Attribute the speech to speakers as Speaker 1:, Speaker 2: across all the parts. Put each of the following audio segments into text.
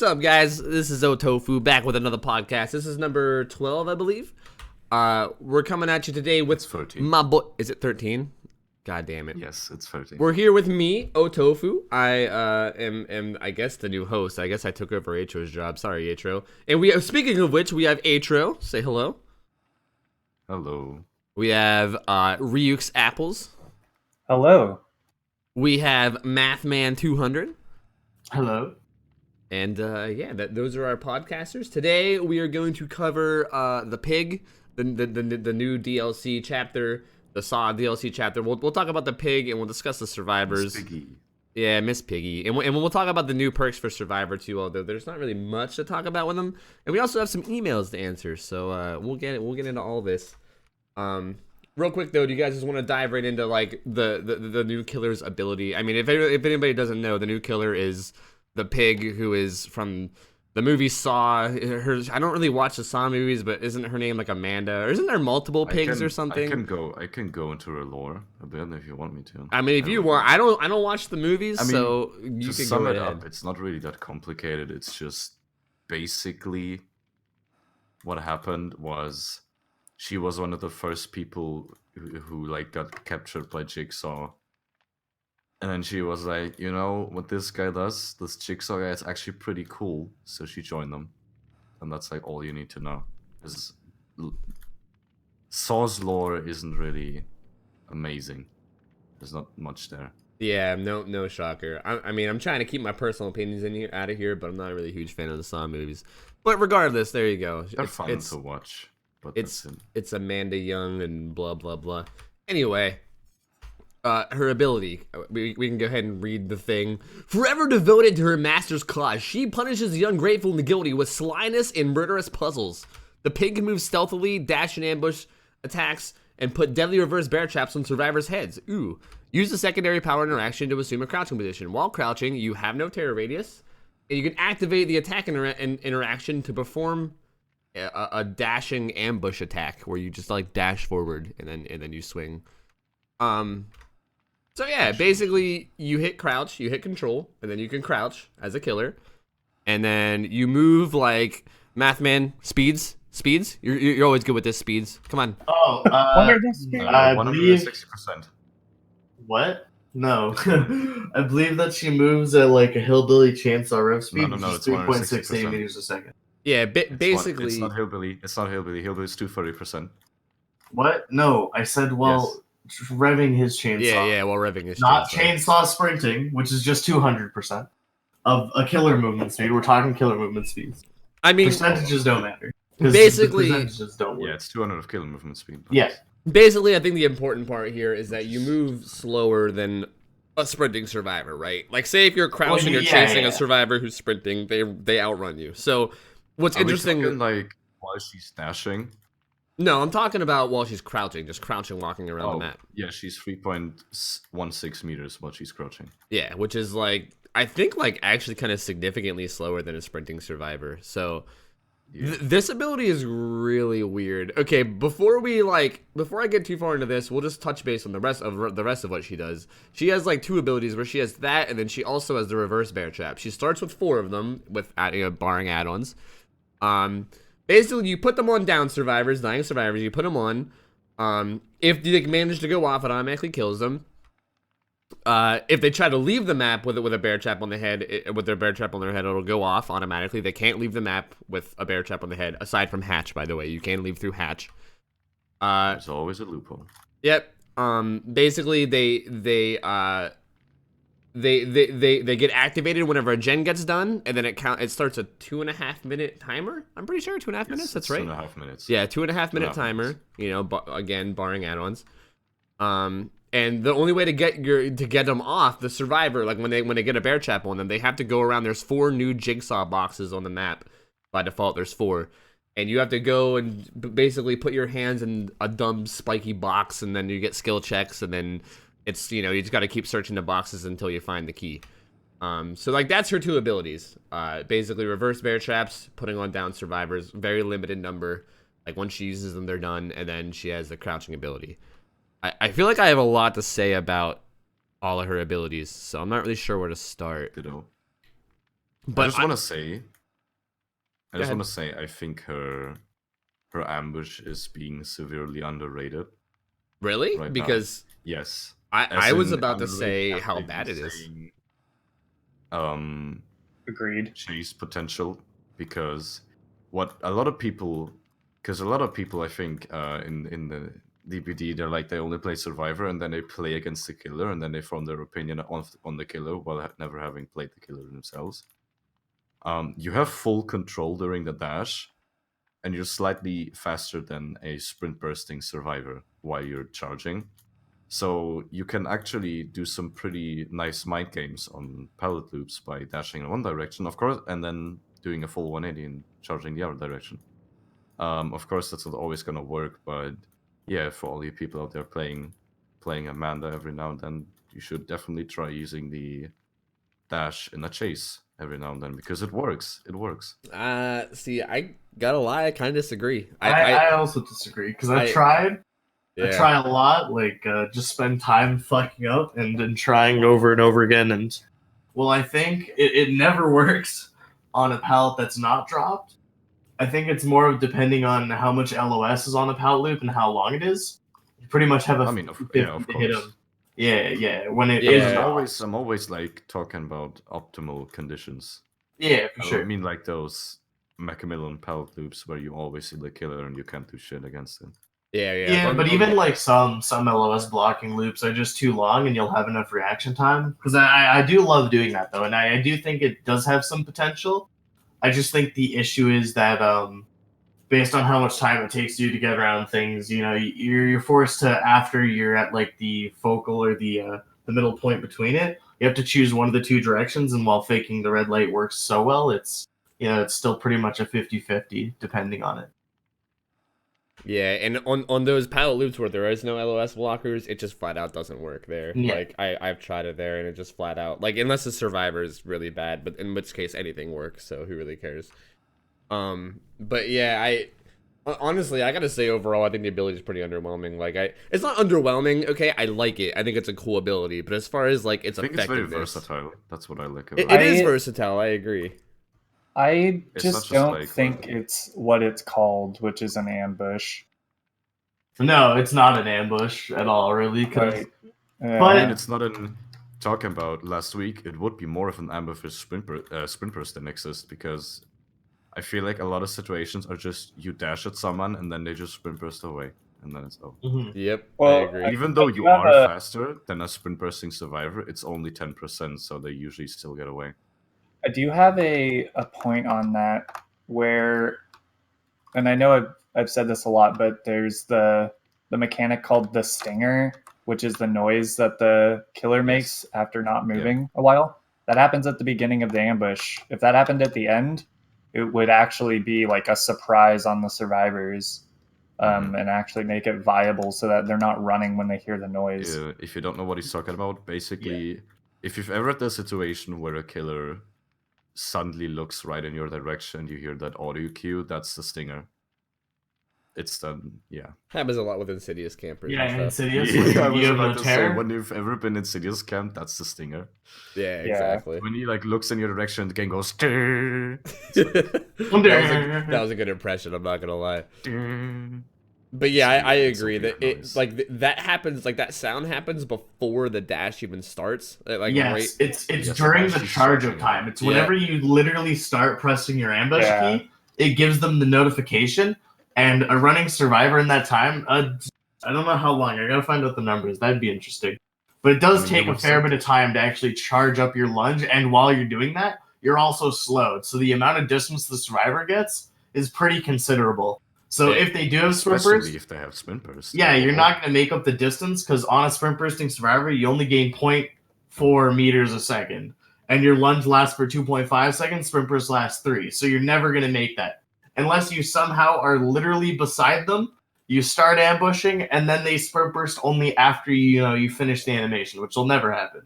Speaker 1: What's up, guys? This is Otofu back with another podcast. This is number 12, I believe. We're coming at you today with
Speaker 2: 13.
Speaker 1: my boy. Is it 13? God damn it.
Speaker 2: Yes, it's 13.
Speaker 1: We're here with me, Otofu. I am, I guess, the new host. I guess I took over Atro's job. Sorry, Atro. And speaking of which, we have Atro. Say hello.
Speaker 2: Hello.
Speaker 1: We have Ryuk's Apples.
Speaker 3: Hello.
Speaker 1: We have Mathman200.
Speaker 3: Hello.
Speaker 1: And those are our podcasters. Today we are going to cover the Pig, the new DLC chapter, the Saw DLC chapter. We'll talk about the Pig and we'll discuss the survivors.
Speaker 2: Miss Piggy.
Speaker 1: Yeah, Miss Piggy, and we'll talk about the new perks for Survivor too. Although there's not really much to talk about with them, and we also have some emails to answer. So we'll get into all this. Real quick though, do you guys just want to dive right into like the new killer's ability? I mean, if anybody doesn't know, the new killer is the Pig, who is from the movie Saw. I don't really watch the Saw movies, but isn't her name like Amanda? Or isn't there multiple pigs or something?
Speaker 2: I can go into her lore a bit if you want me to.
Speaker 1: I mean, if you want, I don't watch the movies, so you
Speaker 2: to
Speaker 1: can
Speaker 2: sum
Speaker 1: go
Speaker 2: it
Speaker 1: ahead.
Speaker 2: up, it's not really that complicated. It's just basically what happened was she was one of the first people who like got captured by Jigsaw. And then she was like, you know what this guy does? This Jigsaw guy is actually pretty cool. So she joined them. And that's like all you need to know. Saw's lore isn't really amazing. There's not much there.
Speaker 1: Yeah, no shocker. I mean, I'm trying to keep my personal opinions out of here, but I'm not really a huge fan of the Saw movies. But regardless, there you go.
Speaker 2: They're fun to watch. But
Speaker 1: it's Amanda Young and blah blah blah. Anyway. Her ability. We can go ahead and read the thing. Forever devoted to her master's cause, she punishes the ungrateful and the guilty with slyness and murderous puzzles. The Pig can move stealthily, dash and ambush attacks, and put deadly reverse bear traps on survivors' heads. Ooh. Use the secondary power interaction to assume a crouching position. While crouching, you have no terror radius, and you can activate the attack interaction to perform a dashing ambush attack, where you just like dash forward and then you swing. So yeah, basically you hit crouch, you hit control, and then you can crouch as a killer, and then you move like Mathman speeds. You're always good with this speeds. Come on.
Speaker 3: Oh,
Speaker 2: I
Speaker 3: 160%. What? No, I believe that she moves at like a hillbilly chainsaw rev speed,
Speaker 2: No,
Speaker 3: which is 3.68 meters a second.
Speaker 1: Yeah, basically.
Speaker 2: It's not hillbilly. It's not hillbilly. Hillbilly is 230%.
Speaker 3: What? No, I said revving his chainsaw.
Speaker 1: Yeah, while revving his
Speaker 3: not
Speaker 1: chainsaw.
Speaker 3: chainsaw sprinting, which is just 200% of a killer movement speed. We're talking killer movement speeds.
Speaker 1: I mean,
Speaker 3: percentages don't matter.
Speaker 1: Basically,
Speaker 3: the percentages don't work.
Speaker 2: Yeah, it's 200 of killer movement speed.
Speaker 3: Yes.
Speaker 1: Basically, I think the important part here is that you move slower than a sprinting survivor, right? Like, say if you're crouching, you're chasing a survivor who's sprinting, they outrun you. So, what's interesting,
Speaker 2: talking, like while she's dashing.
Speaker 1: No, I'm talking about while she's crouching, just crouching, walking around the map.
Speaker 2: Yeah, she's 3.16 meters while she's crouching.
Speaker 1: Yeah, which is like, I think like actually kind of significantly slower than a sprinting survivor. So this ability is really weird. Okay, before I get too far into this, we'll just touch base on the rest of what she does. She has like two abilities where she has that, and then she also has the reverse bear trap. She starts with 4 of them, with barring add-ons. Basically, you put them on dying survivors, you put them on. If they manage to go off, it automatically kills them. If they try to leave the map with a bear trap on the head, with their bear trap on their head, it'll go off automatically. They can't leave the map with a bear trap on the head, aside from hatch, by the way. You can leave through hatch.
Speaker 2: There's always a loophole.
Speaker 1: Yep. Basically, they get activated whenever a gen gets done, and then it starts a 2.5 minute timer. I'm pretty sure 2.5 minutes. That's right.
Speaker 2: 2.5 minutes.
Speaker 1: Yeah, 2.5 minute timer. You know, again, barring add-ons. And the only way to get them off, the survivor, like when they get a bear trap on them, they have to go around. There's 4 new jigsaw boxes on the map. By default, there's 4. And you have to go and basically put your hands in a dumb spiky box, and then you get skill checks, and then it's, you just got to keep searching the boxes until you find the key. So like that's her 2 abilities. Basically reverse bear traps, putting on down survivors, very limited number. Like once she uses them, they're done, and then she has the crouching ability. I feel like I have a lot to say about all of her abilities, so I'm not really sure where to start.
Speaker 2: Ditto.
Speaker 1: But
Speaker 2: I just want to say I just want to say I think her ambush is being severely underrated
Speaker 1: Really?
Speaker 2: right now.
Speaker 1: Because
Speaker 2: Yes.
Speaker 1: I was about to
Speaker 2: underrated
Speaker 1: say
Speaker 2: as
Speaker 1: how
Speaker 2: in
Speaker 1: bad it is.
Speaker 2: saying,
Speaker 4: Agreed.
Speaker 2: chase potential, because a lot of people I think in the DPD, they're like they only play survivor and then they play against the killer and then they form their opinion on the killer while never having played the killer themselves. You have full control during the dash, and you're slightly faster than a sprint bursting survivor while you're charging. So you can actually do some pretty nice mind games on pallet loops by dashing in one direction, of course, and then doing a full 180 and charging the other direction. Of course, that's not always going to work, but yeah, for all you people out there playing Amanda every now and then, you should definitely try using the dash in a chase every now and then, because it works. It works.
Speaker 1: See, I gotta lie, I kind of disagree.
Speaker 3: I also disagree because I tried.
Speaker 1: Yeah.
Speaker 3: I try a lot, like just spend time fucking up and then trying over and over again. And well, I think it never works on a pallet that's not dropped. I think it's more of depending on how much LOS is on the pallet loop and how long it is. You pretty much have a
Speaker 2: I mean,
Speaker 3: 50
Speaker 2: of
Speaker 3: to hit
Speaker 2: course.
Speaker 3: him. Yeah. When it
Speaker 1: Yeah.
Speaker 3: is
Speaker 2: I'm always like talking about optimal conditions.
Speaker 3: Yeah, for
Speaker 2: I
Speaker 3: sure.
Speaker 2: don't mean like those Macmillan pallet loops where you always see the killer and you can't do shit against it.
Speaker 3: Yeah, but even like some LOS blocking loops are just too long, and you'll have enough reaction time. Because I do love doing that though, and I do think it does have some potential. I just think the issue is that based on how much time it takes you to get around things, you know, you're forced to, after you're at like the focal or the middle point between it, you have to choose one of the two directions. And while faking the red light works so well, it's it's still pretty much a 50-50 depending on it.
Speaker 1: Yeah, and on those pallet loops where there is no LOS blockers, it just flat out doesn't work there.
Speaker 3: Yeah.
Speaker 1: Like I've tried it there and it just flat out, like, unless the survivor is really bad, but in which case anything works, so who really cares? But yeah, honestly, I gotta say overall I think the ability is pretty underwhelming. Like it's not underwhelming, okay, I like it. I think it's a cool ability, but as far as like its
Speaker 2: I think it's very
Speaker 1: effectiveness,
Speaker 2: versatile. That's what I like about
Speaker 1: it is versatile, I agree.
Speaker 4: I
Speaker 2: It's
Speaker 4: just
Speaker 2: not just
Speaker 4: don't
Speaker 2: like-
Speaker 4: think it's what it's called, which is an ambush.
Speaker 3: No, it's not an ambush at all, really. 'Cause
Speaker 4: Right.
Speaker 3: But-
Speaker 2: I mean, it's not an talking about last week. It would be more of an ambush for sprinters than exist, because I feel like a lot of situations are just you dash at someone and then they just sprint burst away, and then it's over.
Speaker 3: Mhm.
Speaker 1: Yep,
Speaker 4: Well,
Speaker 1: I agree.
Speaker 2: Even though you
Speaker 4: have
Speaker 2: are
Speaker 4: a-
Speaker 2: faster than a sprint bursting survivor, it's only 10%, so they usually still get away.
Speaker 4: I do have a point on that where, and I know I've said this a lot, but there's the mechanic called the stinger, which is the noise that the killer makes after not moving a while. That happens at the beginning of the ambush. If that happened at the end, it would actually be like a surprise on the survivors, and actually make it viable so that they're not running when they hear the noise.
Speaker 2: If you don't know what he's talking about, basically, if you've ever had the situation where a killer suddenly looks right in your direction, you hear that audio cue, that's the stinger. It's done, yeah.
Speaker 1: Happens a lot with Insidious campers.
Speaker 3: Yeah,
Speaker 1: and stuff.
Speaker 3: Insidious.
Speaker 2: I
Speaker 3: When
Speaker 2: was
Speaker 3: you have
Speaker 2: about
Speaker 3: no
Speaker 2: to say,
Speaker 3: terror.
Speaker 2: when you've ever been in Insidious camp, that's the stinger.
Speaker 1: Yeah, exactly.
Speaker 2: When he like looks in your direction, the game goes. "Durr,
Speaker 1: that was a good impression. I'm not gonna lie.
Speaker 2: durr."
Speaker 1: But yeah, I
Speaker 2: It's a
Speaker 1: agree
Speaker 2: weird
Speaker 1: that it
Speaker 2: noise.
Speaker 1: like that happens, like that sound happens before the dash even starts. Like
Speaker 3: Yes,
Speaker 1: right,
Speaker 3: it's
Speaker 2: Yes,
Speaker 3: during
Speaker 2: it's
Speaker 3: the
Speaker 2: actually
Speaker 3: charge of
Speaker 2: charging.
Speaker 3: time. It's
Speaker 1: Yeah.
Speaker 3: whenever you literally start pressing your ambush
Speaker 4: Yeah.
Speaker 3: key, it gives them the notification. And a running survivor in that time, I don't know how long. I gotta find out the numbers. That'd be interesting. But it does
Speaker 2: I mean,
Speaker 3: take
Speaker 2: it
Speaker 3: a
Speaker 2: would
Speaker 3: fair
Speaker 2: suck.
Speaker 3: bit of time to actually charge up your lunge. And while you're doing that, you're also slowed. So the amount of distance the survivor gets is pretty considerable. So
Speaker 1: Yeah.
Speaker 3: if they do have sprint
Speaker 2: Especially
Speaker 3: burst,
Speaker 2: if they have sprint burst.
Speaker 3: yeah, you're
Speaker 2: Oh,
Speaker 3: not going to make up the distance because on a sprint bursting survivor, you only gain 0.4 meters a second. And your lunge lasts for 2.5 seconds, sprint burst lasts 3. So you're never going to make that. Unless you somehow are literally beside them, you start ambushing, and then they sprint burst only after you finish the animation, which will never happen.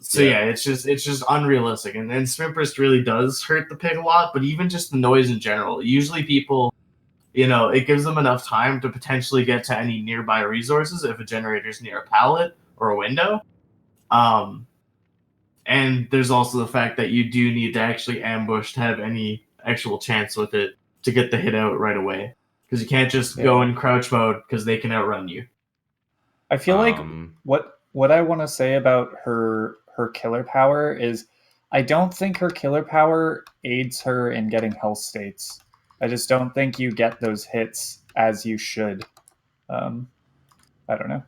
Speaker 3: So
Speaker 1: Yeah.
Speaker 3: it's just unrealistic. And sprint burst really does hurt the pig a lot, but even just the noise in general. Usually people it gives them enough time to potentially get to any nearby resources if a generator's near a pallet or a window. And there's also the fact that you do need to actually ambush to have any actual chance with it to get the hit out right away. Because you can't just go in crouch mode because they can outrun you.
Speaker 4: I feel like what I want to say about her killer power is I don't think her killer power aids her in getting health states. I just don't think you get those hits as you should. I don't know.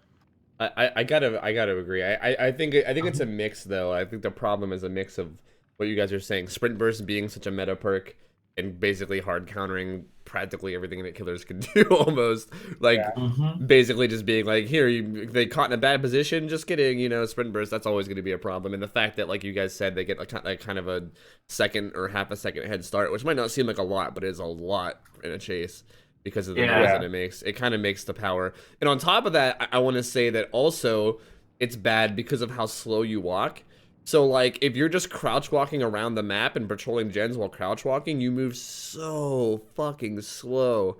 Speaker 1: I gotta agree. I think it's a mix though. I think the problem is a mix of what you guys are saying. Sprint burst being such a meta perk and basically hard countering practically everything that killers can do almost. Like basically just being like, here, they caught in a bad position, just kidding, you know, sprint burst, that's always gonna be a problem. And the fact that, like you guys said, they get like kind of a second or half a second head start, which might not seem like a lot, but it is a lot in a chase. Because of the noise that it makes. It kind of makes the power. And on top of that, I want to say that also it's bad because of how slow you walk. So, like, if you're just crouch walking around the map and patrolling gens while crouch walking, you move so fucking slow.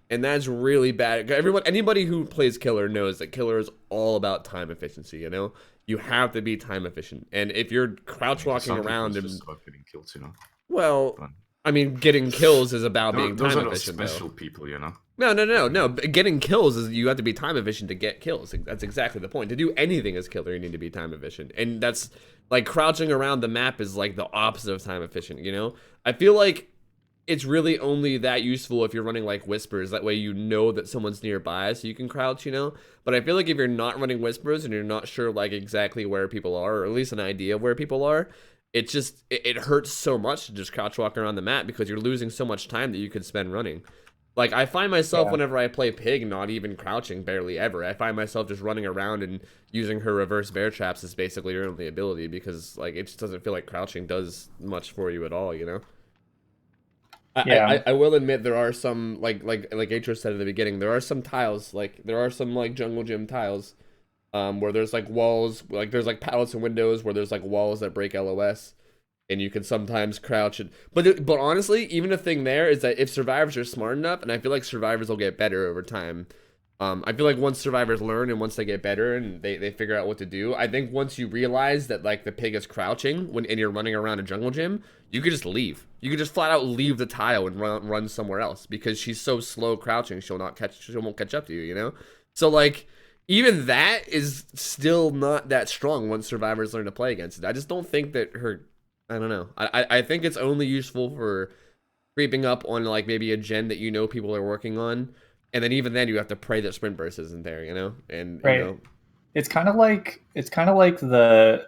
Speaker 1: And that's really bad. Anybody who plays Killer knows that Killer is all about time efficiency, you know? You have to be time efficient. And if you're crouch walking around and...
Speaker 2: just about getting killed, you know?
Speaker 1: Well... I mean, getting kills is about being time efficient.
Speaker 2: Those are special people, you know?
Speaker 1: No. Getting kills is you have to be time efficient to get kills. That's exactly the point. To do anything as killer, you need to be time efficient. And that's, like, crouching around the map is, like, the opposite of time efficient, you know? I feel like it's really only that useful if you're running, like, whispers. That way you know that someone's nearby so you can crouch, you know? But I feel like if you're not running whispers and you're not sure, like, exactly where people are, or at least an idea of where people are, it hurts so much to just crouch walk around the map because you're losing so much time that you could spend running. Like, I find myself whenever I play Pig not even crouching barely ever. I find myself just running around and using her reverse bear traps as basically your only ability because, like, it just doesn't feel like crouching does much for you at all, you know? I will admit there are some, like Atro said at the beginning, there are some tiles, like, there are some, like, jungle gym tiles where there's like walls, like there's like pallets and windows where there's like walls that break LOS, and you can sometimes crouch. But honestly, even the thing there is that if survivors are smart enough, and I feel like survivors will get better over time. I feel like once survivors learn and once they get better and they figure out what to do, I think once you realize that like the pig is crouching and you're running around a jungle gym, you could just leave. You could just flat out leave the tile and run somewhere else because she's so slow crouching, she won't catch up to you, you know? So like, even that is still not that strong once survivors learn to play against it. I just don't think that I don't know. I think it's only useful for creeping up on like maybe a gen that you know people are working on. And then even then you have to pray that sprint burst isn't there, you know? And
Speaker 4: right.
Speaker 1: You know,
Speaker 4: it's kind of like the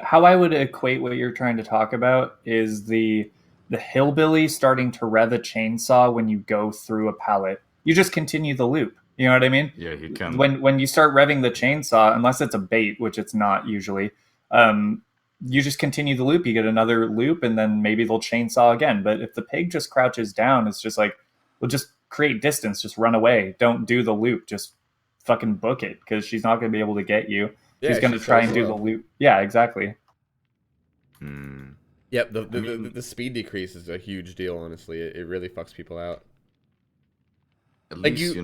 Speaker 4: how I would equate what you're trying to talk about is the hillbilly starting to rev a chainsaw when you go through a pallet. You just continue the loop. You know what I mean?
Speaker 2: Yeah, you can.
Speaker 4: When you start revving the chainsaw, unless it's a bait, which it's not usually, you just continue the loop. You get another loop, and then maybe they'll chainsaw again. But if the pig just crouches down, it's just like, well, just create distance, just run away. Don't do the loop. Just fucking book it because she's not going to be able to get you. She's going to try and do the loop. Yeah, exactly.
Speaker 1: Yep, the speed decrease is a huge deal, honestly. It really fucks people out.
Speaker 2: At least,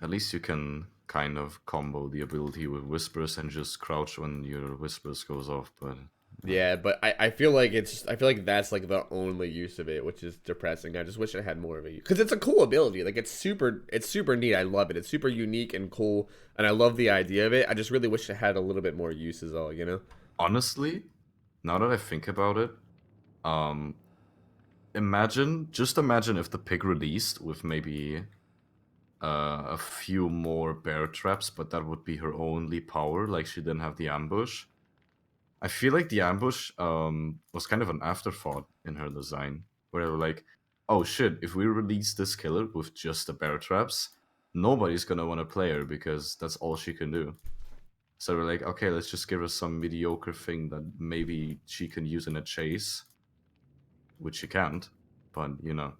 Speaker 2: at least you can kind of combo the ability with whispers and just crouch when your whispers goes off, but
Speaker 1: yeah, but I feel like that's like the only use of it, which is depressing. I just wish I had more of it because it's a cool ability. Like it's super neat. I love it. It's super unique and cool, and I love the idea of it. I just really wish it had a little bit more use, is all, you know.
Speaker 2: Honestly, now that I think about it, imagine if the pig released with maybe a few more bear traps, but that would be her only power. Like she didn't have the ambush. I feel like the ambush was kind of an afterthought in her design, where they were like, oh shit, if we release this killer with just the bear traps, nobody's gonna want to play her because that's all she can do. So we're like, okay, let's just give her some mediocre thing that maybe she can use in a chase, which she can't, but you know.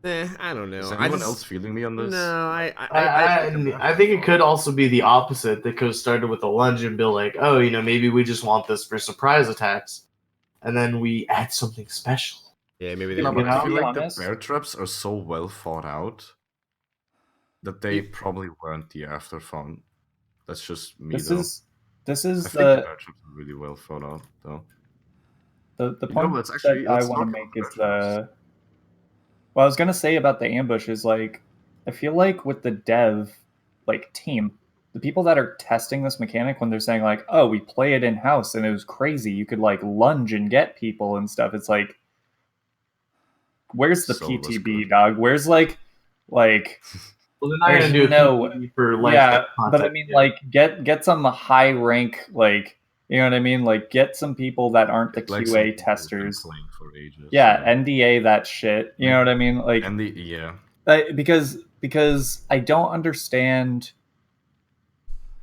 Speaker 1: I don't know.
Speaker 2: Is anyone else feeling me on this?
Speaker 1: No,
Speaker 3: I think it could also be the opposite. They could have started with a lunge and be like, oh, maybe we just want this for surprise attacks, and then we add something special.
Speaker 1: Yeah, maybe they.
Speaker 2: No, but I feel like the bear traps are so well thought out that they probably weren't the afterthought. That's just me,
Speaker 4: this
Speaker 2: though.
Speaker 4: Is
Speaker 2: I think the bear traps are really well thought out, though.
Speaker 4: The point that I want to make is What I was gonna say about the ambush is like, I feel like with the dev like team, the people that are testing this mechanic when they're saying like, oh, we play it in house and it was crazy, you could like lunge and get people and stuff. It's like, where's the
Speaker 2: So it was
Speaker 4: PTB,
Speaker 2: good.
Speaker 4: dog? Where's like
Speaker 3: Well, they're not
Speaker 4: there's
Speaker 3: gonna do
Speaker 4: no
Speaker 3: a PvP for life
Speaker 4: yeah,
Speaker 3: content.
Speaker 4: but I mean like get some high rank like you know what I mean? Like get some people that aren't the
Speaker 2: Like
Speaker 4: QA
Speaker 2: some people who've been
Speaker 4: testers.
Speaker 2: playing for ages.
Speaker 4: Yeah, NDA that shit. You know what I mean? Like
Speaker 2: And yeah.
Speaker 4: because I don't understand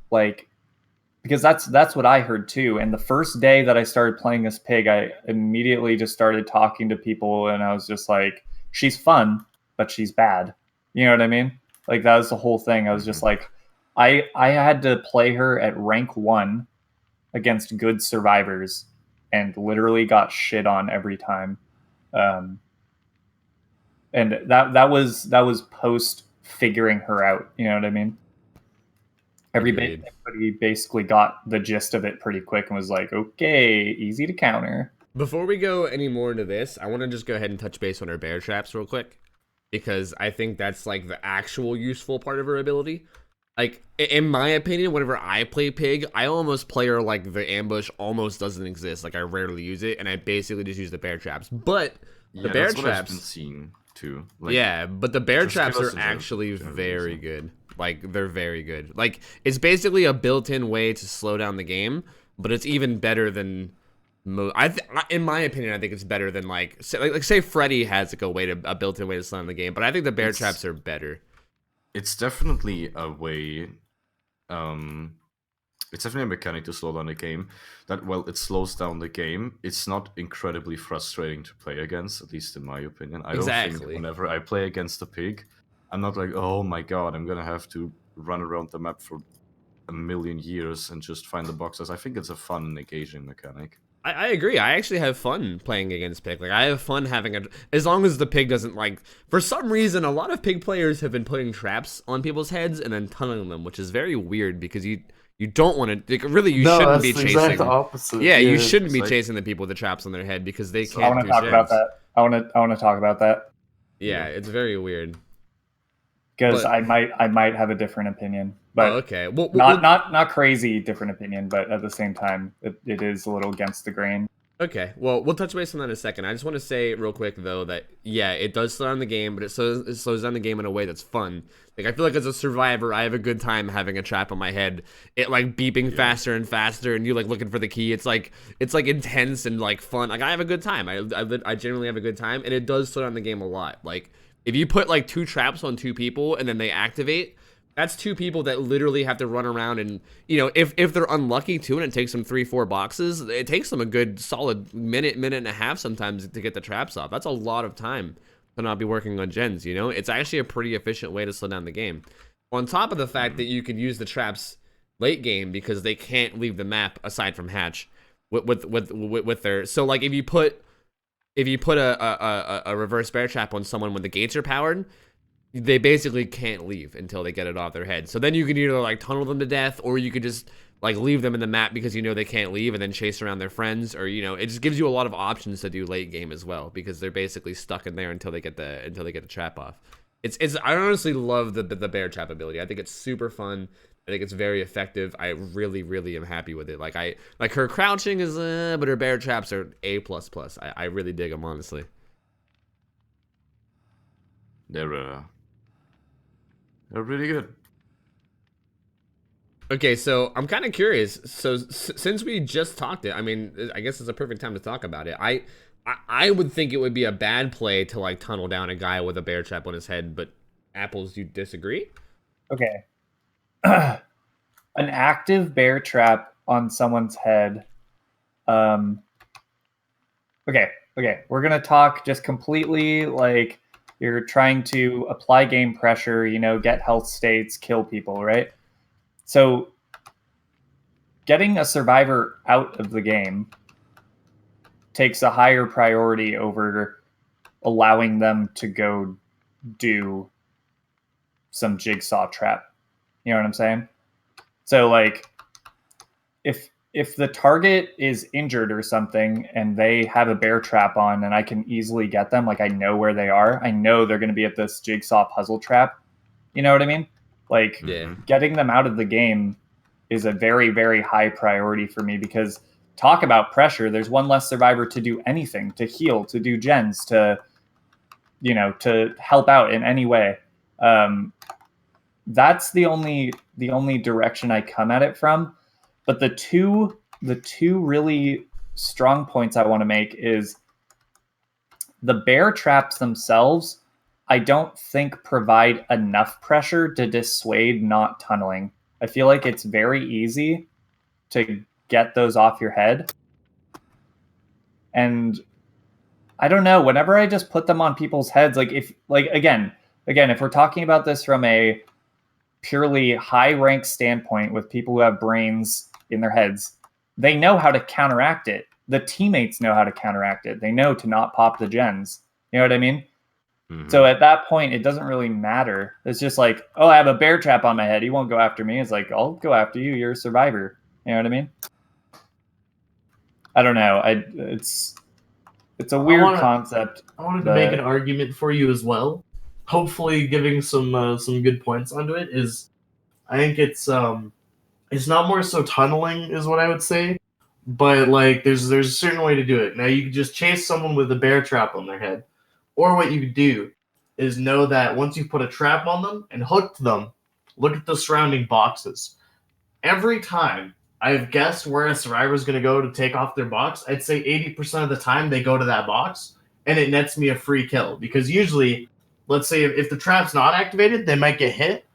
Speaker 4: like because that's what I heard too. And the first day that I started playing this pig, I immediately just started talking to people, and I was just like, "She's fun, but she's bad." You know what I mean? Like that was the whole thing. I was just like, I had to play her at rank 1 against good survivors, and literally got shit on every time. Um, and that was post figuring her out. You know what I mean?
Speaker 1: Agreed.
Speaker 4: Everybody basically got the gist of it pretty quick and was like, okay, easy to counter.
Speaker 1: Before we go any more into this, I want to just go ahead and touch base on her bear traps real quick, because I think that's like the actual useful part of her ability. Like in my opinion, whenever I play pig, I almost play her like the ambush almost doesn't exist. Like I rarely use it, and I basically just use the bear traps. But the bear
Speaker 2: that's what I've been
Speaker 1: traps,
Speaker 2: seeing too. Like,
Speaker 1: yeah, but the bear
Speaker 2: just
Speaker 1: traps
Speaker 2: give us
Speaker 1: are
Speaker 2: a
Speaker 1: actually
Speaker 2: general
Speaker 1: very
Speaker 2: reason.
Speaker 1: good. Like they're very good. Like it's basically a built-in way to slow down the game, but it's even better than in my opinion, I think it's better than like say Freddy has like a built-in way to slow down the game, but I think the bear traps are better.
Speaker 2: It's definitely a way. Um, it's definitely a mechanic to slow down the game. That well, it slows down the game. It's not incredibly frustrating to play against, at least in my opinion. I don't
Speaker 1: Exactly.
Speaker 2: think whenever I play against a pig, I'm not like, oh my god, I'm gonna have to run around the map for a million years and just find the boxes. I think it's a fun and engaging mechanic.
Speaker 1: I agree. I actually have fun playing against pig. Like I have fun having as long as the pig doesn't like. For some reason, a lot of pig players have been putting traps on people's heads and then tunneling them, which is very weird because you don't want to. Like, really, you shouldn't be
Speaker 3: that's the
Speaker 1: chasing.
Speaker 3: exact opposite.
Speaker 1: Yeah, you shouldn't be
Speaker 2: like-
Speaker 1: chasing the people with the traps on their head because they
Speaker 2: So
Speaker 1: can't
Speaker 4: I want
Speaker 1: do
Speaker 4: to talk about
Speaker 1: gems.
Speaker 4: that. I want to talk about that
Speaker 1: Yeah, it's very weird.
Speaker 4: because
Speaker 1: But-
Speaker 4: I might have a different opinion, but
Speaker 1: Oh, okay. Well,
Speaker 4: not crazy different opinion, but at the same time, it is a little against the grain.
Speaker 1: okay, well, we'll touch base on that in a second. I just want to say real quick, though, that, yeah, it does slow down the game, but it slows down the game in a way that's fun. Like, I feel like as a survivor, I have a good time having a trap on my head. It, like, beeping faster and faster, and you, like, looking for the key. It's, like, intense and, like, fun. Like, I have a good time. I generally have a good time, and it does slow down the game a lot. Like, if you put, like, 2 traps on 2 people, and then they activate... That's 2 people that literally have to run around and, you know, if they're unlucky too and it takes them 3-4 boxes, it takes them a good solid minute and a half sometimes to get the traps off. That's a lot of time to not be working on gens, you know? It's actually a pretty efficient way to slow down the game. On top of the fact that you can use the traps late game because they can't leave the map aside from hatch with their... So, like, if you put a reverse bear trap on someone when the gates are powered, they basically can't leave until they get it off their head. So then you can either like tunnel them to death, or you could just like leave them in the map because you know they can't leave and then chase around their friends, or you know, it just gives you a lot of options to do late game as well because they're basically stuck in there until they get the trap off. It's I honestly love the bear trap ability. I think it's super fun. I think it's very effective. I really am happy with it. Like her crouching is but her bear traps are A++. I really dig them, honestly.
Speaker 2: They're really good.
Speaker 1: Okay, so I'm kind of curious. So since we just talked it, I mean, I guess it's a perfect time to talk about it. I would think it would be a bad play to like tunnel down a guy with a bear trap on his head, but Apples, you disagree?
Speaker 4: Okay. An active bear trap on someone's head. Okay. We're gonna talk just completely like you're trying to apply game pressure, you know, get health states, kill people, right? So getting a survivor out of the game takes a higher priority over allowing them to go do some jigsaw trap. You know what I'm saying? So like if if the target is injured or something and they have a bear trap on and I can easily get them, like I know where they are, I know they're going to be at this jigsaw puzzle trap. You know what I mean? Like
Speaker 1: Yeah.
Speaker 4: getting them out of the game is a very, very high priority for me because talk about pressure. There's one less survivor to do anything, to heal, to do gens, to, to help out in any way. That's the only direction I come at it from. But the two really strong points I want to make is the bear traps themselves, I don't think provide enough pressure to dissuade not tunneling. I feel like it's very easy to get those off your head. And I don't know, whenever I just put them on people's heads, again, if we're talking about this from a purely high rank standpoint with people who have brains in their heads, they know how to counteract it. The teammates know how to counteract it. They know to not pop the gens. You know what I mean? Mm-hmm. So at that point, it doesn't really matter. It's just like, oh, I have a bear trap on my head. He won't go after me. It's like, I'll go after you. You're a survivor. You know what I mean? I don't know. It's a weird concept.
Speaker 3: I wanted to make an argument for you as well. Hopefully, giving some good points onto it is, I think it's not more so tunneling is what I would say, but like there's a certain way to do it. Now you can just chase someone with a bear trap on their head, or what you could do is know that once you put a trap on them and hooked them, look at the surrounding boxes. Every time I've guessed where a survivor is going to go to take off their box, I'd say 80% of the time they go to that box, and it nets me a free kill. Because usually, let's say if the trap's not activated, they might get hit,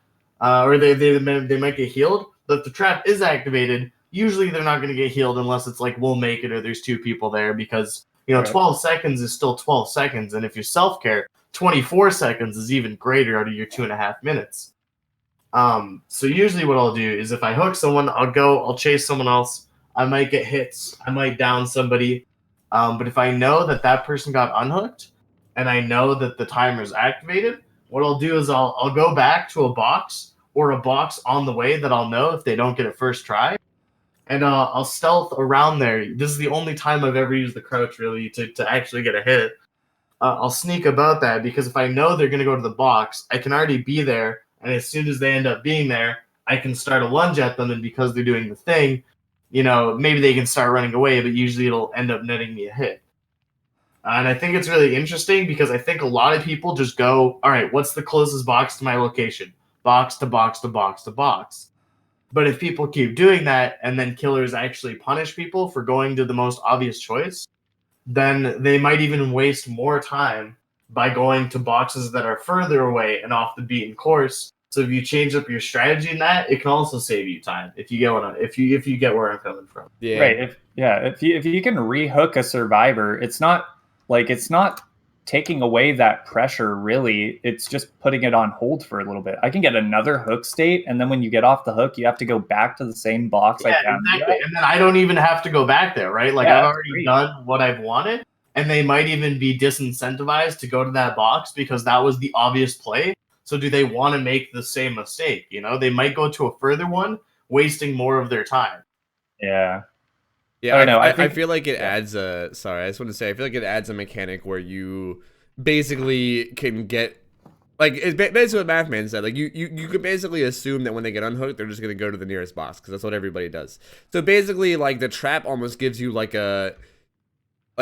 Speaker 3: or they might get healed. But if the trap is activated, usually they're not going to get healed unless it's like we'll make it or there's two people there, because 12 seconds is still 12 seconds, and if you self-care, 24 seconds is even greater out of your 2.5 minutes. So usually what I'll do is if I hook someone, I'll chase someone else. I might get hits. I might down somebody. But if I know that person got unhooked and I know that the timer is activated, what I'll do is I'll go back to a box or a box on the way that I'll know if they don't get it first try. And I'll stealth around there. This is the only time I've ever used the crouch really to actually get a hit. I'll sneak about that because if I know they're going to go to the box, I can already be there. And as soon as they end up being there, I can start a lunge at them. And because they're doing the thing, maybe they can start running away, but usually it'll end up netting me a hit. And I think it's really interesting because I think a lot of people just go, all right, what's the closest box to my location? Box to box to box to box. But if people keep doing that and then killers actually punish people for going to the most obvious choice, then they might even waste more time by going to boxes that are further away and off the beaten course. So if you change up your strategy in that, it can also save you time. If you get where I'm coming from.
Speaker 4: Yeah. Right. If you can rehook a survivor, it's not taking away that pressure really. It's just putting it on hold for a little bit. I can get another hook state, and then when you get off the hook, you have to go back to the same box.
Speaker 3: Yeah, exactly. And then I don't even have to go back there, right? Like I've already done what I've wanted. And they might even be disincentivized to go to that box because that was the obvious play. So do they want to make the same mistake? They might go to a further one, wasting more of their time.
Speaker 4: Yeah.
Speaker 1: Yeah, I feel like it adds I just want to say, I feel like it adds a mechanic where you basically can get, like, it's basically what Mathman said. Like, you could basically assume that when they get unhooked, they're just going to go to the nearest box because that's what everybody does. So basically, like, the trap almost gives you, like,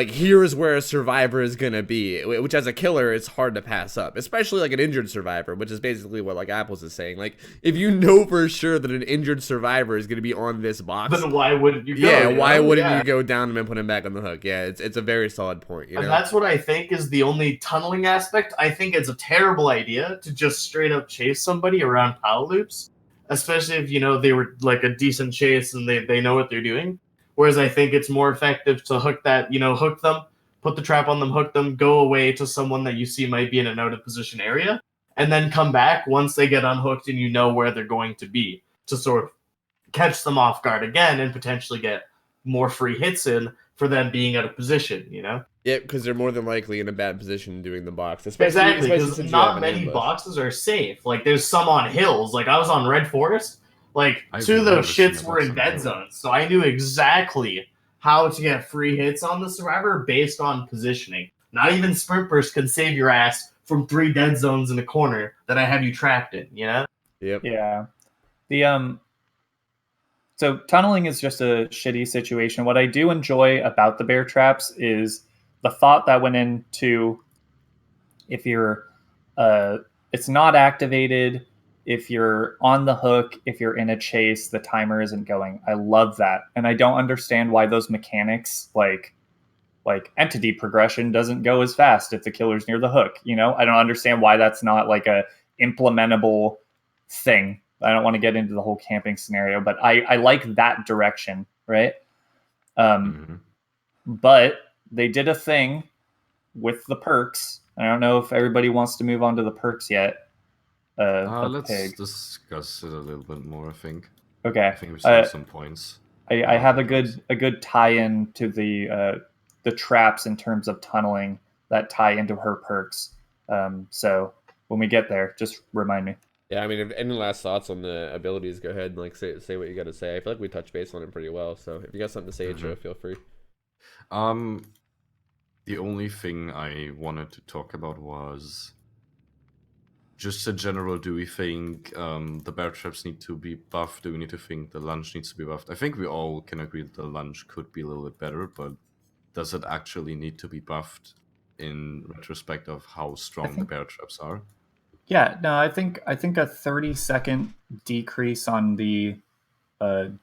Speaker 1: here's where a survivor is going to be, which as a killer, it's hard to pass up, especially like an injured survivor, which is basically what like Apples is saying. Like, if you know for sure that an injured survivor is going to be on this box,
Speaker 3: then why wouldn't you go?
Speaker 1: Yeah, why wouldn't you go down him and put him back on the hook? Yeah, it's a very solid point.
Speaker 3: And that's what I think is the only tunneling aspect. I think it's a terrible idea to just straight up chase somebody around power loops, especially if, they were like a decent chase and they know what they're doing. Whereas I think it's more effective to hook them, put the trap on them, hook them, go away to someone that you see might be in an out of position area, and then come back once they get unhooked and you know where they're going to be to sort of catch them off guard again and potentially get more free hits in for them being out of position,
Speaker 1: Yeah, because they're more than likely in a bad position doing the box.
Speaker 3: Exactly, because not many boxes are safe. Like, there's some on hills. Like, I was on Red Forest. Like,
Speaker 2: I've
Speaker 3: 2 of
Speaker 2: never
Speaker 3: those
Speaker 2: seen
Speaker 3: shits
Speaker 2: that
Speaker 3: were in
Speaker 2: on
Speaker 3: dead
Speaker 2: Halo.
Speaker 3: zones, so I knew exactly how to get free hits on the survivor based on positioning. Not even sprint burst can save your ass from 3 dead zones in a corner that I have you trapped in, you know?
Speaker 1: Yep.
Speaker 4: Yeah. The So tunneling is just a shitty situation. What I do enjoy about the bear traps is the thought that went into if you're it's not activated, if you're on the hook, if you're in a chase, the timer isn't going. I love that. And I don't understand why those mechanics like entity progression doesn't go as fast if the killer's near the hook. You know, I don't understand why that's not like a implementable thing. I don't want to get into the whole camping scenario, but I like that direction, right? But they did a thing with the perks. I don't know if everybody wants to move on to the perks yet.
Speaker 2: Let's
Speaker 4: Pig.
Speaker 2: discuss it a little bit more. I think.
Speaker 4: Okay.
Speaker 2: I think we still have some points.
Speaker 4: I have a good tie-in to the traps in terms of tunneling that tie into her perks. So when we get there, just remind me.
Speaker 1: Yeah, I mean, if any last thoughts on the abilities, go ahead and like say what you got to say. I feel like we touched base on it pretty well. So if you got something to say, Joe, feel free.
Speaker 2: The only thing I wanted to talk about was just in general, do we think the bear traps need to be buffed? Do we need to think the lunge needs to be buffed? I think we all can agree that the lunge could be a little bit better, but does it actually need to be buffed in retrospect of how strong the bear traps are?
Speaker 4: Yeah, no, I think a 30-second decrease on the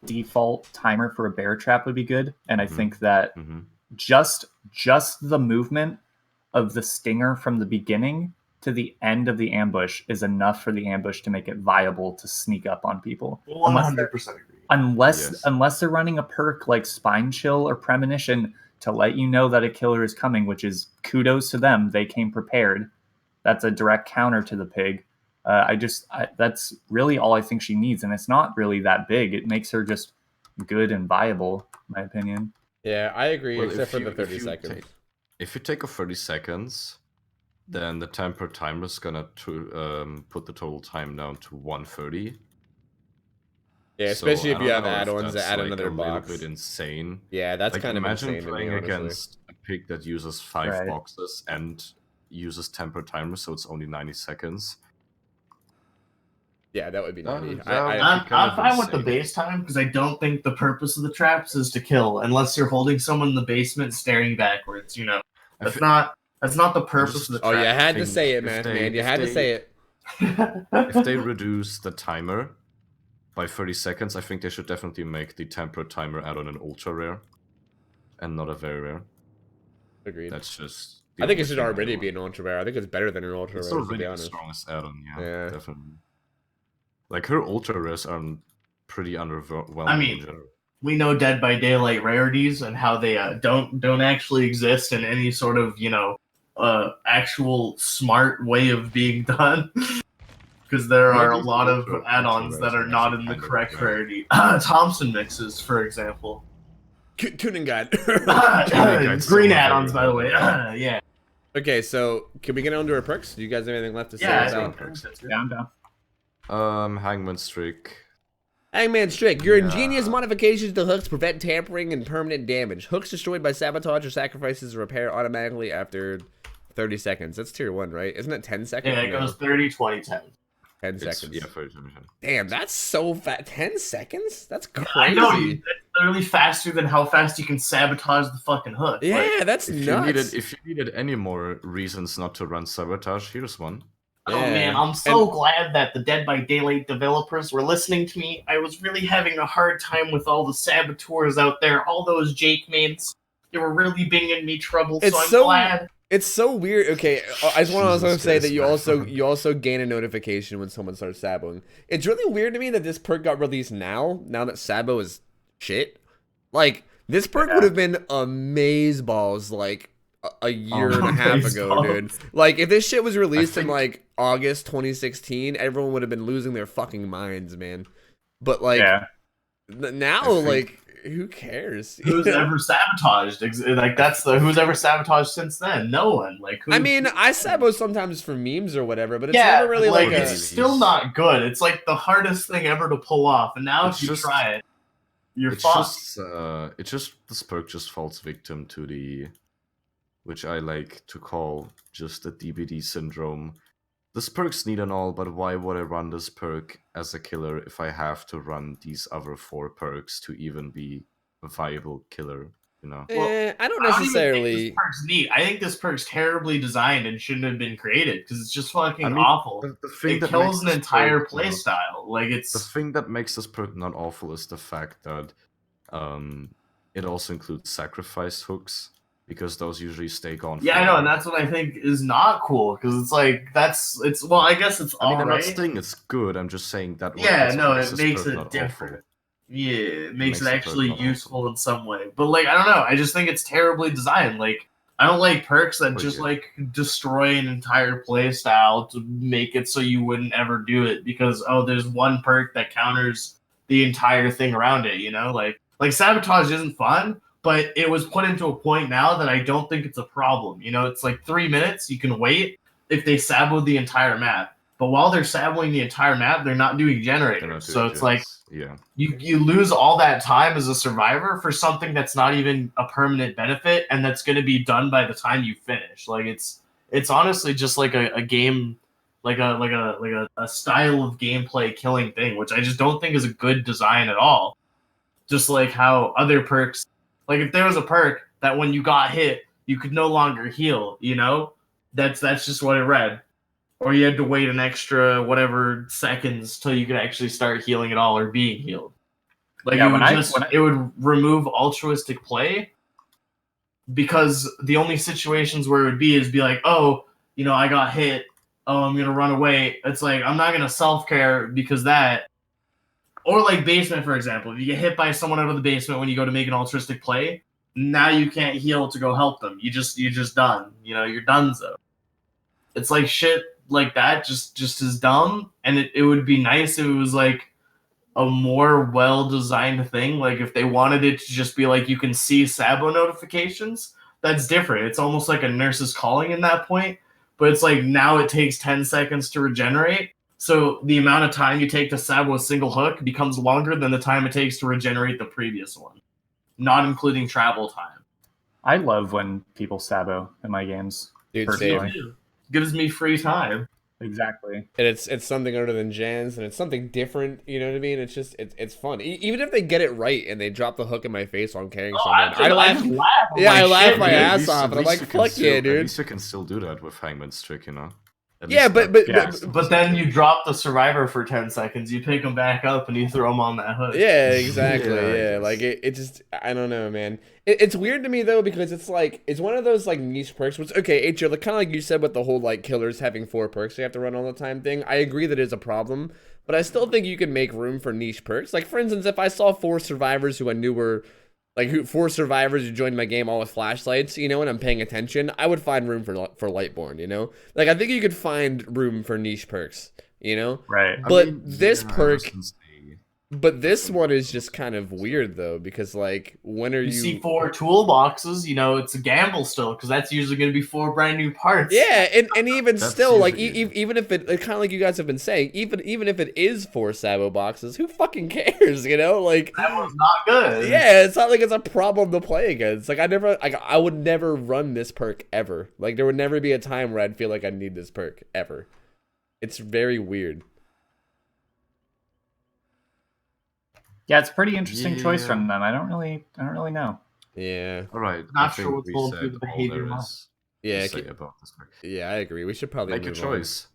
Speaker 4: default timer for a bear trap would be good, and I think that just the movement of the stinger from the beginning to the end of the ambush is enough for the ambush to make it viable to sneak up on people.
Speaker 3: 100% agree.
Speaker 4: Unless they're running a perk like Spine Chill or Premonition to let you know that a killer is coming, which is kudos to them. They came prepared. That's a direct counter to the pig. That's really all I think she needs, and it's not really that big. It makes her just good and viable, in my opinion.
Speaker 1: Yeah, I agree,
Speaker 2: Well,
Speaker 1: except for the 30 seconds.
Speaker 2: If you take a 30 seconds, then the temper timer is gonna put the total time down to 130.
Speaker 1: Yeah, especially
Speaker 2: So,
Speaker 1: if you
Speaker 2: I
Speaker 1: have
Speaker 2: don't know
Speaker 1: add-ons that
Speaker 2: that's,
Speaker 1: add
Speaker 2: like,
Speaker 1: another
Speaker 2: a
Speaker 1: box.
Speaker 2: little bit insane.
Speaker 1: Yeah, that's
Speaker 2: Like,
Speaker 1: kind of
Speaker 2: imagine
Speaker 1: insane to me,
Speaker 2: playing
Speaker 1: honestly.
Speaker 2: against a pig that uses 5
Speaker 4: Right.
Speaker 2: boxes and uses temper timer, so it's only 90 seconds.
Speaker 1: Yeah, that would be nutty.
Speaker 3: I'm fine with the base time because I don't think the purpose of the traps is to kill, unless you're holding someone in the basement staring backwards. You know, that's not the purpose of the trap.
Speaker 1: Oh, you had to say it, man. You had to say it.
Speaker 2: If they reduce the timer by 30 seconds, I think they should definitely make the temper timer add-on an ultra rare and not a very rare.
Speaker 1: Agreed.
Speaker 2: That's just.
Speaker 1: I think it should already be an ultra rare. I think it's better than an ultra rare.
Speaker 2: It's already the strongest add-on, yeah, definitely. Like, her ultra rares are pretty underwhelming.
Speaker 3: I mean, we know Dead by Daylight rarities and how they don't actually exist in any sort of actual smart way of being done. Because there are a lot of add-ons that are not in the correct rarity. Thompson mixes, for example.
Speaker 1: Tuning guide.
Speaker 3: Green add-ons, by the way. Yeah.
Speaker 1: Okay, so can we get on to our perks? Do you guys have anything left to say about
Speaker 3: perks?
Speaker 4: Down.
Speaker 2: Hangman Streak.
Speaker 1: Hangman Streak. Your ingenious modifications to hooks prevent tampering and permanent damage. Hooks destroyed by sabotage or sacrifices repair automatically after 30 seconds. That's tier 1, right? Isn't it 10 seconds?
Speaker 3: Yeah, it goes 30, 20, 10.
Speaker 1: 10 seconds.
Speaker 2: Yeah, 30 seconds.
Speaker 1: Damn, that's so fast. 10 seconds? That's crazy.
Speaker 3: I know, that's literally faster than how fast you can sabotage the fucking hook.
Speaker 1: Yeah, that's nuts.
Speaker 2: If you needed any more reasons not to run sabotage, here's one.
Speaker 3: Oh man, I'm so glad that the Dead by Daylight developers were listening to me. I was really having a hard time with all the saboteurs out there, all those Jake mates. They were really bringing me trouble, so I'm glad.
Speaker 1: It's so weird. Okay, I just want to say that you also gain a notification when someone starts saboing. It's really weird to me that this perk got released now that sabo is shit. Like, this perk would have been amazeballs like a year and a half ago, dude. Like, if this shit was released in like August 2016, everyone would have been losing their fucking minds, man. But like now, like who cares?
Speaker 3: Who's ever sabotaged? Like that's the who's ever sabotaged since then? No one. Like who?
Speaker 1: I mean, I sabo sometimes for memes or whatever, but it's
Speaker 3: yeah,
Speaker 1: never really like
Speaker 3: it's
Speaker 1: a.
Speaker 3: still not good. It's like the hardest thing ever to pull off, and now if you try it, you're fucked.
Speaker 2: This perk just falls victim to the, which I like to call just the DBD syndrome. This perk's neat and all, but why would I run this perk as a killer if I have to run these other 4 perks to even be a viable killer, you know?
Speaker 1: Well, I don't
Speaker 3: I don't
Speaker 1: necessarily.
Speaker 3: even think this perk's neat. I think this perk's terribly designed and shouldn't have been created because it's just fucking
Speaker 2: I mean,
Speaker 3: awful.
Speaker 2: The thing
Speaker 3: It
Speaker 2: that
Speaker 3: kills
Speaker 2: makes
Speaker 3: an
Speaker 2: this
Speaker 3: entire
Speaker 2: perk
Speaker 3: play
Speaker 2: not-
Speaker 3: style. Like it's
Speaker 2: The thing that makes this perk not awful is the fact that it also includes sacrifice hooks, because those usually stay gone.
Speaker 3: yeah, I know, and that's what I think is not cool because it's like it's well, I guess it's
Speaker 2: I mean, I'm not
Speaker 3: alright.
Speaker 2: saying it's good. I'm just saying that.
Speaker 3: Yeah, no,
Speaker 2: makes
Speaker 3: it
Speaker 2: this
Speaker 3: makes
Speaker 2: perk
Speaker 3: it
Speaker 2: not
Speaker 3: different.
Speaker 2: awful.
Speaker 3: Yeah, it makes
Speaker 2: makes
Speaker 3: it
Speaker 2: the perk
Speaker 3: actually
Speaker 2: not
Speaker 3: useful in some way. But like, I don't know. I just think it's terribly designed. Like, I don't like perks that just
Speaker 2: yeah.
Speaker 3: like destroy an entire play style to make it so you wouldn't ever do it because there's one perk that counters the entire thing around it. You know, like sabotage isn't fun, but it was put into a point now that I don't think it's a problem. You know, it's like 3 minutes. You can wait if they sabo the entire map. But while they're saboing the entire map, they're not doing generators. So it's like you lose all that time as a survivor for something that's not even a permanent benefit and that's going to be done by the time you finish. Like it's honestly just like a game, like a style of gameplay killing thing, which I just don't think is a good design at all. Just like how other perks, like if there was a perk that when you got hit you could no longer heal, you know, that's just what it read. Or you had to wait an extra whatever seconds till you could actually start healing at all or being healed. Like
Speaker 4: Yeah,
Speaker 3: it would remove altruistic play because the only situations where it would be like, oh, you know, I got hit. Oh, I'm gonna run away. It's like I'm not gonna self-care because that. Or like basement, for example, if you get hit by someone out of the basement when you go to make an altruistic play, now you can't heal to go help them. You just done. You know, you're donezo. It's like shit like that just is dumb, and it would be nice if it was like a more well-designed thing. Like if they wanted it to just be like you can see sabo notifications, that's different. It's almost like a nurse's calling in that point, but it's like now it takes 10 seconds to regenerate, so the amount of time you take to sabo a single hook becomes longer than the time it takes to regenerate the previous one, not including travel time.
Speaker 4: I love when people sabo in my games.
Speaker 1: Dude,
Speaker 4: personally.
Speaker 1: same.
Speaker 3: Gives me free time.
Speaker 4: Exactly.
Speaker 1: And it's something other than Jans, and it's something different. You know what I mean? It's just it's fun. Even if they get it right and they drop the hook in my face while I'm carrying someone, I laugh. Yeah, I laugh my ass off, and I'm like, "Fuck yeah, dude!"
Speaker 2: At least you can still do that with Hangman's trick, you know.
Speaker 1: Yeah, but
Speaker 3: then you drop the survivor for 10 seconds. You pick them back up and you throw them on that hook.
Speaker 1: Yeah, exactly.
Speaker 2: Yeah,
Speaker 1: Yeah, like it just, I don't know, man. It's weird to me though because it's like it's one of those like niche perks. Which okay, HO, like kind of like you said with the whole like killers having 4 perks they have to run all the time thing. I agree that is a problem, but I still think you can make room for niche perks. Like for instance, if I saw 4 survivors who I knew were like 4 survivors who joined my game all with flashlights, you know, and I'm paying attention, I would find room for Lightborn, you know? Like, I think you could find room for niche perks, you know?
Speaker 4: Right.
Speaker 1: But this perk, but this one is just kind of weird, though, because, like, when are you...
Speaker 3: see 4 toolboxes, you know, it's a gamble still, because that's usually going to be 4 brand new parts.
Speaker 1: Yeah, and even
Speaker 2: That's
Speaker 1: still, like,
Speaker 2: usually-
Speaker 1: even if it, kind of like you guys have been saying, even if it is 4 sabo boxes, who fucking cares, you know? Like...
Speaker 3: That one's not good.
Speaker 1: Yeah, it's not like it's a problem to play against. Like I would never run this perk ever. Like there would never be a time where I'd feel like I need this perk ever. It's very weird.
Speaker 4: Yeah, it's a pretty interesting choice
Speaker 2: Yeah.
Speaker 4: from them. I don't really know.
Speaker 1: Yeah.
Speaker 2: All right.
Speaker 3: Not
Speaker 2: I
Speaker 3: sure
Speaker 2: think
Speaker 3: what's
Speaker 2: we
Speaker 3: going
Speaker 2: said
Speaker 3: through the
Speaker 2: all
Speaker 3: behavior
Speaker 2: there
Speaker 3: mind.
Speaker 2: is
Speaker 1: Yeah.
Speaker 2: to say about this perk.
Speaker 1: Yeah, I agree. We should probably
Speaker 2: Make a
Speaker 1: move
Speaker 2: choice.
Speaker 1: On.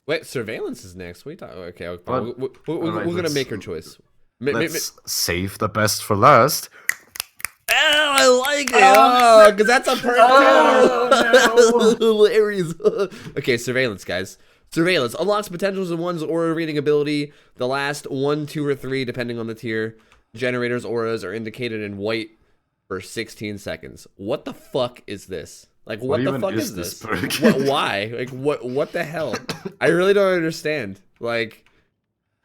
Speaker 1: Wait, surveillance is next. We talk. Okay,
Speaker 2: Well,
Speaker 1: we're
Speaker 2: alright,
Speaker 1: gonna
Speaker 2: let's-
Speaker 1: make her choice.
Speaker 2: Let's save the best for last.
Speaker 1: Oh, I like it. Because that's a perk too. Hilarious. Okay, surveillance, guys. Surveillance unlocks potentials in one's aura reading ability. The last 1, 2, or 3, depending on the tier. Generators' auras are indicated in white for 16 seconds. What the fuck is this? Like, what the
Speaker 2: even
Speaker 1: fuck
Speaker 2: is
Speaker 1: is
Speaker 2: this
Speaker 1: this?
Speaker 2: perk?
Speaker 1: Why? Like, what the hell? I really don't understand. Like,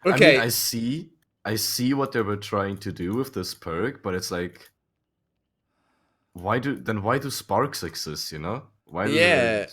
Speaker 1: okay.
Speaker 2: I mean, I see I see what they were trying to do with this perk, but it's like, why do sparks exist? You know, why do
Speaker 1: Yeah.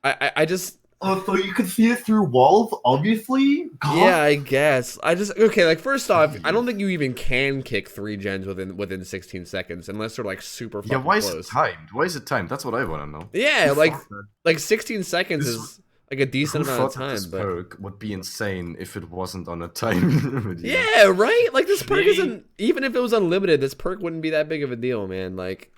Speaker 1: I just
Speaker 3: Oh, so you could see it through walls, obviously?
Speaker 1: yeah, I guess. Okay, like first off, I don't
Speaker 2: Jeez.
Speaker 1: think you even can kick 3 gens within 16 seconds unless they're like super
Speaker 2: Yeah,
Speaker 1: fucking
Speaker 2: why is it
Speaker 1: close.
Speaker 2: timed? Why is it timed? That's what I want to know.
Speaker 1: Yeah,
Speaker 2: Who thought that-
Speaker 1: like 16 seconds
Speaker 2: This-
Speaker 1: is like a decent
Speaker 2: Who
Speaker 1: amount of
Speaker 2: thought that this
Speaker 1: time, but
Speaker 2: perk would be insane if it wasn't on a time limit? You know?
Speaker 1: yeah, right? Like this perk
Speaker 3: Maybe-
Speaker 1: isn't even if it was unlimited, this perk wouldn't be that big of a deal, man. Like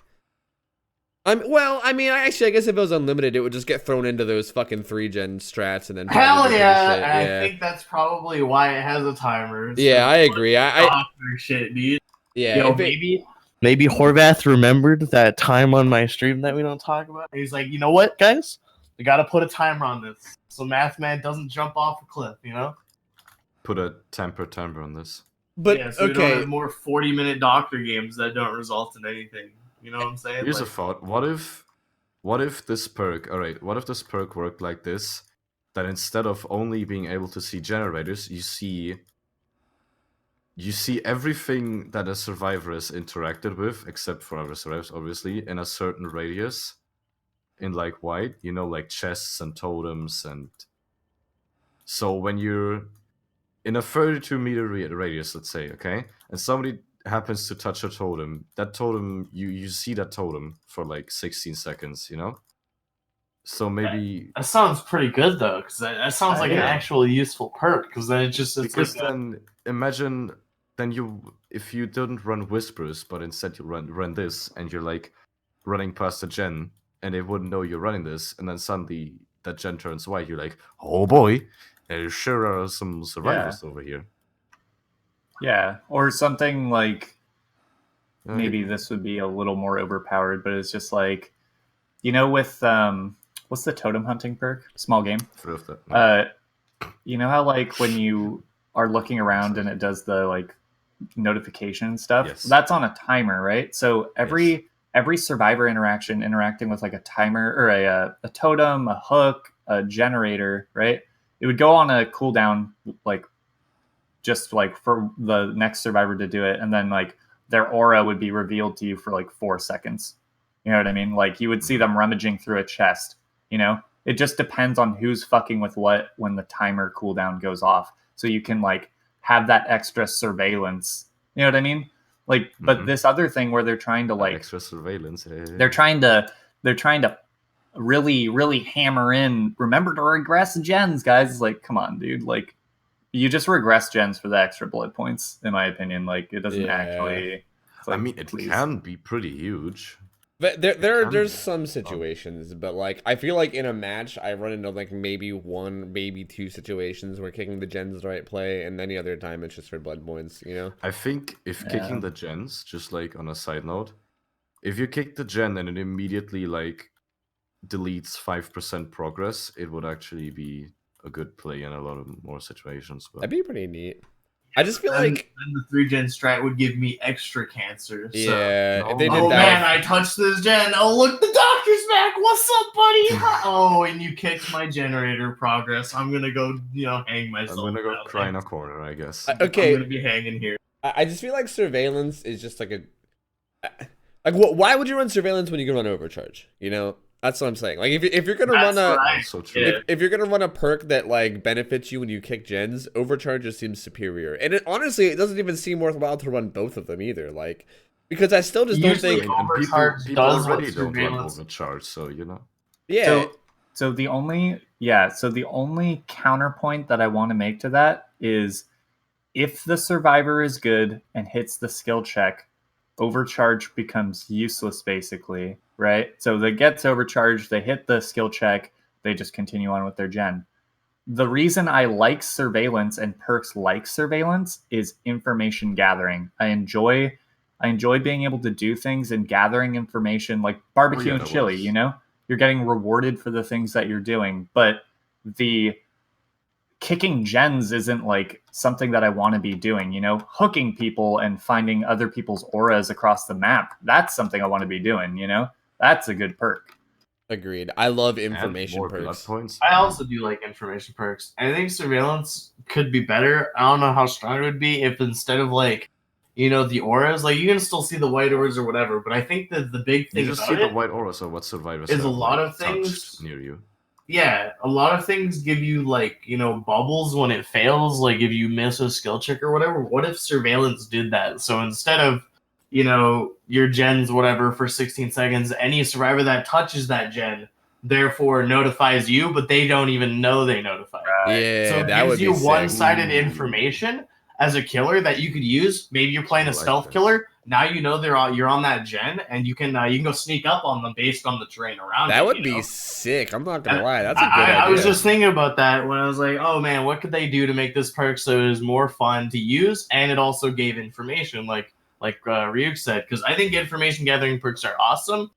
Speaker 1: I guess if it was unlimited, it would just get thrown into those fucking 3 gen strats and then
Speaker 3: Hell
Speaker 1: probably do
Speaker 3: yeah!
Speaker 1: shit.
Speaker 3: And I
Speaker 1: Yeah.
Speaker 3: think that's probably why it has a timer. It's
Speaker 1: Yeah,
Speaker 3: some
Speaker 1: I agree. I
Speaker 3: doctor shit, dude.
Speaker 1: yeah,
Speaker 3: Yo,
Speaker 1: if it-
Speaker 3: maybe Horvath remembered that time on my stream that we don't talk about. He's like, you know what, guys? We gotta put a timer on this so Mathman doesn't jump off a cliff, you know?
Speaker 2: Put a temper on this.
Speaker 1: but
Speaker 3: yeah, so we don't
Speaker 1: okay.
Speaker 3: have more 40-minute doctor games that don't result in anything. You know what I'm saying?
Speaker 2: Here's a
Speaker 3: Like,
Speaker 2: thought. What if this perk, alright, what if this perk worked like this? That instead of only being able to see generators, you see everything that a survivor has interacted with, except for other survivors, obviously, in a certain radius. In like white, you know, like chests and totems, and so when you're in a 32-meter radius, let's say, okay, and somebody happens to touch a totem, that totem, you see that totem for like 16 seconds, you know? So maybe
Speaker 3: that sounds pretty good though, because that sounds like an
Speaker 2: Yeah.
Speaker 3: actual useful perk. Because then it's
Speaker 2: because
Speaker 3: like
Speaker 2: then imagine then if you didn't run whispers, but instead you run this, and you're like running past a gen, and they wouldn't know you're running this, and then suddenly that gen turns white, you're like, oh boy, there sure are some survivors over here.
Speaker 4: Yeah, or something like
Speaker 2: Uh,
Speaker 4: maybe this would be a little more overpowered, but it's just like, you know, with what's the totem hunting perk? Small game.
Speaker 2: throw that.
Speaker 4: You know how like when you are looking around and it does the like notification and stuff?
Speaker 2: Yes.
Speaker 4: That's on a timer, right? So every survivor interacting with like a timer or a totem, a hook, a generator, right? It would go on a cooldown, like just like for the next survivor to do it, and then like their aura would be revealed to you for like 4 seconds. You know what I mean? Like you would see them rummaging through a chest. You know, it just depends on who's fucking with what when the timer cooldown goes off. So you can like have that extra surveillance. You know what I mean? Like, but
Speaker 2: Mhm.
Speaker 4: this other thing where they're trying to like
Speaker 2: extra surveillance.
Speaker 4: they're trying to really hammer in. Remember to regress gens, guys. It's like, come on, dude. Like, you just regress gens for the extra bullet points, in my opinion. Like, it doesn't
Speaker 1: Yeah.
Speaker 4: actually. It's like,
Speaker 2: I mean, it
Speaker 4: please.
Speaker 2: can be pretty huge.
Speaker 1: But
Speaker 2: can
Speaker 1: there's
Speaker 2: be.
Speaker 1: some situations, but like I feel like in a match I run into like maybe 1, maybe 2 situations where kicking the gens the right play, and any other time it's just for blood points, you know?
Speaker 2: I think if
Speaker 4: Yeah.
Speaker 2: kicking the gens, just like on a side note, if you kick the gen and it immediately like deletes 5% progress, it would actually be a good play in a lot of more situations. But
Speaker 1: That'd be pretty neat. I just feel
Speaker 3: then,
Speaker 1: like
Speaker 3: then the 3-gen strat would give me extra cancer. So.
Speaker 1: yeah, if they
Speaker 2: no.
Speaker 1: did
Speaker 3: Oh
Speaker 1: that,
Speaker 3: man, I touched this gen. Oh look, the doctor's back. What's up, buddy? Oh, and you kicked my generator progress. I'm gonna go, hang
Speaker 2: I'm
Speaker 3: myself.
Speaker 2: gonna go
Speaker 3: now.
Speaker 2: cry in a corner, I guess.
Speaker 1: okay,
Speaker 3: I'm gonna be hanging here.
Speaker 1: I just feel like surveillance is just like why would you run surveillance when you can run overcharge? You know, that's what I'm saying. Like if you're gonna run
Speaker 3: That's
Speaker 1: a
Speaker 3: what I-
Speaker 2: Also true.
Speaker 3: Yeah.
Speaker 1: if you're gonna run a perk that like benefits you when you kick gens, overcharge just seems superior. And honestly, it doesn't even seem worthwhile to run both of them either. Like because I still just don't
Speaker 3: Usually
Speaker 1: think.
Speaker 2: And people
Speaker 3: overcharge does what
Speaker 2: already don't run
Speaker 3: surveillance-
Speaker 2: overcharge, so you know.
Speaker 1: Yeah,
Speaker 4: So the only counterpoint that I want to make to that is if the survivor is good and hits the skill check, overcharge becomes useless basically, right? So they gets overcharged, they hit the skill check, they just continue on with their gen. The reason I like surveillance and perks like surveillance is information gathering. I enjoy being able to do things and gathering information like barbecue and
Speaker 2: that
Speaker 4: chili,
Speaker 2: was-
Speaker 4: you know? You're getting rewarded for the things that you're doing, but the kicking gens isn't like something that I want to be doing, you know? Hooking people and finding other people's auras across the map. That's something I want to be doing, you know? That's a good perk.
Speaker 1: agreed. I love
Speaker 2: And
Speaker 1: information
Speaker 2: more blood
Speaker 1: perks.
Speaker 2: points.
Speaker 3: I also do like information perks. I think surveillance could be better. I don't know how strong it would be if instead of like, the auras, like you can still see the white auras or whatever. But I think that the big
Speaker 2: You
Speaker 3: thing
Speaker 2: just
Speaker 3: about
Speaker 2: see the
Speaker 3: it
Speaker 2: white aura, so what survivors
Speaker 3: is
Speaker 2: have
Speaker 3: a lot
Speaker 2: like,
Speaker 3: of things.
Speaker 2: touched near you.
Speaker 3: Yeah, a lot of things give you like, bubbles when it fails, like if you miss a skill check or whatever. What if surveillance did that? So instead of, your gens, whatever, for 16 seconds, any survivor that touches that gen therefore notifies you, but they don't even know they notified.
Speaker 1: Yeah,
Speaker 3: So it
Speaker 1: that would
Speaker 3: gives
Speaker 1: be
Speaker 3: you
Speaker 1: sick.
Speaker 3: one-sided
Speaker 2: Ooh.
Speaker 3: information as a killer that you could use. Maybe you're playing
Speaker 2: I
Speaker 3: a
Speaker 2: like
Speaker 3: stealth
Speaker 2: this.
Speaker 3: killer. Now you're on that gen, and you can go sneak up on them based on the terrain around you.
Speaker 1: That would
Speaker 3: you
Speaker 1: be
Speaker 3: know?
Speaker 1: sick. I'm not gonna
Speaker 3: And
Speaker 1: lie. That's a good idea.
Speaker 3: I was just thinking about that when I was like, oh man, what could they do to make this perk so it was more fun to use, and it also gave information, like Ryuk said, because I think information gathering perks are awesome,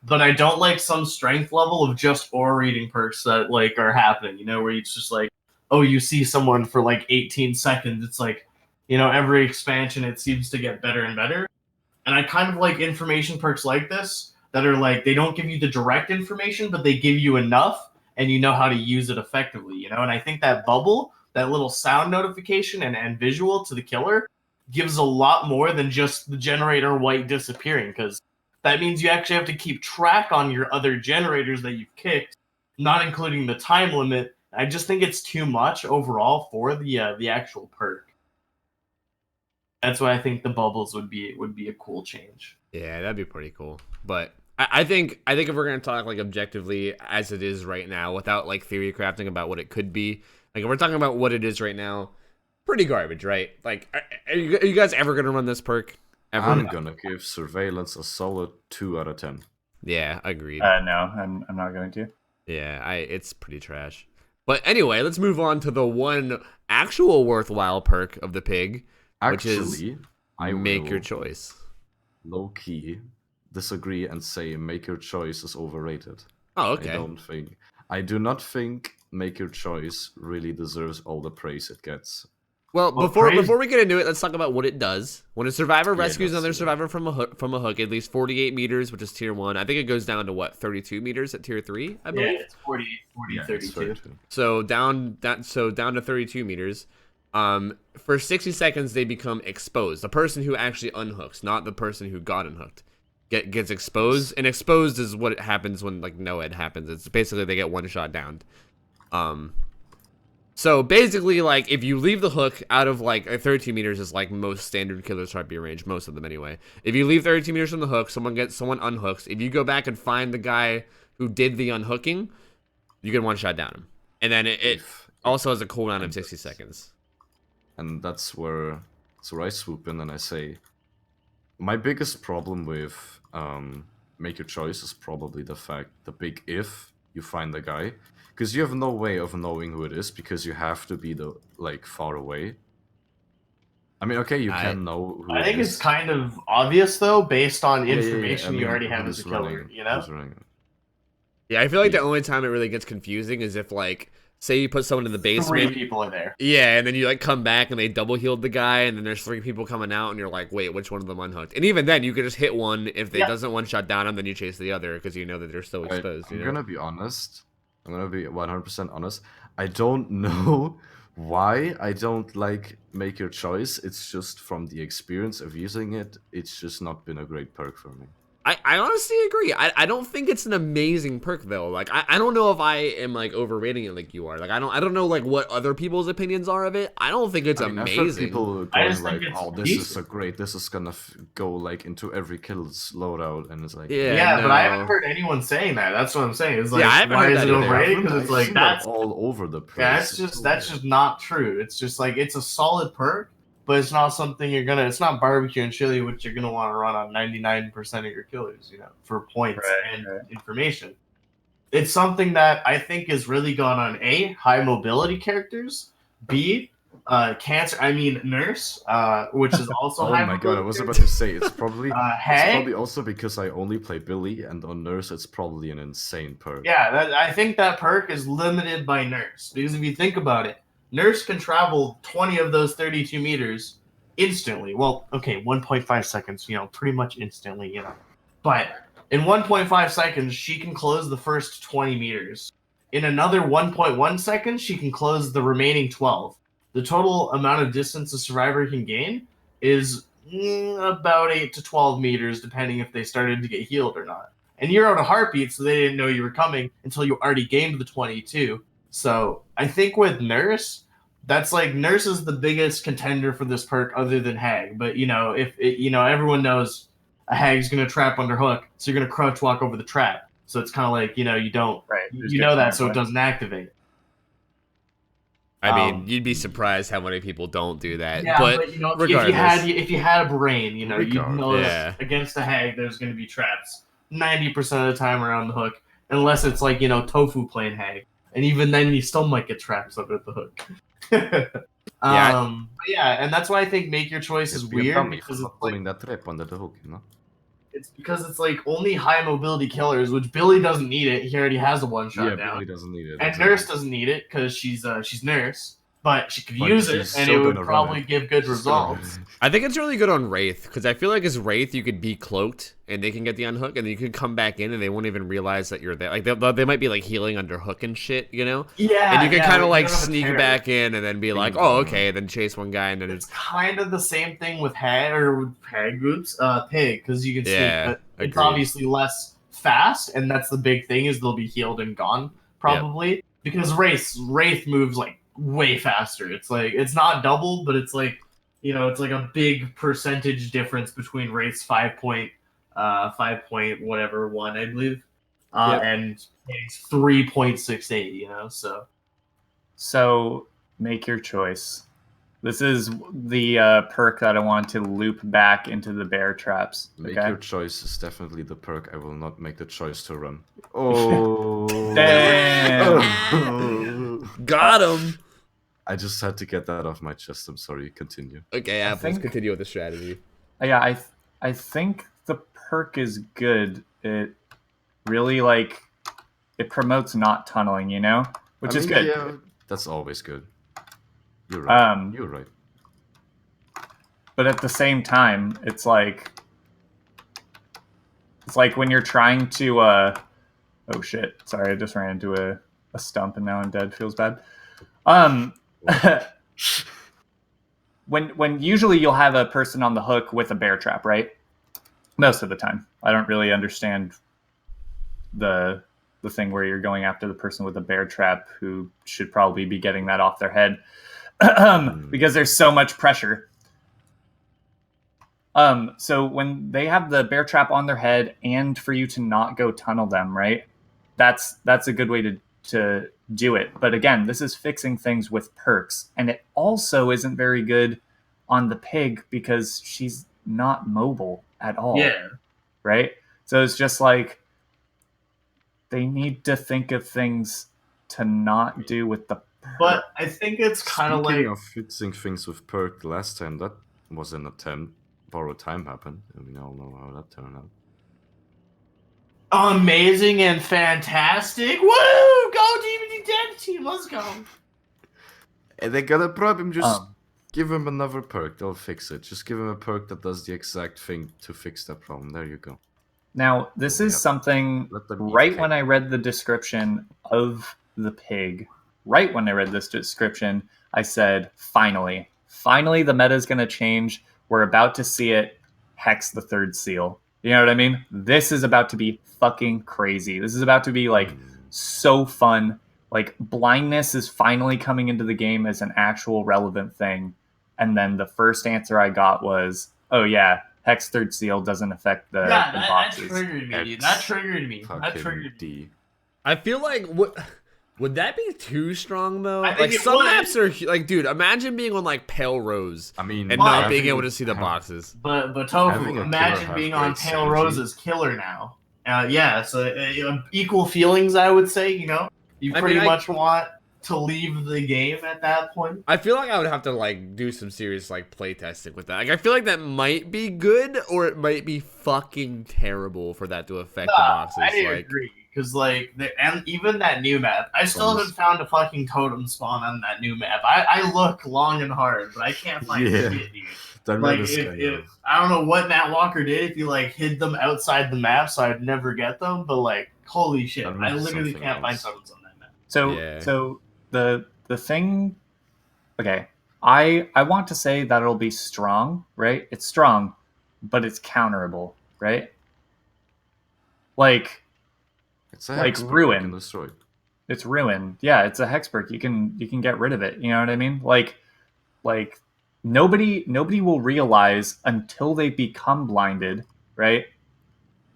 Speaker 3: but I don't like some strength level of just aura reading perks that like are happening. Where it's just like, oh, you see someone for like 18 seconds. It's like, every expansion it seems to get better and better. And I kind of like information perks like this that are like they don't give you the direct information, but they give you enough and you know how to use it effectively, And I think that bubble, that little sound notification and visual to the killer gives a lot more than just the generator white disappearing, because that means you actually have to keep track on your other generators that you've kicked, not including the time limit. I just think it's too much overall for the actual perk. That's why I think the bubbles would be a cool change.
Speaker 1: Yeah, that'd be pretty cool. But I think if we're gonna talk like objectively as it is right now, without like theory crafting about what it could be, like if we're talking about what it is right now, pretty garbage, right? Like, are you guys ever gonna run this perk? Ever?
Speaker 2: I'm gonna give surveillance a solid 2 out of 10.
Speaker 1: Yeah, agreed.
Speaker 4: No, I'm not going to.
Speaker 1: Yeah, it's pretty trash. But anyway, let's move on to the one actual worthwhile perk of the pig, which is
Speaker 2: Actually, I
Speaker 1: make
Speaker 2: will
Speaker 1: your choice.
Speaker 2: low key disagree and say make your choice is overrated.
Speaker 1: Oh, okay.
Speaker 2: I do not think make your choice really deserves all the praise it gets.
Speaker 1: Well,
Speaker 3: Well,
Speaker 1: before we get into it, let's talk about what it does. When a survivor
Speaker 2: Yeah,
Speaker 1: rescues
Speaker 2: let's
Speaker 1: another
Speaker 2: do
Speaker 1: survivor from a hook, at least 48 meters, which is tier 1. I think it goes down to what, 32 meters at tier 3, I believe.
Speaker 3: Yeah, it's 40,
Speaker 2: Yeah,
Speaker 3: 32.
Speaker 1: So down to 32 meters. For 60 seconds they become exposed. The person who actually unhooks, not the person who got unhooked, gets exposed. And exposed is what happens when like no-ed happens. It's basically they get one shot downed. So basically, like, if you leave the hook out of, like, 32 meters is, like, most standard killers try to be range, most of them anyway. If you leave 32 meters from the hook, someone unhooks. If you go back and find the guy who did the unhooking, you can one-shot down him. And then it also has a cooldown of 60 seconds.
Speaker 2: And that's where I swoop in and I say, my biggest problem with make your choice is probably the big if you find the guy. Because you have no way of knowing who it is, because you have to be far away. I mean, okay, you can know who
Speaker 3: I think
Speaker 2: it is.
Speaker 3: it's kind of obvious though, based on
Speaker 2: Yeah,
Speaker 3: information
Speaker 2: I mean,
Speaker 3: you already have
Speaker 2: who's
Speaker 3: as a killer.
Speaker 2: running,
Speaker 3: You know?
Speaker 2: who's running.
Speaker 1: Yeah, I feel like
Speaker 2: Yeah.
Speaker 1: the only time it really gets confusing is if, like, say you put someone in the
Speaker 3: 3
Speaker 1: basement.
Speaker 3: people are there.
Speaker 1: Yeah, and then you, like, come back and they double healed the guy, and then there's 3 people coming out, and you're like, wait, which one of them unhooked? And even then, you could just hit one. If they doesn't one-shot down them, then you chase the other, because you know that they're still exposed.
Speaker 2: I'm gonna be honest. I'm gonna be 100% honest. I don't know why I don't like make your choice. It's just from the experience of using it, it's just not been a great perk for me.
Speaker 1: I honestly agree. I don't think it's an amazing perk though. Like I don't know if I am like overrating it like you are. Like I don't know like what other people's opinions are of it. I don't think it's
Speaker 2: I mean, I've heard
Speaker 1: amazing.
Speaker 2: people
Speaker 3: I
Speaker 2: going
Speaker 3: just
Speaker 2: like,
Speaker 3: think it's
Speaker 2: "Oh, this
Speaker 3: decent.
Speaker 2: this is gonna go like into every kill's loadout," and it's like,
Speaker 1: Yeah.
Speaker 3: Yeah, but I
Speaker 1: no.
Speaker 3: haven't heard anyone saying that. That's what I'm saying. It's like,
Speaker 1: Yeah, I haven't
Speaker 3: why
Speaker 1: heard
Speaker 3: is
Speaker 1: that
Speaker 3: it
Speaker 1: either.
Speaker 3: overrated? Because
Speaker 2: I've
Speaker 3: it's like
Speaker 2: seen that
Speaker 3: that's
Speaker 2: all over the place.
Speaker 3: yeah, that's just not true. It's just like it's a solid perk, but it's not something you're gonna. It's not barbecue and chili, which you're gonna want to run on 99% of your killers. For points and information. It's something that I think is really gone on A, high mobility characters, B, nurse, which is also
Speaker 2: Oh
Speaker 3: high
Speaker 2: my god, I
Speaker 3: mobility
Speaker 2: was about
Speaker 3: characters.
Speaker 2: to say it's probably
Speaker 3: Hag.
Speaker 2: it's probably also because I only play Billy, and on Nurse it's probably an insane perk.
Speaker 3: Yeah, I think that perk is limited by Nurse, because if you think about it, Nurse can travel 20 of those 32 meters instantly. Well, okay, 1.5 seconds, pretty much instantly, But in 1.5 seconds, she can close the first 20 meters. In another 1.1 seconds, she can close the remaining 12. the total amount of distance a survivor can gain is about 8 to 12 meters, depending if they started to get healed or not. And you're out of heartbeat, so they didn't know you were coming until you already gained the 22. So I think with Nurse, that's like Nurse is the biggest contender for this perk other than Hag. But if it, everyone knows a Hag's gonna trap under hook, so you're gonna crouch walk over the trap. So it's kind of like you don't that, so it doesn't activate.
Speaker 1: I mean, you'd be surprised how many people don't do that.
Speaker 3: Yeah,
Speaker 1: but
Speaker 3: regardless, if you had a brain, you'd know
Speaker 1: yeah.
Speaker 3: against a Hag, there's going to be traps 90% of the time around the hook, unless it's like Tofu playing Hag, and even then you still might get traps up at the hook. And that's why I think make your choice is weird because it's
Speaker 2: pulling that trap under the hook,
Speaker 3: It's because it's like only high mobility killers, which Billy doesn't need it. He already has a one shot down.
Speaker 2: Billy doesn't need it.
Speaker 3: And Nurse doesn't need it because she's Nurse, but she could use it and it would probably give good results.
Speaker 1: I think it's really good on Wraith because I feel like as Wraith you could be cloaked and they can get the unhook and then you could come back in and they won't even realize that you're there. Like they might be like healing under hook and shit,
Speaker 3: Yeah.
Speaker 1: And you can kind of like sneak back in and then be like, oh okay, then chase one guy and then
Speaker 3: it's kind of the same thing with Hag groups, Pig, because you can sneak, but it's obviously less fast, and that's the big thing is they'll be healed and gone probably because Wraith moves like way faster. It's like it's not double, but it's like it's like a big percentage difference between Wraith's 5 point whatever 1 I believe, and Pig's 3.68.
Speaker 4: So make your choice. This is the perk that I want to loop back into the bear traps.
Speaker 2: Make your choice is definitely the perk. I will not make the choice to run. Oh,
Speaker 4: damn!
Speaker 1: Got him.
Speaker 2: I just had to get that off my chest. I'm sorry. Continue.
Speaker 1: Okay, let's continue with the strategy.
Speaker 4: Yeah, I think the perk is good. It really it promotes not tunneling, which is good.
Speaker 2: Yeah, that's always good. You're right. You're right.
Speaker 4: But at the same time, it's like when you're trying to oh shit, sorry, I just ran into a stump and now I'm dead. Feels bad. when usually you'll have a person on the hook with a bear trap, right? Most of the time. I don't really understand the thing where you're going after the person with a bear trap who should probably be getting that off their head. Because there's so much pressure. So when they have the bear trap on their head and for you to not go tunnel them, right? That's a good way to do it. But again, this is fixing things with perks. And it also isn't very good on the Pig because she's not mobile at all.
Speaker 3: Yeah.
Speaker 4: Right? So it's just like they need to think of things to not do with the perk.
Speaker 3: But I think it's kind of like...
Speaker 2: Speaking of fixing things with perk, last time that was an attempt. Borrowed Time happened, and we all know how that turned out.
Speaker 3: Amazing and fantastic! Woo! Go DVD Dead Team, let's go!
Speaker 2: And they got a problem, just give him another perk, they'll fix it. Just give him a perk that does the exact thing to fix that problem. There you go.
Speaker 4: Now, this is something, right when I read the description of the Pig, right when I read this description, I said, finally the meta is going to change. We're about to see it. Hex the third seal. You know what I mean? This is about to be fucking crazy. This is about to be so fun. Blindness is finally coming into the game as an actual relevant thing. And then the first answer I got was, oh yeah, Hex third seal doesn't affect the boxes.
Speaker 3: That triggered me.
Speaker 1: I feel like would that be too strong though?
Speaker 3: I think
Speaker 1: some maps are dude, imagine being on Pale Rose and not being able to see the boxes.
Speaker 3: But Tofu, imagine being on Pale Rose's killer now. So equal feelings, I would say. You pretty much want to leave the game at that point.
Speaker 1: I feel like I would have to do some serious play testing with that. I feel like that might be good or it might be fucking terrible for that to affect the boxes.
Speaker 3: I agree. Because, and even that new map, I still haven't found a fucking totem spawn on that new map. I look long and hard, but I can't find shit, dude. If I don't know what Matt Walker did, if he, hid them outside the map so I'd never get them, but, holy shit, I literally can't find totems on that map.
Speaker 4: So the thing... Okay, I want to say that it'll be strong, right? It's strong, but it's counterable, right? Like
Speaker 2: It's a
Speaker 4: like
Speaker 2: hexproof, you can
Speaker 4: ruin.
Speaker 2: destroy.
Speaker 4: It's ruin. Yeah, it's a hexperk. You can get rid of it. You know what I mean? Like nobody will realize until they become blinded, right?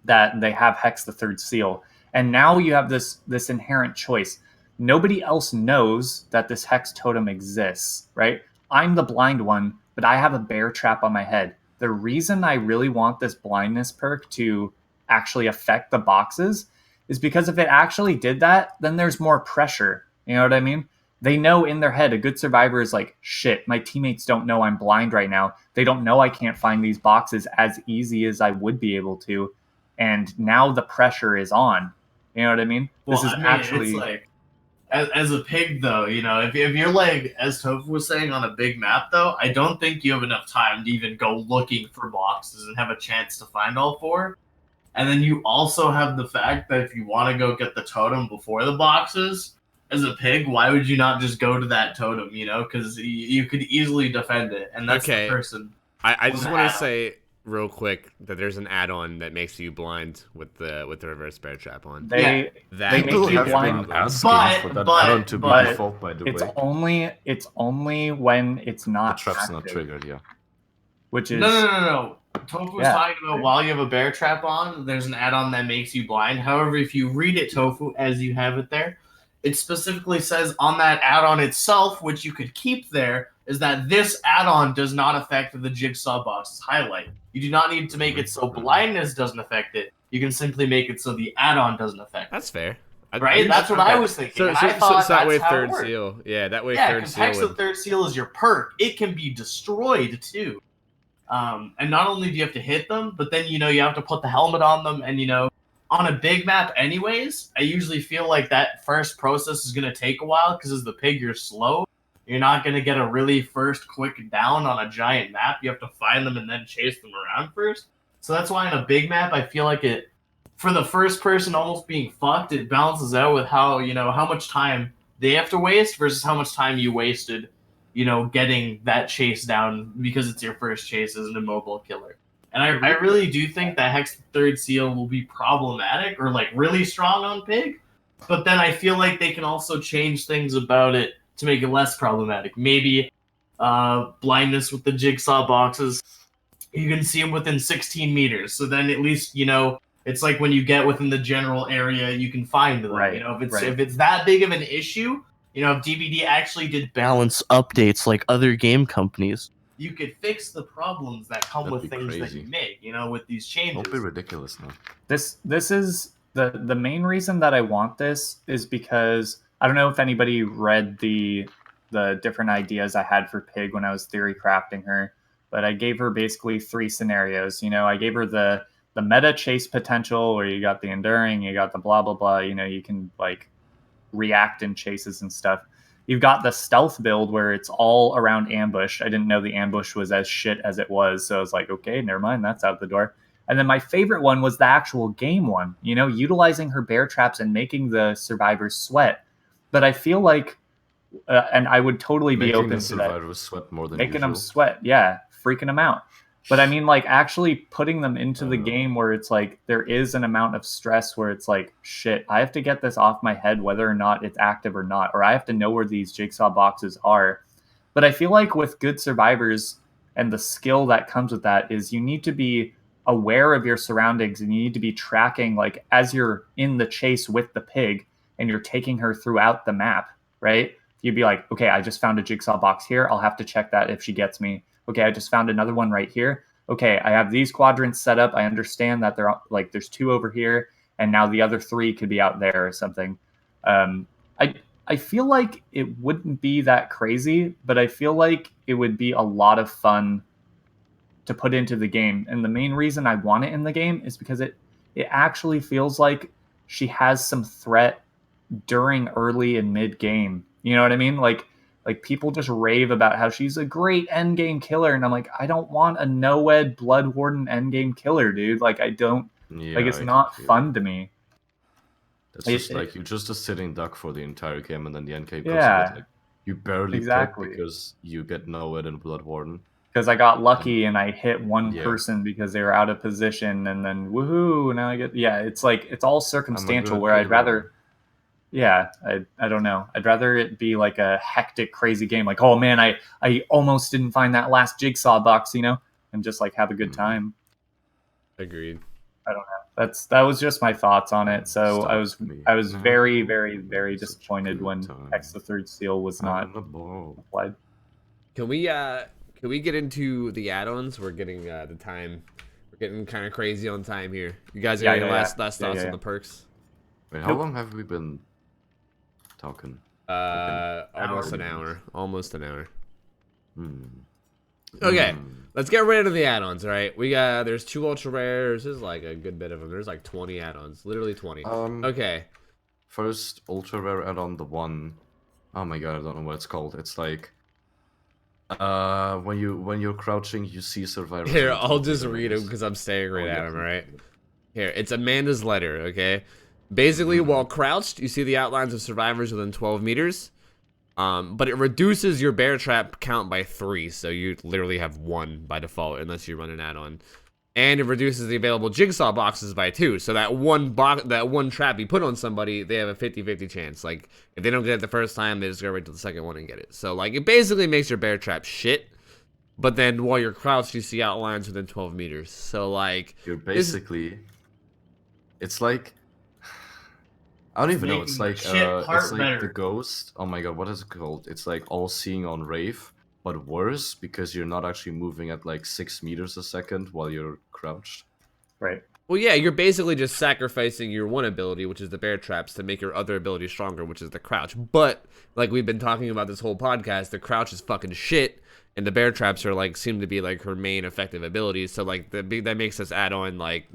Speaker 4: That they have Hex the Third Seal. And now you have this inherent choice. Nobody else knows that this Hex totem exists, right? I'm the blind one, but I have a bear trap on my head. The reason I really want this blindness perk to actually affect the boxes is because if it actually did that, then there's more pressure. You know what I mean? They know in their head, a good survivor is like, shit, my teammates don't know I'm blind right now. They don't know I can't find these boxes as easy as I would be able to. And now the pressure is on. You know what I mean?
Speaker 3: Well,
Speaker 4: This is
Speaker 3: I mean,
Speaker 4: actually
Speaker 3: it's like as a pig though, you know, if you're like as Tofu was saying on a big map though, I don't think you have enough time to even go looking for boxes and have a chance to find all four. And then you also have the fact that if you want to go get the totem before the boxes, as a pig, why would you not just go to that totem? You know, because you could easily defend it, and that's
Speaker 1: Okay.
Speaker 3: the person.
Speaker 1: I
Speaker 3: with
Speaker 1: just
Speaker 3: the
Speaker 1: want to
Speaker 3: add-on.
Speaker 1: say real quick that there's an add-on that makes you blind with the reverse bear trap on.
Speaker 4: they
Speaker 1: That
Speaker 4: they
Speaker 2: People
Speaker 4: make you
Speaker 2: have
Speaker 4: blind,
Speaker 2: been asking
Speaker 3: But-
Speaker 2: for that
Speaker 3: but-
Speaker 2: add-on to be
Speaker 4: but
Speaker 2: default, by the
Speaker 4: it's
Speaker 2: way.
Speaker 4: only when it's
Speaker 2: The
Speaker 4: not
Speaker 2: trap's not
Speaker 4: active,
Speaker 2: triggered, yeah.
Speaker 4: which is
Speaker 3: No. Tofu was
Speaker 4: Yeah.
Speaker 3: talking about while you have a bear trap on, there's an add-on that makes you blind. However, if you read it, Tofu, as you have it there, it specifically says on that add-on itself, which you could keep there, is that this add-on does not affect the jigsaw box's highlight. You do not need to make it so blindness doesn't affect it. You can simply make it so the add-on doesn't affect it.
Speaker 1: That's fair.
Speaker 3: Right? That's what I was thinking.
Speaker 1: So,
Speaker 3: and
Speaker 1: so,
Speaker 3: I thought
Speaker 1: so that way
Speaker 3: that's how it
Speaker 1: third
Speaker 3: worked.
Speaker 1: seal. Yeah, that way
Speaker 3: Yeah,
Speaker 1: third
Speaker 3: because
Speaker 1: seal
Speaker 3: Hex the
Speaker 1: would.
Speaker 3: Third Seal is your perk. It can be destroyed too. And not only do you have to hit them, but then you have to put the helmet on them, and on a big map, anyways. I usually feel like that first process is gonna take a while because as the pig, you're slow. You're not gonna get a really first quick down on a giant map. You have to find them and then chase them around first. So that's why in a big map, I feel like it for the first person almost being fucked. It balances out with how how much time they have to waste versus how much time you wasted getting that chase down because it's your first chase as an immobile killer. And I really do think that Hex the Third Seal will be problematic or like really strong on Pig. But then I feel like they can also change things about it to make it less problematic. Maybe blindness with the jigsaw boxes. You can see them within 16 meters. So then at least, it's like when you get within the general area, you can find them.
Speaker 4: Right,
Speaker 3: If it's that big of an issue, if DBD actually did balance updates like other game companies, you could fix the problems that come
Speaker 2: That'd
Speaker 3: with
Speaker 2: be
Speaker 3: things that
Speaker 2: crazy.
Speaker 3: you make, with these changes.
Speaker 2: Don't be ridiculous now.
Speaker 4: this is the main reason that I want this is because I don't know if anybody read the different ideas I had for Pig when I was theory crafting her, but I gave her basically 3 scenarios. I gave her the meta chase potential where you got the enduring, you got the blah blah blah, you can like react in chases and stuff. You've got the stealth build where it's all around ambush. I didn't know the ambush was as shit as it was, so I was like, okay, never mind, that's out the door. And then my favorite one was the actual game one, utilizing her bear traps and making the survivors sweat. But I feel like, and I would totally be
Speaker 2: Making
Speaker 4: open
Speaker 2: the
Speaker 4: to that.
Speaker 2: survivors sweat more than
Speaker 4: Making
Speaker 2: usual.
Speaker 4: them sweat, yeah, freaking them out. But I mean, like, actually putting them into the game where it's like there is an amount of stress where it's like, shit, I have to get this off my head whether or not it's active or not, or I have to know where these jigsaw boxes are. But I feel like with good survivors and the skill that comes with that is you need to be aware of your surroundings and you need to be tracking, like, as you're in the chase with the pig and you're taking her throughout the map, right? You'd be like, okay, I just found a jigsaw box here. I'll have to check that if she gets me. Okay, I just found another one right here. Okay, I have these quadrants set up. I understand that there's 2 over here, and now the other 3 could be out there or something. I feel like it wouldn't be that crazy, but I feel like it would be a lot of fun to put into the game. And the main reason I want it in the game is because it actually feels like she has some threat during early and mid game. You know what I mean? Like people just rave about how she's a great end game killer, and I'm like, I don't want a no-ed Blood Warden end game killer, dude. Like I don't
Speaker 2: Yeah,
Speaker 4: it's
Speaker 2: I
Speaker 4: not
Speaker 2: can feel
Speaker 4: fun
Speaker 2: it.
Speaker 4: to me.
Speaker 2: It's just like you're just a sitting duck for the entire game, and then the end game goes
Speaker 4: Yeah.
Speaker 2: a bit like, You barely
Speaker 4: Exactly.
Speaker 2: pick because you get nowhere in Blood Warden.
Speaker 4: Because I got lucky and I hit one
Speaker 2: Yeah.
Speaker 4: person because they were out of position, and then woohoo! Now I get it's like it's all circumstantial.
Speaker 2: good
Speaker 4: Where I'd
Speaker 2: gamer.
Speaker 4: rather, I don't know. I'd rather it be like a hectic, crazy game. Like, oh man, I almost didn't find that last jigsaw box, and just like have a good time.
Speaker 1: Agreed.
Speaker 4: That was just my thoughts on it. So I was
Speaker 2: Stop me.
Speaker 4: very,
Speaker 2: No,
Speaker 4: very, very
Speaker 2: such a
Speaker 4: disappointed
Speaker 2: good
Speaker 4: when
Speaker 2: time.
Speaker 4: X the Third Seal was not
Speaker 2: On the ball.
Speaker 4: applied.
Speaker 1: Can we get into the add-ons? We're getting the time. We're getting kind of crazy on time here. You guys got any last thoughts on the perks?
Speaker 2: Wait, how long have we been talking?
Speaker 1: Almost an hour. Almost an hour.
Speaker 2: Hmm.
Speaker 1: Okay, let's get rid of the add-ons. All right, there's 2 ultra rares. There's like a good bit of them. There's like 20 add-ons, literally 20. Okay.
Speaker 2: First ultra rare add-on, the one. Oh my god, I don't know what it's called. It's like when you're crouching, you see survivors.
Speaker 1: Here, I'll just read them because I'm staring right at them. All right. Here, it's Amanda's letter. Okay. Basically, while crouched, you see the outlines of survivors within 12 meters. But it reduces your bear trap count by 3, so you literally have 1 by default unless you run an add-on. And it reduces the available jigsaw boxes by 2, so that one trap you put on somebody, they have a 50-50 chance. Like, if they don't get it the first time, they just go right to the second one and get it. So, like, it basically makes your bear trap shit. But then while you're crouched, you see outlines within 12 meters. So, like,
Speaker 2: you're basically, it's like, I don't even know. It's like the ghost. Oh my god, what is it called? It's like all seeing on Wraith, but worse because you're not actually moving at like 6 meters a second while you're crouched.
Speaker 4: Right.
Speaker 1: Well, yeah, you're basically just sacrificing your one ability, which is the bear traps, to make your other ability stronger, which is the crouch. But like we've been talking about this whole podcast, the crouch is fucking shit, and the bear traps are like seem to be like her main effective abilities. So like that makes this add-on like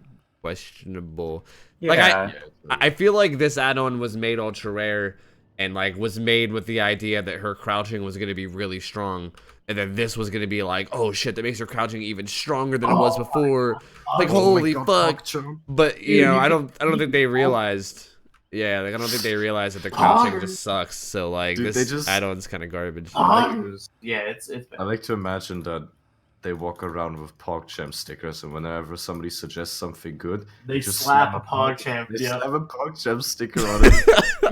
Speaker 1: questionable.
Speaker 4: Yeah.
Speaker 1: Like I feel like this add-on was made ultra rare and like was made with the idea that her crouching was going to be really strong, and then this was going to be like, oh shit, that makes her crouching even stronger than it was before. Like holy fuck. But you know, I don't think they realized. Yeah, like I don't think they realized that the crouching just sucks. So like
Speaker 2: Dude,
Speaker 1: this add-on's kind of garbage.
Speaker 3: Yeah, it's bad.
Speaker 2: I like to imagine that they walk around with PogChamp stickers, and whenever somebody suggests something good,
Speaker 3: they
Speaker 2: just
Speaker 3: slap a PogChamp.
Speaker 2: They
Speaker 3: Yeah.
Speaker 2: slap a PogChamp sticker on it.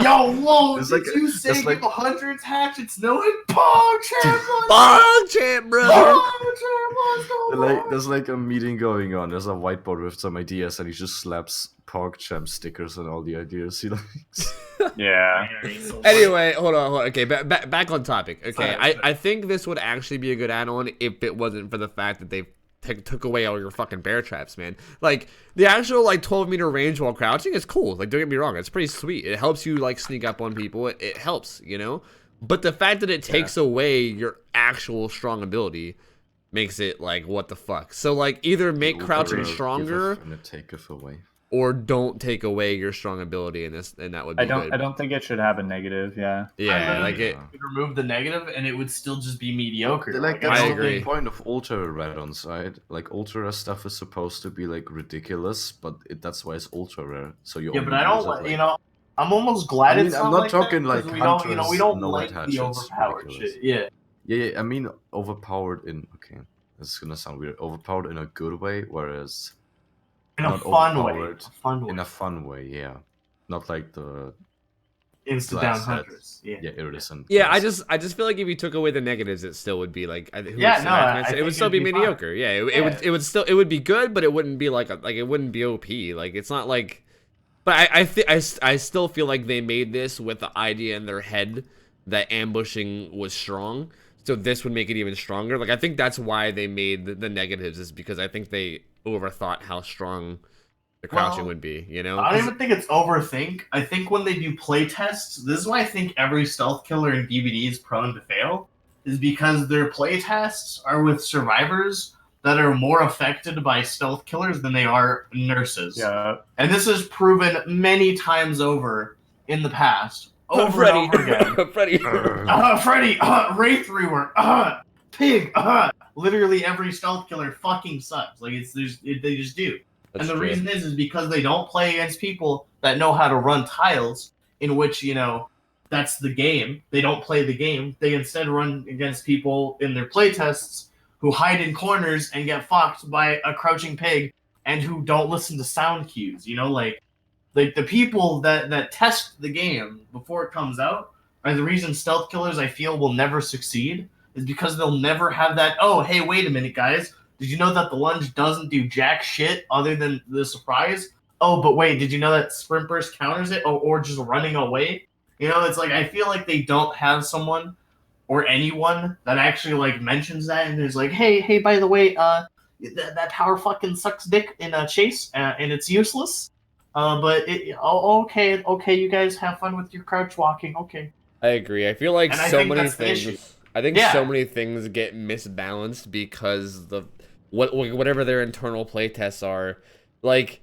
Speaker 3: Yo, whoa!
Speaker 2: It's
Speaker 3: Did
Speaker 2: like-
Speaker 3: you say
Speaker 2: it's like-
Speaker 3: give 100 hatchets? No, it PogChamp.
Speaker 1: PogChamp, brother.
Speaker 2: There's like a meeting going on. There's a whiteboard with some ideas, and he just slaps PogChamp stickers on all the ideas. You know.
Speaker 4: Yeah.
Speaker 1: Anyway, hold on. Okay, back on topic. Okay, I think this would actually be a good add-on if it wasn't for the fact that they took away all your fucking bear traps, man. Like, the actual, like, 12-meter range while crouching is cool. Like, don't get me wrong. It's pretty sweet. It helps you, like, sneak up on people. It helps, you know? But the fact that it takes away your actual strong ability makes it, like, what the fuck? So, like, either make crouching stronger
Speaker 2: And it taketh away.
Speaker 1: or don't take away your strong ability, and that would be good.
Speaker 4: I don't think it should have a negative. Yeah.
Speaker 1: Yeah, like it.
Speaker 3: You could remove the negative, and it would still just be mediocre.
Speaker 2: Like,
Speaker 1: I
Speaker 2: that's the
Speaker 1: agree.
Speaker 2: whole point of ultra add-ons, right? Like, ultra stuff is supposed to be like ridiculous, but that's why it's ultra rare. So you.
Speaker 3: Yeah,
Speaker 2: only
Speaker 3: but I
Speaker 2: use
Speaker 3: don't.
Speaker 2: it,
Speaker 3: You know, I'm almost glad
Speaker 2: I mean,
Speaker 3: it's
Speaker 2: I'm
Speaker 3: not
Speaker 2: not
Speaker 3: like
Speaker 2: talking
Speaker 3: that,
Speaker 2: like
Speaker 3: 'cause we don't. You know, we don't
Speaker 2: Hunters,
Speaker 3: like
Speaker 2: no
Speaker 3: the
Speaker 2: white hatchets,
Speaker 3: overpowered
Speaker 2: ridiculous.
Speaker 3: shit. Yeah.
Speaker 2: Yeah, I mean, overpowered in this is gonna sound weird. Overpowered in a good way, whereas
Speaker 3: In a
Speaker 2: not
Speaker 3: fun way.
Speaker 2: overpowered
Speaker 3: A fun way.
Speaker 2: in a fun way, yeah. Not like the
Speaker 3: Insta
Speaker 2: glass
Speaker 3: down
Speaker 2: set.
Speaker 3: hunters. Yeah.
Speaker 2: Yeah, iridescent.
Speaker 1: Yeah,
Speaker 2: glass.
Speaker 1: I just feel like if you took away the negatives, it still would be like.
Speaker 3: Yeah, no, I
Speaker 1: it would
Speaker 3: think
Speaker 1: still
Speaker 3: it'd
Speaker 1: be
Speaker 3: be fine.
Speaker 1: mediocre. Yeah, it would be good, but it wouldn't be like it wouldn't be OP. Like it's not like. But I still feel like they made this with the idea in their head that ambushing was strong, so this would make it even stronger. Like I think that's why they made the negatives, is because I think they overthought how strong the crouching would be. You know,
Speaker 3: I don't even think it's overthink. I think when they do play tests, this is why I think every stealth killer in DBD is prone to fail, is because their play tests are with survivors that are more affected by stealth killers than they are nurses.
Speaker 4: Yeah.
Speaker 3: And this is proven many times over in the past. Over and over again.
Speaker 1: Freddy.
Speaker 3: Freddy, Wraith Rework, Pig, literally every stealth killer fucking sucks. Like they just do.
Speaker 1: That's
Speaker 3: and the
Speaker 1: true.
Speaker 3: reason is because they don't play against people that know how to run tiles, in which, you know, that's the game. They don't play the game. They instead run against people in their playtests who hide in corners and get fucked by a crouching pig and who don't listen to sound cues. You know, like the people that test the game before it comes out are the reason stealth killers I feel will never succeed, is because they'll never have that, oh, hey, wait a minute, guys. Did you know that the lunge doesn't do jack shit other than the surprise? Oh, but wait, did you know that sprint burst counters it? Or just running away? You know, it's like I feel like they don't have someone or anyone that actually like mentions that and is like, hey, by the way, that power fucking sucks dick in a chase and it's useless. But okay, you guys have fun with your crouch walking. Okay.
Speaker 1: I agree. I feel like
Speaker 3: And I
Speaker 1: so
Speaker 3: think
Speaker 1: many
Speaker 3: that's the issue.
Speaker 1: things. I think
Speaker 3: Yeah.
Speaker 1: so many things get misbalanced because whatever their internal playtests are, like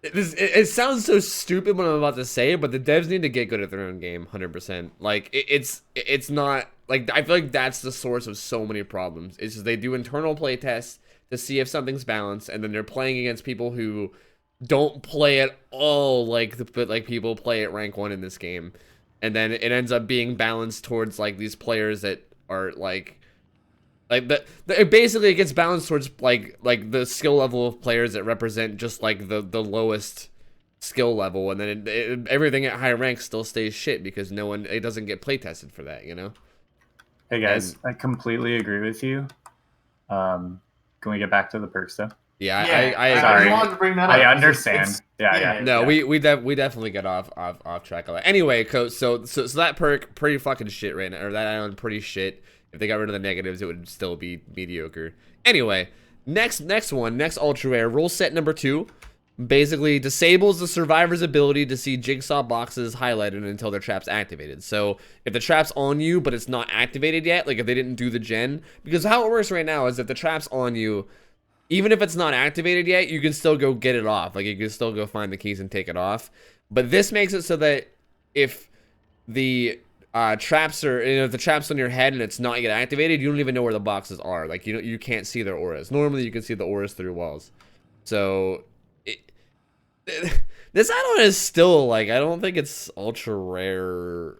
Speaker 1: it sounds so stupid what I'm about to say, but the devs need to get good at their own game, 100%. Like it's not like, I feel like that's the source of so many problems. It's just they do internal playtests to see if something's balanced, and then they're playing against people who don't play at all like people play at rank 1 in this game. And then it ends up being balanced towards like these players that are like it basically gets balanced towards like the skill level of players that represent just like the lowest skill level, and then everything at high rank still stays shit because it doesn't get play tested for that, you know.
Speaker 4: Hey guys, I completely agree with you. Can we get back to the perks though?
Speaker 1: Yeah,
Speaker 3: I
Speaker 4: Sorry.
Speaker 3: wanted to bring that up.
Speaker 4: I understand.
Speaker 3: It's-
Speaker 4: Yeah.
Speaker 1: No, we definitely get off track of that. Anyway, Coach, so that perk pretty fucking shit right now, or that island pretty shit. If they got rid of the negatives, it would still be mediocre. Anyway, next ultra rare, rule set number 2, basically disables the survivor's ability to see jigsaw boxes highlighted until their trap's activated. So if the trap's on you but it's not activated yet, like if they didn't do the gen, because how it works right now is if the trap's on you, even if it's not activated yet, you can still go get it off. Like you can still go find the keys and take it off. But this makes it so that if the traps are, if the trap's on your head and it's not yet activated, you don't even know where the boxes are. Like you can't see their auras. Normally you can see the auras through walls. So this add-on is still like, I don't think it's ultra rare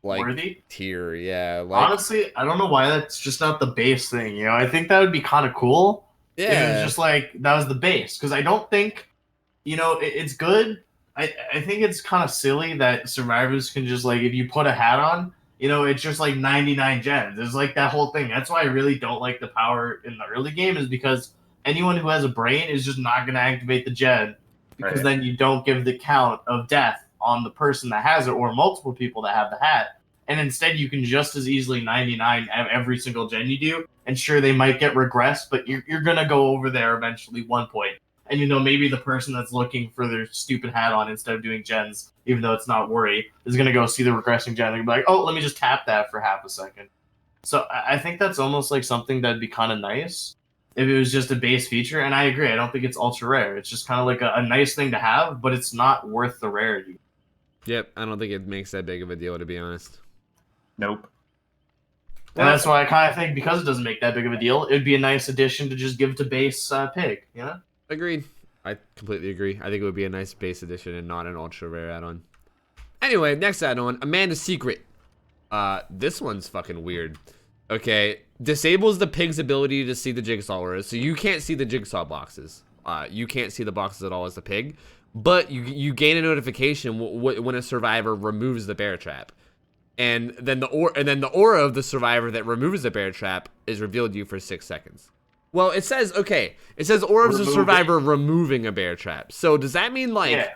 Speaker 1: like
Speaker 3: worthy
Speaker 1: tier. Yeah. Like,
Speaker 3: honestly, I don't know why that's just not the base thing. You know, I think that would be kind of cool. If it was just like that was the base, because I don't think, you know, it's good. I think it's kind of silly that survivors can just like, if you put a hat on, you know, it's just like 99 gens. It's like that whole thing. That's why I really don't like the power in the early game, is because anyone who has a brain is just not going to activate the gen, because then you don't give the count of death on the person that has it or multiple people that have the hat. And instead you can just as easily 99 every single gen you do. And sure, they might get regressed, but you're going to go over there eventually one point. And, you know, maybe the person that's looking for their stupid hat on instead of doing gens, even though it's not worry, is going to go see the regressing gen and be like, oh, let me just tap that for half a second. So I think that's almost like something that'd be kind of nice if it was just a base feature. And I agree. I don't think it's ultra rare. It's just kind of like a nice thing to have, but it's not worth the rarity.
Speaker 1: Yep, I don't think it makes that big of a deal, to be honest.
Speaker 4: Nope.
Speaker 3: And that's why I kind of think, because it doesn't make that big of a deal, it'd be a nice addition to just give to base pig, you know?
Speaker 1: Agreed. I completely agree. I think it would be a nice base edition and not an ultra rare add-on. Anyway, next add-on, Amanda's Secret. This one's fucking weird. Okay, disables the pig's ability to see the jigsaw auras, so you can't see the jigsaw boxes. You can't see the boxes at all as the pig, but you gain a notification when a survivor removes the bear trap. And then the aura of the survivor that removes the bear trap is revealed to you for 6 seconds. Well, it says aura of the survivor removing a bear trap. So does that mean like,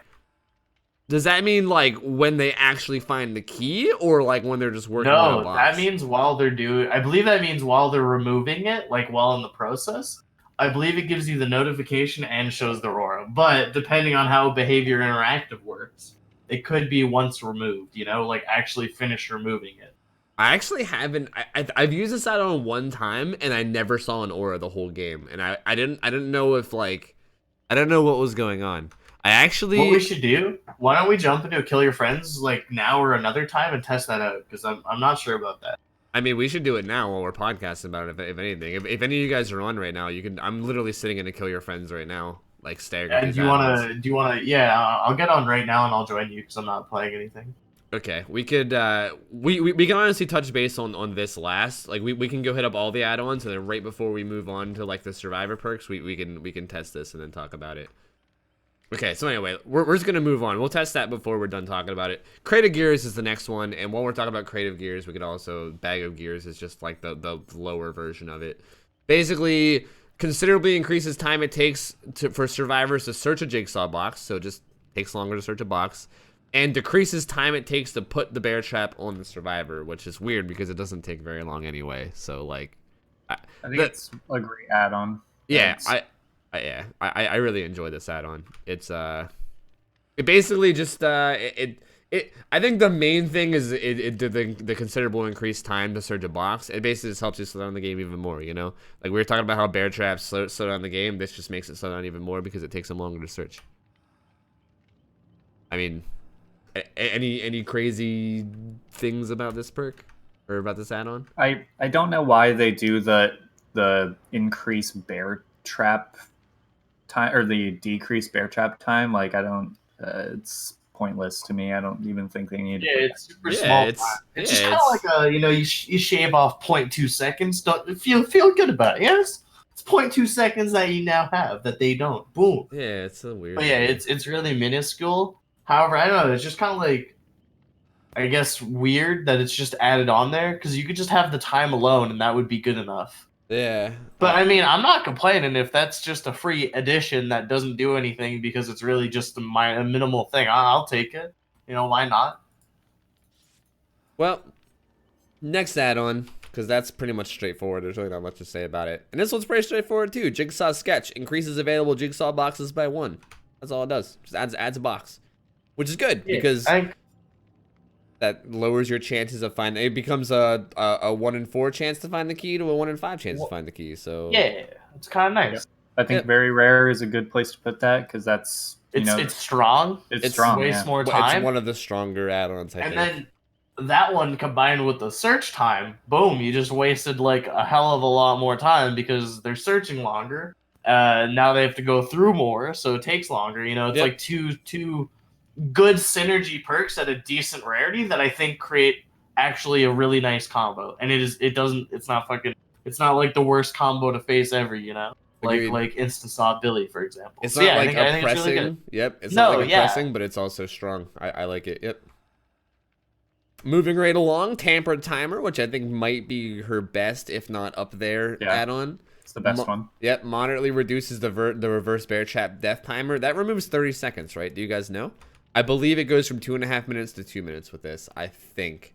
Speaker 1: does that mean like when they actually find the key, or like when they're just working on a box?
Speaker 3: That means while they're doing, I believe that means while they're removing it, like while in the process. I believe it gives you the notification and shows the aura. But depending on how behavior interactive works, it could be once removed, you know, like actually finish removing it.
Speaker 1: I actually haven't. I've used this add-on one time, and I never saw an aura the whole game, and I didn't know if like, I don't know what was going on. I actually,
Speaker 3: what we should do? Why don't we jump into a Kill Your Friends like now or another time and test that out? Because I'm not sure about that.
Speaker 1: I mean, we should do it now while we're podcasting about it. If anything, if any of you guys are on right now, you can. I'm literally sitting in a Kill Your Friends right now, like staring.
Speaker 3: And do you wanna? Yeah, I'll get on right now and I'll join you because I'm not playing anything.
Speaker 1: Okay, we could we can honestly touch base on this last. Like we can go hit up all the add-ons, and then right before we move on to like the survivor perks, we can test this and then talk about it. Okay, so anyway, we're just gonna move on. We'll test that before we're done talking about it. Creative Gears is the next one, and while we're talking about Creative Gears, we could also Bag of Gears is just like the lower version of it. Basically, considerably increases time it takes for survivors to search a jigsaw box, so it just takes longer to search a box. And decreases time it takes to put the bear trap on the survivor, which is weird because it doesn't take very long ananyway. So like,
Speaker 4: I think it's a great add-on.
Speaker 1: Yeah, I really enjoy this add-on. It's it basically just I think the main thing is the considerable increased time to search a box. It basically just helps you slow down the game even more. You know, like we were talking about how bear traps slow down the game. This just makes it slow down even more because it takes them longer to search. I mean. Any crazy things about this perk or about this add-on?
Speaker 4: I don't know why they do the increased bear trap time or the decreased bear trap time. Like I don't, it's pointless to me. I don't even think they need.
Speaker 3: Yeah, it's super small. It's just kind of like you shave off 0.2 seconds. Don't feel good about it. Yes, it's 0.2 seconds that you now have that they don't. Boom.
Speaker 1: Yeah, it's so weird.
Speaker 3: But yeah, it's really minuscule. However, I don't know. It's just kind of like, I guess, weird that it's just added on there because you could just have the time alone and that would be good enough.
Speaker 1: Yeah.
Speaker 3: But I mean, I'm not complaining if that's just a free addition that doesn't do anything because it's really just a minimal thing. I'll take it. You know, why not?
Speaker 1: Well, next add-on, because that's pretty much straightforward. There's really not much to say about it. And this one's pretty straightforward too. Jigsaw Sketch increases available jigsaw boxes by 1. That's all it does. Just adds a box. Which is good because that lowers your chances of finding. It becomes a 1 in 4 chance to find the key to a 1 in 5 chance to find the key. So
Speaker 3: yeah, it's kind of nice.
Speaker 4: Yep. I think very rare is a good place to put that because that's
Speaker 3: it's strong.
Speaker 4: It's strong.
Speaker 3: Waste more time.
Speaker 1: It's one of the stronger add-ons. I think.
Speaker 3: Then that one combined with the search time, boom! You just wasted like a hell of a lot more time because they're searching longer. Now they have to go through more, so it takes longer. You know, it's like two good synergy perks at a decent rarity that I think create actually a really nice combo. And it's not like the worst combo to face ever, you know? Like Instant Saw Billy, for example.
Speaker 1: It's not like oppressing. It's really good. Yep. It's not like oppressing, but it's also strong. I like it. Yep. Moving right along, Tampered Timer, which I think might be her best, if not up there, add-on.
Speaker 4: It's the best one.
Speaker 1: Yep. Moderately reduces the reverse bear trap death timer. That removes 30 seconds, right? Do you guys know? I believe it goes from 2.5 minutes to 2 minutes with this. I think.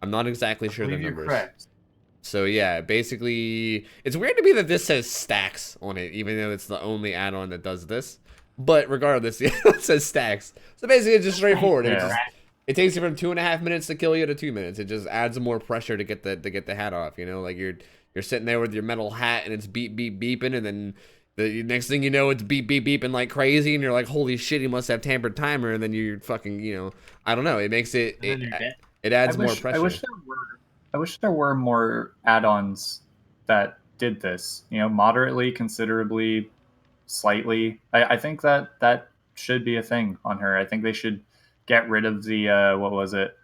Speaker 1: I'm not exactly sure the numbers.
Speaker 3: Correct.
Speaker 1: So yeah, basically, it's weird to me that this says stacks on it, even though it's the only add-on that does this. But regardless, it says stacks. So basically, it's just straightforward. It takes you from 2.5 minutes to kill you to 2 minutes. It just adds more pressure to get the hat off. You know, like you're sitting there with your metal hat and it's beep beep beeping, and then the next thing you know, it's beep beep beeping like crazy, and you're like, holy shit, he must have tampered timer, and then you're fucking, you know, I don't know. It makes it adds more pressure.
Speaker 4: I wish there were more add-ons that did this. You know, moderately, considerably, slightly. I think that should be a thing on her. I think they should get rid of the what was it?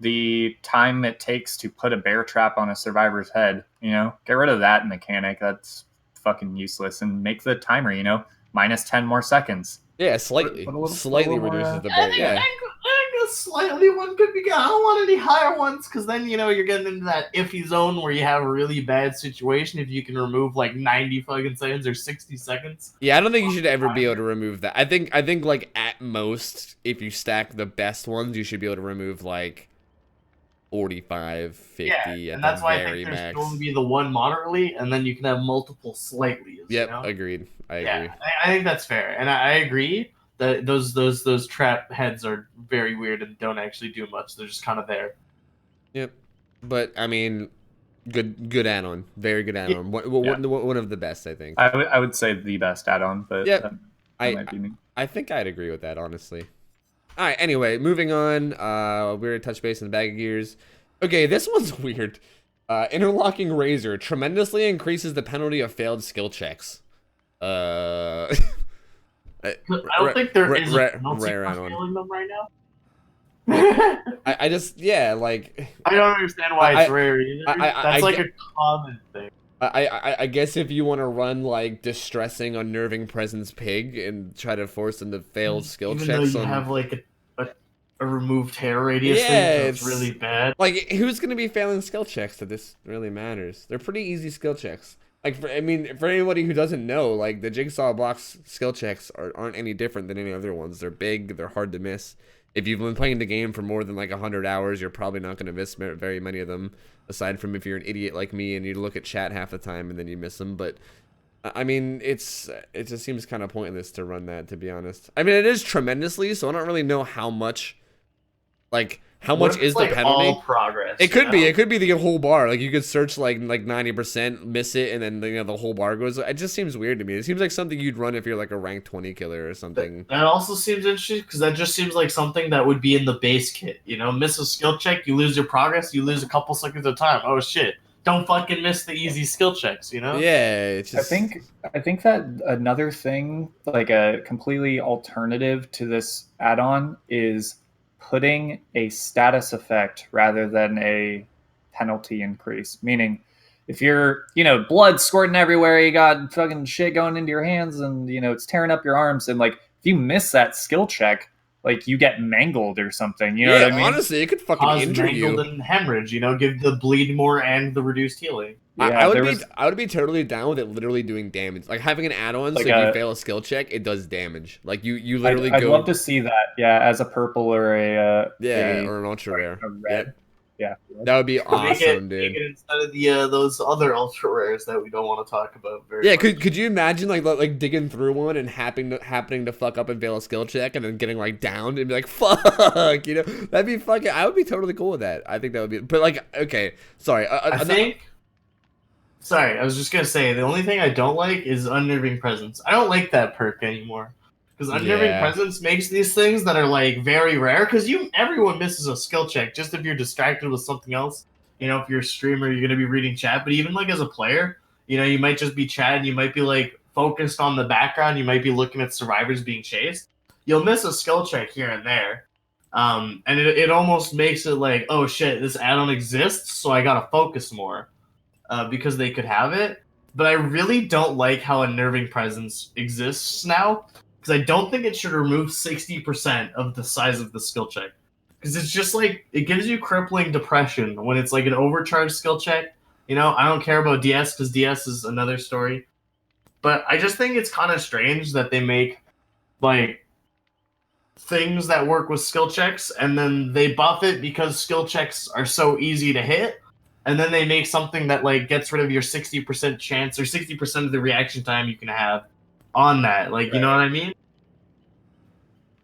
Speaker 4: The time it takes to put a bear trap on a survivor's head, you know, get rid of that mechanic. That's fucking useless, and make the timer, you know, minus 10 more seconds.
Speaker 1: Yeah, slightly reduces the bear. Yeah,
Speaker 3: I think a slightly one could be good. I don't want any higher ones because then, you know, you're getting into that iffy zone where you have a really bad situation if you can remove like 90 fucking seconds or 60 seconds.
Speaker 1: Yeah, I don't think you should ever be able to remove that. I think like at most, if you stack the best ones, you should be able to remove like 45, 50
Speaker 3: and that's why I think there's
Speaker 1: max.
Speaker 3: going to be the one moderately, and then you can have multiple slightly.
Speaker 1: Yep,
Speaker 3: you know?
Speaker 1: agreed. I agree.
Speaker 3: I think that's fair, and I agree that those trap heads are very weird and don't actually do much. They're just kind of there.
Speaker 1: Yep, but I mean, good add-on, very good add-on. One of the best, I think.
Speaker 4: I would say the best add-on, but that might be me.
Speaker 1: I think I'd agree with that, honestly. All right, anyway, moving on. We're going to touch base in the Bag of Gears. Okay, this one's weird. Interlocking Razor tremendously increases the penalty of failed skill checks.
Speaker 3: I don't think there is a penalty for failing them right now.
Speaker 1: I just like
Speaker 3: I don't understand why it's rare either. That's like a common thing.
Speaker 1: I guess if you want to run like distressing, unnerving presence pig and try to force them to fail skill
Speaker 3: Even
Speaker 1: checks,
Speaker 3: though you have like a removed hair radius thing, so it's really bad.
Speaker 1: Like, who's gonna be failing skill checks that this really matters? They're pretty easy skill checks. Like, for anybody who doesn't know, like the Jigsaw box skill checks aren't any different than any other ones. They're big, they're hard to miss. If you've been playing the game for more than like 100 hours, you're probably not gonna miss very many of them. Aside from if you're an idiot like me and you look at chat half the time and then you miss them. But I mean, it just seems kind of pointless to run that, to be honest. I mean, it is tremendously, so I don't really know how much. Like, how much is the penalty?
Speaker 3: All progress.
Speaker 1: It could be. It could be the whole bar. Like, you could search like 90%, miss it, and then the whole bar goes. It just seems weird to me. It seems like something you'd run if you're like a rank 20 killer or something.
Speaker 3: That also seems interesting because that just seems like something that would be in the base kit. You know, miss a skill check, you lose your progress, you lose a couple seconds of time. Oh shit! Don't fucking miss the easy skill checks. You know?
Speaker 1: Yeah. It's just...
Speaker 4: I think that another thing, like a completely alternative to this add-on, is putting a status effect rather than a penalty increase. Meaning, if you're, blood squirting everywhere, you got fucking shit going into your hands, and it's tearing up your arms, and like if you miss that skill check, like you get mangled or something. You know what I mean?
Speaker 1: Honestly, it could fucking injure you.
Speaker 3: Mangled and hemorrhage. Give the bleed more and the reduced healing.
Speaker 1: Yeah, I would be totally down with it literally doing damage. Like having an add-on, like so if you fail a skill check, it does damage. Like you literally
Speaker 4: I'd love to see that, as a purple or a
Speaker 1: or an ultra rare.
Speaker 4: A red. Yep. Yeah.
Speaker 1: That would be awesome, dude.
Speaker 3: Make it instead of those other ultra rares that we don't want to talk about very much.
Speaker 1: Could you imagine like digging through one and happening to fuck up and fail a skill check and then getting like downed and be like, fuck, that'd be fucking, I would be totally cool with that. I think that would be, but like, okay, sorry.
Speaker 3: Sorry, I was just gonna say the only thing I don't like is unnerving presence. I don't like that perk anymore because unnerving presence makes these things that are like very rare. Because everyone misses a skill check just if you're distracted with something else. If you're a streamer, you're gonna be reading chat. But even like as a player, you might just be chatting. You might be like focused on the background. You might be looking at survivors being chased. You'll miss a skill check here and there, and it almost makes it like, oh shit, this add-on exists, so I gotta focus more. Because they could have it, but I really don't like how unnerving presence exists now, because I don't think it should remove 60% of the size of the skill check, because it's just like it gives you crippling depression when it's like an overcharged skill check. I don't care about DS because DS is another story, but I just think it's kind of strange that they make like things that work with skill checks and then they buff it because skill checks are so easy to hit. And then they make something that like gets rid of your 60% chance or 60% of the reaction time you can have on that. Like, you know what I mean?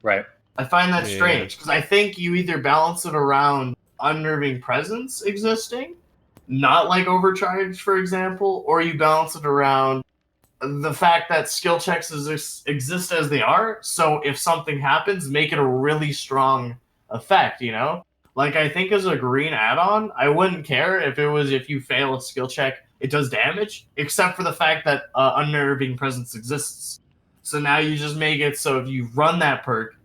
Speaker 4: Right.
Speaker 3: I find that strange because I think you either balance it around unnerving presence existing, not like overcharge, for example, or you balance it around the fact that skill checks exist as they are. So if something happens, make it a really strong effect, Like, I think as a green add-on, I wouldn't care if you fail a skill check, it does damage, except for the fact that unnerving presence exists. So now you just make it so if you run that perk,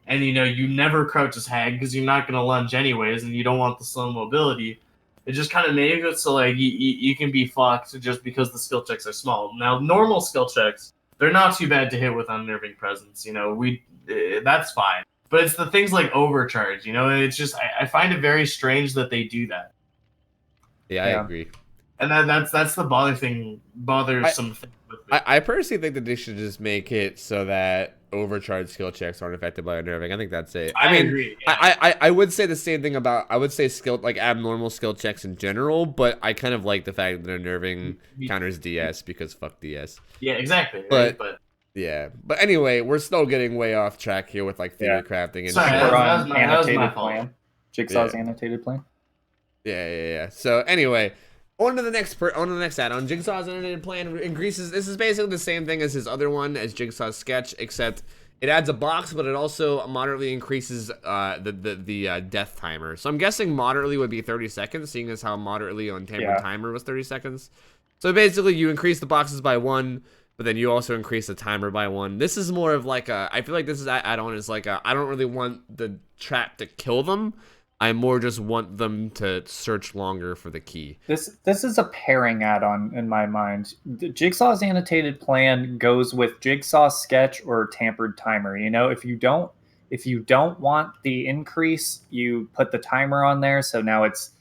Speaker 3: and you never crouch as hag because you're not going to lunge anyways, and you don't want the slow mobility, it just kind of makes it so like you can be fucked just because the skill checks are small. Now, normal skill checks, they're not too bad to hit with unnerving presence. That's fine. But it's the things like overcharge, it's just, I find it very strange that they do that.
Speaker 1: Yeah, I agree.
Speaker 3: And that's the bothersome thing with it.
Speaker 1: I personally think that they should just make it so that overcharge skill checks aren't affected by unnerving. I think that's it. I mean,
Speaker 3: agree. Yeah.
Speaker 1: I would say the same thing about, I would say like abnormal skill checks in general, but I kind of like the fact that unnerving counters DS because fuck DS.
Speaker 3: Yeah, exactly.
Speaker 1: But yeah, but anyway, we're still getting way off track here with like theory crafting and
Speaker 3: Sorry,
Speaker 4: We're
Speaker 3: that
Speaker 4: on
Speaker 3: was
Speaker 4: annotated
Speaker 3: my
Speaker 4: plan.
Speaker 3: fault.
Speaker 4: Jigsaw's annotated plan.
Speaker 1: Yeah. So anyway, on to the next add-on. Jigsaw's annotated plan increases. This is basically the same thing as his other one, as Jigsaw's sketch, except it adds a box, but it also moderately increases the death timer. So I'm guessing moderately would be 30 seconds, seeing as how moderately on Tamper Timer was 30 seconds. So basically, you increase the boxes by 1. but then you also increase the timer by 1. This is more of like I feel like this is add-on is like I don't really want the trap to kill them. I more just want them to search longer for the key.
Speaker 4: This is a pairing add-on in my mind. The Jigsaw's annotated plan goes with Jigsaw sketch or tampered timer. You know, if you don't want the increase, you put the timer on there. So now it's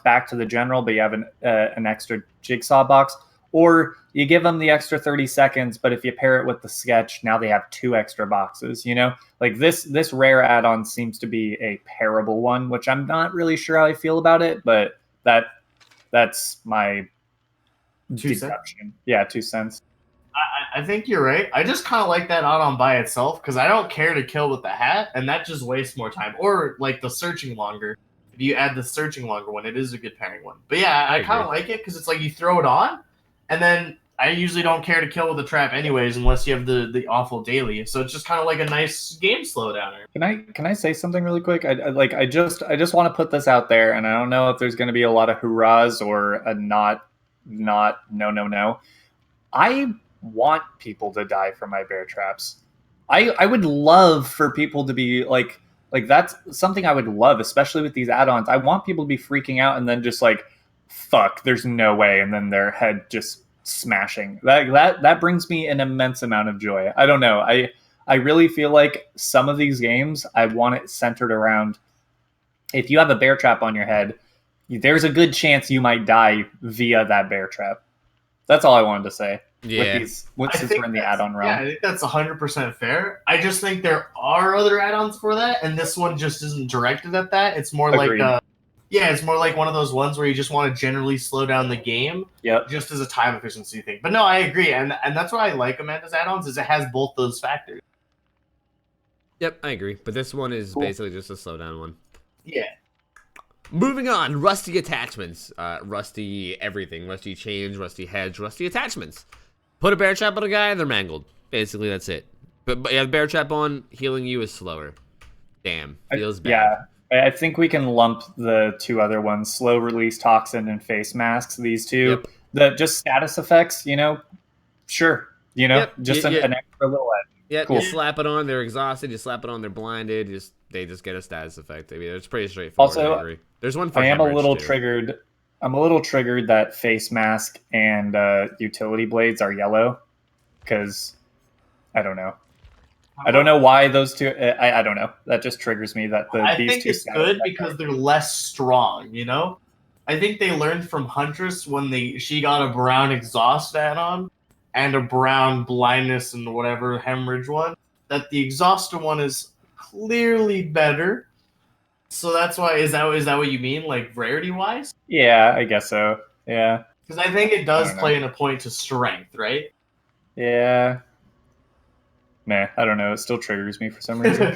Speaker 4: back to the general, but you have an extra Jigsaw box. Or you give them the extra 30 seconds, but if you pair it with the sketch, now they have 2 extra boxes, you know? Like this rare add-on seems to be a pairable one, which I'm not really sure how I feel about it, but that's my deduction. Yeah, 2 cents.
Speaker 3: I think you're right. I just kind of like that add-on by itself because I don't care to kill with the hat, and that just wastes more time. Or like the searching longer. If you add the searching longer one, it is a good pairing one. But yeah, I kind of like it because it's like you throw it on, and then I usually don't care to kill with the trap anyways, unless you have the awful daily. So it's just kind of like a nice game slowdowner.
Speaker 4: Can I say something really quick? I just want to put this out there, and I don't know if there's going to be a lot of hurrahs or a not no. I want people to die from my bear traps. I would love for people to be like that's something I would love, especially with these add-ons. I want people to be freaking out and then just like, fuck, there's no way, and then their head just smashing. That brings me an immense amount of joy. I don't know. I really feel like some of these games, I want it centered around, if you have a bear trap on your head, there's a good chance you might die via that bear trap. That's all I wanted to say.
Speaker 1: Yeah.
Speaker 4: Since we're in the add-on realm.
Speaker 3: Yeah, I think that's 100% fair. I just think there are other add-ons for that, and this one just isn't directed at that. It's more
Speaker 4: Agreed.
Speaker 3: like it's more like one of those ones where you just want to generally slow down the game, just as a time efficiency thing. But no, I agree, and that's what I like Amanda's add-ons is it has both those factors.
Speaker 1: Yep, I agree. But this one is basically just a slowdown one.
Speaker 3: Yeah.
Speaker 1: Moving on, rusty attachments, rusty everything, rusty chains, rusty heads, rusty attachments. Put a bear trap on a guy, they're mangled. Basically, that's it. But yeah, the bear trap on, healing you is slower. Damn, feels bad.
Speaker 4: Yeah, I think we can lump the 2 other ones, slow release toxin and face masks. These 2, just status effects. You know, sure. You know, just an extra little edge.
Speaker 1: Yeah,
Speaker 4: cool.
Speaker 1: You slap it on, they're exhausted. You slap it on, they're blinded. They just get a status effect. I mean, it's pretty straightforward.
Speaker 4: Also,
Speaker 1: I agree. There's one for
Speaker 4: I am a little
Speaker 1: too.
Speaker 4: triggered. I'm a little triggered that face mask and utility blades are yellow, because I don't know. I don't know why those 2. I don't know. That just triggers me. That
Speaker 3: I
Speaker 4: these
Speaker 3: think
Speaker 4: 2
Speaker 3: it's good because they're less strong. You know, I think they learned from Huntress when she got a brown exhaust add-on and a brown blindness and whatever hemorrhage one. That the exhauster one is clearly better. So that's why is that what you mean, like rarity wise?
Speaker 4: Yeah, I guess so. Yeah,
Speaker 3: because I think it does play in a point to strength, right?
Speaker 4: Yeah. Nah, I don't know. It still triggers me for some reason.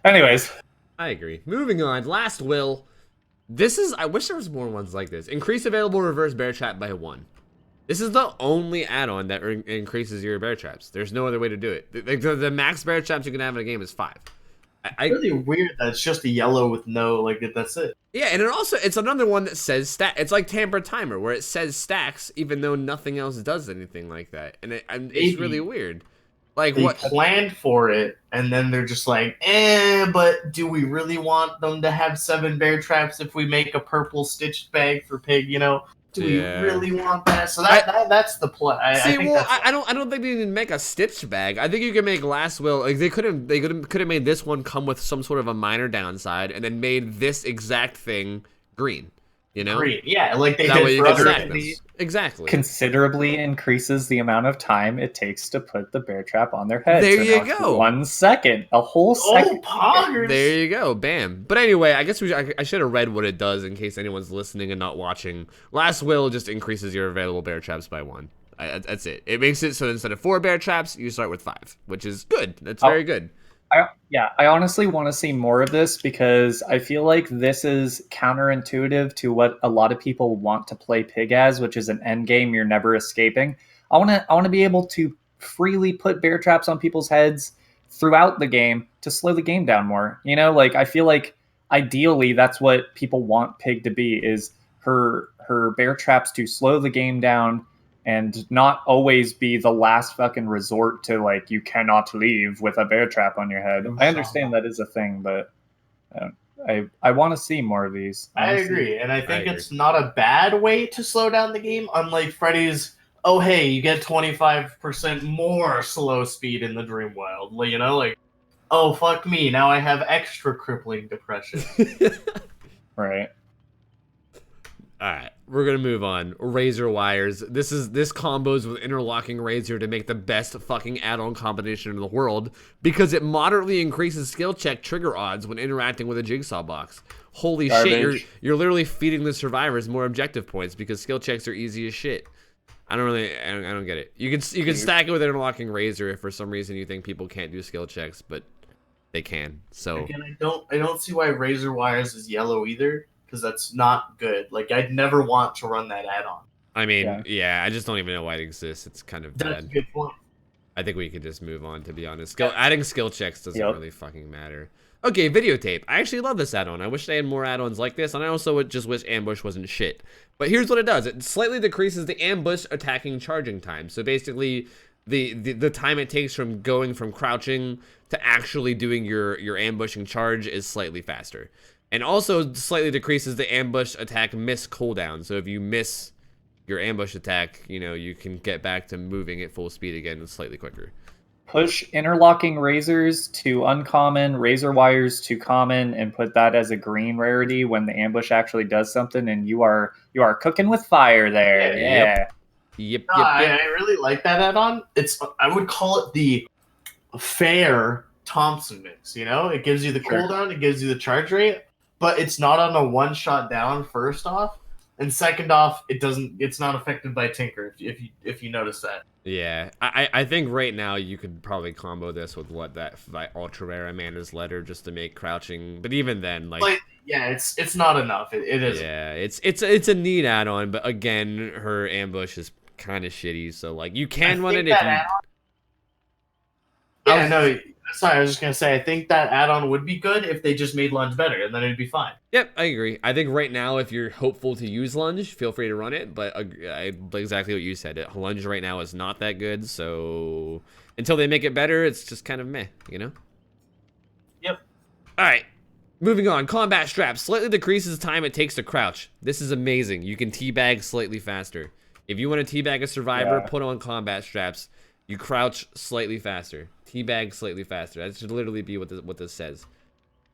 Speaker 4: Anyways,
Speaker 1: I agree. Moving on. Last will. I wish there was more ones like this. Increase available reverse bear trap by 1. This is the only add-on that increases your bear traps. There's no other way to do it. The max bear traps you can have in a game is 5.
Speaker 3: It's really weird that it's just a yellow with no, like, that's it.
Speaker 1: Yeah, and it's another one that says stack. It's like tampered timer, where it says stacks, even though nothing else does anything like that. And it's really weird. Like,
Speaker 3: they
Speaker 1: what?
Speaker 3: Planned for it, and then they're just like, but do we really want them to have 7 bear traps if we make a purple stitched bag for pig, you know? Do we really want that? So that's the play.
Speaker 1: I don't think they even make a stitched bag. I think you can make Last Will. Like they could have made this one come with some sort of a minor downside, and then made this exact thing green. You know,
Speaker 3: green. Yeah, like they
Speaker 1: that
Speaker 3: did
Speaker 1: way you
Speaker 3: for
Speaker 1: can
Speaker 3: other
Speaker 1: stack them. Exactly.
Speaker 4: Considerably increases the amount of time it takes to put the bear trap on their head.
Speaker 1: There you go.
Speaker 4: 1 second, a whole second.
Speaker 3: Poggers.
Speaker 1: There you go. Bam. But anyway, I guess I should have read what it does in case anyone's listening and not watching. Last Will just increases your available bear traps by 1. That's it. It makes it so instead of 4 bear traps, you start with 5, which is good. That's very good.
Speaker 4: I honestly want to see more of this because I feel like this is counterintuitive to what a lot of people want to play Pig as, which is an end game you're never escaping. I want to be able to freely put bear traps on people's heads throughout the game to slow the game down more. You know, like I feel like ideally that's what people want Pig to be, is her bear traps to slow the game down and not always be the last fucking resort to like you cannot leave with a bear trap on your head. I understand that is a thing, but I want to see more of these.
Speaker 3: I agree, and I think
Speaker 1: agree.
Speaker 3: it's not a bad way to slow down the game. Unlike Freddy's, oh hey, you get 25% more slow speed in the Dreamworld. You know, like, oh fuck me, now I have extra crippling depression.
Speaker 4: Right.
Speaker 1: All right, we're gonna move on. Razor wires. This combos with interlocking razor to make the best fucking add-on combination in the world because it moderately increases skill check trigger odds when interacting with a jigsaw box. Holy shit, you're literally feeding the survivors more objective points because skill checks are easy as shit. I don't get it. You can stack it with interlocking razor if for some reason you think people can't do skill checks, but they can. So
Speaker 3: Again, I don't see why Razor Wires is yellow either, because that's not good. Like, I'd never want to run that add-on.
Speaker 1: I mean, yeah, I just don't even know why it exists. It's kind of
Speaker 3: That's a
Speaker 1: bad.
Speaker 3: good point.
Speaker 1: I think we could just move on, to be honest. Adding skill checks doesn't
Speaker 4: Yep.
Speaker 1: really fucking matter. Okay, videotape. I actually love this add-on. I wish they had more add-ons like this, and I also just wish ambush wasn't shit. But here's what it does. It slightly decreases the ambush attacking charging time. So basically, the time it takes from going from crouching to actually doing your ambushing charge is slightly faster. And also slightly decreases the ambush attack miss cooldown. So if you miss your ambush attack, you know, you can get back to moving at full speed again and slightly quicker.
Speaker 4: Push interlocking razors to uncommon, razor wires to common, and put that as a green rarity when the ambush actually does something, and you are cooking with fire there. Yeah.
Speaker 1: Yep.
Speaker 3: No, I really like that add-on. I would call it the fair Thompson mix. You know, it gives you the cooldown, it gives you the charge rate, but it's not on a one-shot down. First off, and second off, it's not affected by Tinker. If you notice that.
Speaker 1: Yeah, I think right now you could probably combo this with that ultra rare Amanda's letter just to make crouching. But even then, like
Speaker 3: yeah, it's not enough. It is.
Speaker 1: Yeah, it's a neat add-on, but again, her ambush is kind of shitty. So like you can run it if you.
Speaker 3: Yeah, no. Sorry, I was just gonna say. I think that add-on would be good if they just made lunge better, and then it'd be fine.
Speaker 1: Yep, I agree. I think right now, if you're hopeful to use lunge, feel free to run it. But exactly what you said. Lunge right now is not that good. So until they make it better, it's just kind of meh, you know.
Speaker 3: Yep.
Speaker 1: All right. Moving on, combat strap slightly decreases the time it takes to crouch. This is amazing. You can teabag slightly faster. If you want to teabag a survivor, put on combat straps. You crouch slightly faster. Teabag slightly faster. That should literally be what this says.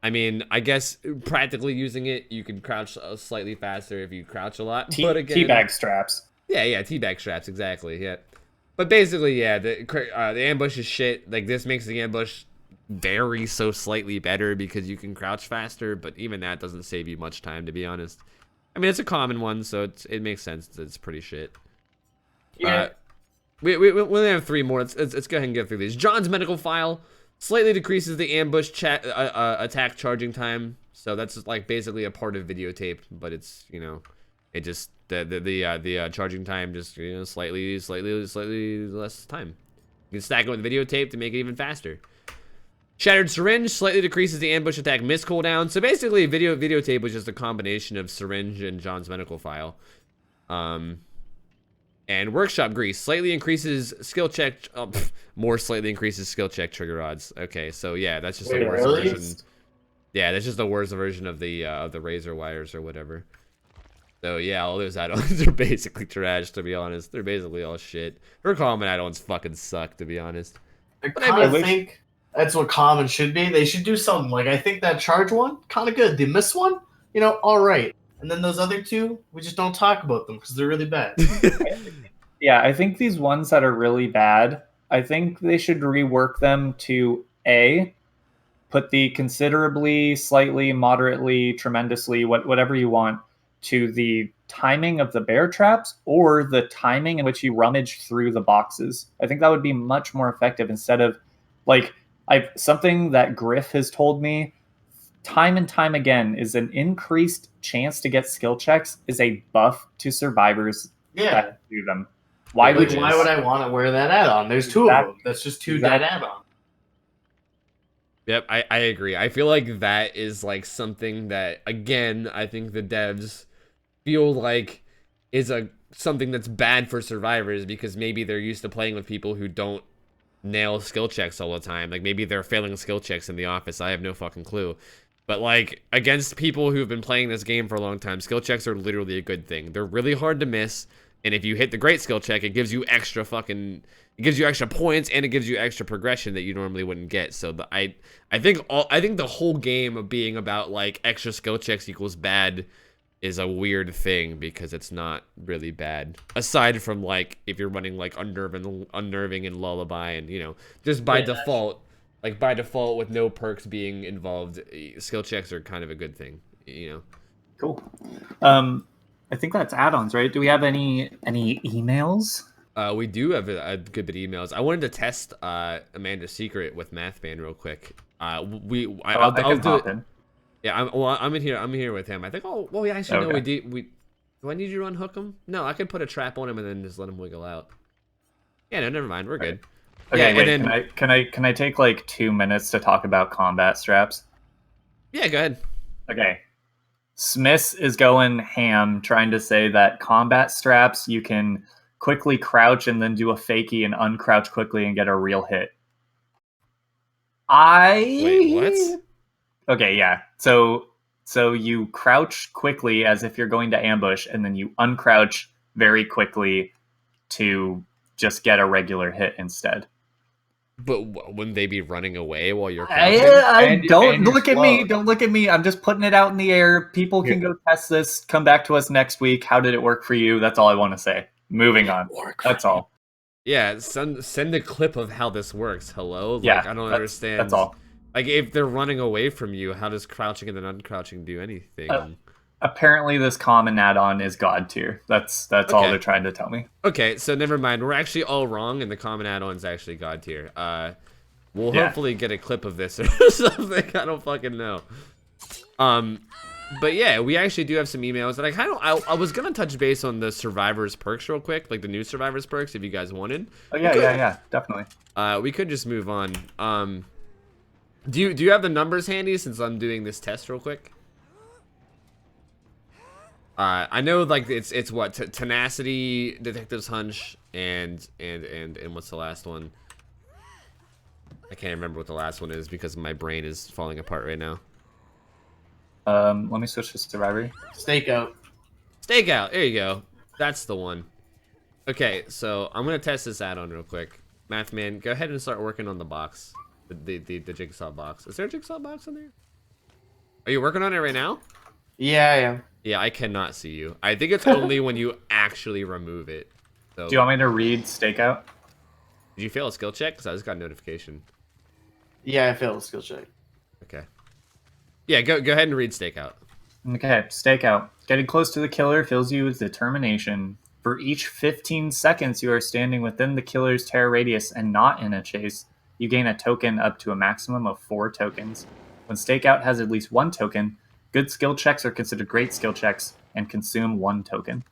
Speaker 1: I mean, I guess practically using it, you can crouch slightly faster if you crouch a lot. But again,
Speaker 4: teabag straps.
Speaker 1: Yeah, teabag straps, exactly. Yeah, but basically, yeah, the ambush is shit. Like this makes the ambush very so slightly better because you can crouch faster. But even that doesn't save you much time, to be honest. I mean, it's a common one, so it makes sense that it's pretty shit.
Speaker 3: Yeah.
Speaker 1: We only have 3 more. Let's go ahead and get through these. John's medical file slightly decreases the ambush attack charging time. So that's just like basically a part of videotape, but it's, you know, it just the charging time just, you know, slightly less time. You can stack it with videotape to make it even faster. Shattered syringe slightly decreases the ambush attack miss cooldown. So basically, videotape was just a combination of syringe and John's medical file. And workshop grease slightly increases skill check. More slightly increases skill check trigger odds. Okay, so yeah, that's just a worse version. Yeah, that's just a worse version of the razor wires or whatever. So yeah, all those add-ons are basically trash, to be honest. They're basically all shit. Her common add-ons fucking suck, to be honest.
Speaker 3: I kind of think that's what common should be. They should do something like, I think that charge one kind of good. The miss one, you know, all right. And then those other 2, we just don't talk about them because they're really bad.
Speaker 4: Yeah, I think these ones that are really bad, I think they should rework them to A, put the considerably, slightly, moderately, tremendously, whatever you want, to the timing of the bear traps or the timing in which you rummage through the boxes. I think that would be much more effective instead of, like, something that Griff has told me time and time again is an increased chance to get skill checks is a buff to survivors that do them. Why would
Speaker 3: I want to wear that add-on? There's 2 of them. That's just 2 dead add-on.
Speaker 1: Yep, I agree. I feel like that is like something that, again, I think the devs feel like is a something that's bad for survivors because maybe they're used to playing with people who don't nail skill checks all the time. Like maybe they're failing skill checks in the office. I have no fucking clue. But like against people who've been playing this game for a long time, skill checks are literally a good thing. They're really hard to miss, and if you hit the great skill check, it gives you extra points and it gives you extra progression that you normally wouldn't get. So I think the whole game of being about like extra skill checks equals bad is a weird thing because it's not really bad. Aside from like if you're running like unnerving and lullaby and just by default. Like by default, with no perks being involved, skill checks are kind of a good thing,
Speaker 4: Cool. I think that's add-ons, right? Do we have any emails?
Speaker 1: We do have a good bit of emails. I wanted to test Amanda's secret with Mathman real quick. I'll do it.
Speaker 4: In.
Speaker 1: Yeah, I'm in here. I'm here with him. I think. Oh, well, yeah. Actually, okay. No. Do I need you to unhook him? No, I could put a trap on him and then just let him wiggle out. Yeah, no, never mind. We're good.
Speaker 4: Okay,
Speaker 1: yeah,
Speaker 4: wait,
Speaker 1: and then,
Speaker 4: can I take like 2 minutes to talk about combat straps?
Speaker 1: Yeah, go ahead.
Speaker 4: Okay. Smith is going ham trying to say that combat straps you can quickly crouch and then do a fakie and uncrouch quickly and get a real hit.
Speaker 1: Wait, what?
Speaker 4: Okay, yeah. So you crouch quickly as if you're going to ambush and then you uncrouch very quickly to just get a regular hit instead.
Speaker 1: But wouldn't they be running away while you're crouching?
Speaker 4: Don't look at me. Don't look at me. I'm just putting it out in the air. People can go test this. Come back to us next week. How did it work for you? That's all I want to say. Moving on. That's all.
Speaker 1: Yeah, send a clip of how this works. Hello? Like,
Speaker 4: yeah,
Speaker 1: I don't understand.
Speaker 4: That's all.
Speaker 1: Like, if they're running away from you, how does crouching and then uncrouching do anything?
Speaker 4: Apparently this common add-on is god tier. That's okay. All they're trying to tell me.
Speaker 1: Okay, so never mind. We're actually all wrong, and the common add-on is actually god tier. We'll hopefully get a clip of this or something. I don't fucking know. But yeah, we actually do have some emails, and I was gonna touch base on the survivors perks real quick, like the new survivors perks, if you guys wanted.
Speaker 4: Oh yeah, definitely.
Speaker 1: We could just move on. Do you have the numbers handy since I'm doing this test real quick? I know like it's what tenacity, detective's hunch, and what's the last one? I can't remember what the last one is because my brain is falling apart right now.
Speaker 4: Let me switch to survivor.
Speaker 3: Stakeout.
Speaker 1: Stakeout. There you go. That's the one. Okay, so I'm gonna test this add-on real quick. Mathman, go ahead and start working on the box, the jigsaw box. Is there a jigsaw box in there? Are you working on it right now?
Speaker 3: Yeah, I am.
Speaker 1: Yeah, I cannot see you. I think it's only when you actually remove it. So,
Speaker 4: do you want me to read stakeout?
Speaker 1: Did you fail a skill check? Because I just got a notification.
Speaker 3: Yeah, I failed a skill check.
Speaker 1: Okay. Yeah, go ahead and read stakeout.
Speaker 4: Okay, stakeout. Getting close to the killer fills you with determination. For each 15 seconds you are standing within the killer's terror radius and not in a chase, you gain a token up to a maximum of 4 tokens. When stakeout has at least 1 token, good skill checks are considered great skill checks and consume 1 token.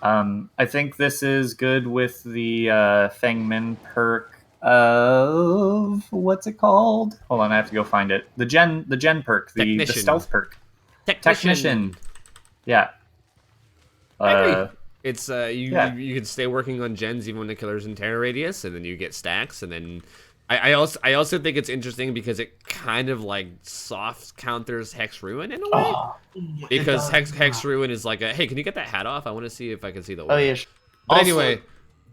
Speaker 4: I think this is good with the Fengmin perk of what's it called? Hold on, I have to go find it. The gen perk, the stealth perk. Technician. Yeah.
Speaker 1: I agree. It's you can stay working on gens even when the killer's in terror radius, and then you get stacks, and then I also think it's interesting because it kind of like soft counters Hex Ruin in a way. Because Hex Ruin is like a, hey, can you get that hat off? I want to see if I can see the
Speaker 3: Oh yeah.
Speaker 1: But
Speaker 3: also,
Speaker 1: anyway,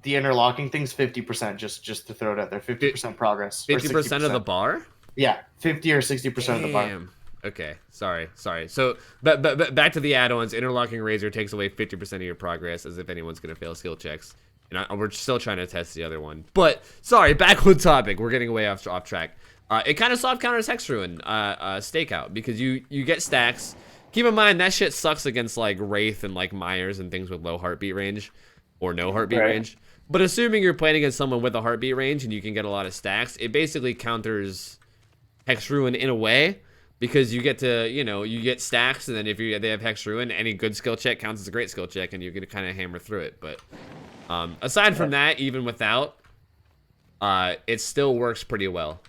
Speaker 3: the interlocking thing's 50%. Just to throw it out there, 50% progress.
Speaker 1: 50% of the bar.
Speaker 3: Yeah, 50 or 60% of the bar.
Speaker 1: Okay, sorry. So, but back to the add-ons. Interlocking Razor takes away 50% of your progress, as if anyone's gonna fail skill checks. And we're still trying to test the other one. But sorry, back on topic. We're getting way off track. It kind of soft counters Hex Ruin, stakeout, because you get stacks. Keep in mind that shit sucks against like Wraith and like Myers and things with low heartbeat range or no heartbeat range. But assuming you're playing against someone with a heartbeat range and you can get a lot of stacks, it basically counters Hex Ruin in a way. Because you get to, you get stacks, and then if they have Hex Ruin, any good skill check counts as a great skill check, and you're going to kind of hammer through it. But aside from that, even without, it still works pretty well.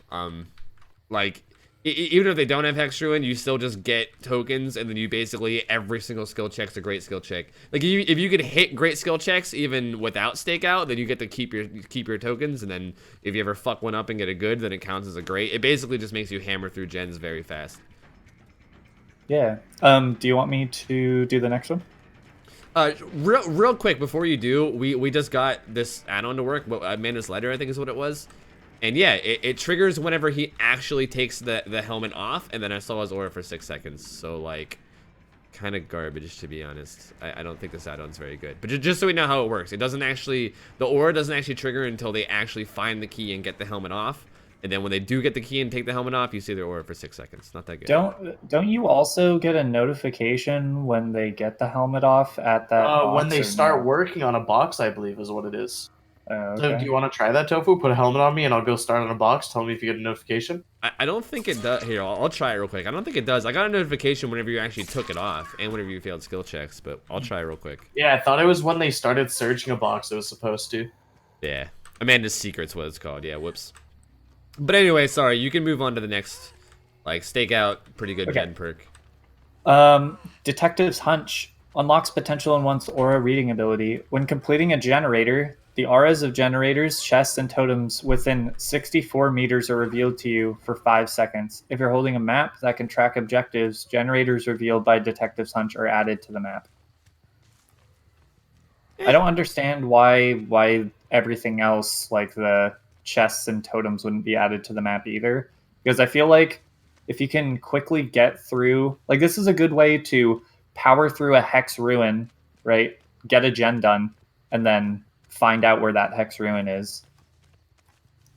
Speaker 1: Like, Even if they don't have Hex Ruin, you still just get tokens, and then you basically every single skill check's a great skill check. Like if you could hit great skill checks even without stakeout, then you get to keep your tokens, and then if you ever fuck one up and get a good, then it counts as a great. It basically just makes you hammer through gens very fast.
Speaker 4: Yeah. Do you want me to do the next one?
Speaker 1: Real quick before you do, we just got this add-on to work. Amanda's Letter, I think is what it was. And yeah, it triggers whenever he actually takes the helmet off, and then I saw his aura for 6 seconds. So like, kind of garbage to be honest. I don't think this add-on's very good. But just so we know how it works, the aura doesn't actually trigger until they actually find the key and get the helmet off. And then when they do get the key and take the helmet off, you see their aura for 6 seconds. Not that good.
Speaker 4: Don't you also get a notification when they get the helmet off at that box,
Speaker 3: when they start working on a box, I believe is what it is.
Speaker 4: Okay.
Speaker 3: So do you want to try that, Tofu? Put a helmet on me and I'll go start on a box. Tell me if you get a notification.
Speaker 1: I don't think it does. Here, I'll try it real quick. I don't think it does. I got a notification whenever you actually took it off and whenever you failed skill checks, but I'll try it real quick.
Speaker 3: Yeah, I thought it was when they started searching a box it was supposed to.
Speaker 1: Yeah. Amanda's Secret's what it's called. Yeah, whoops. But anyway, sorry. You can move on to the next, like, stakeout, pretty good gen perk.
Speaker 4: Detective's Hunch unlocks potential in one's aura reading ability. When completing a generator, the auras of generators, chests, and totems within 64 meters are revealed to you for 5 seconds. If you're holding a map that can track objectives, generators revealed by Detective's Hunch are added to the map. I don't understand why everything else, like the chests and totems, wouldn't be added to the map either. Because I feel like if you can quickly get through... Like, this is a good way to power through a Hex Ruin, right? Get a gen done, and then find out where that Hex Ruin is.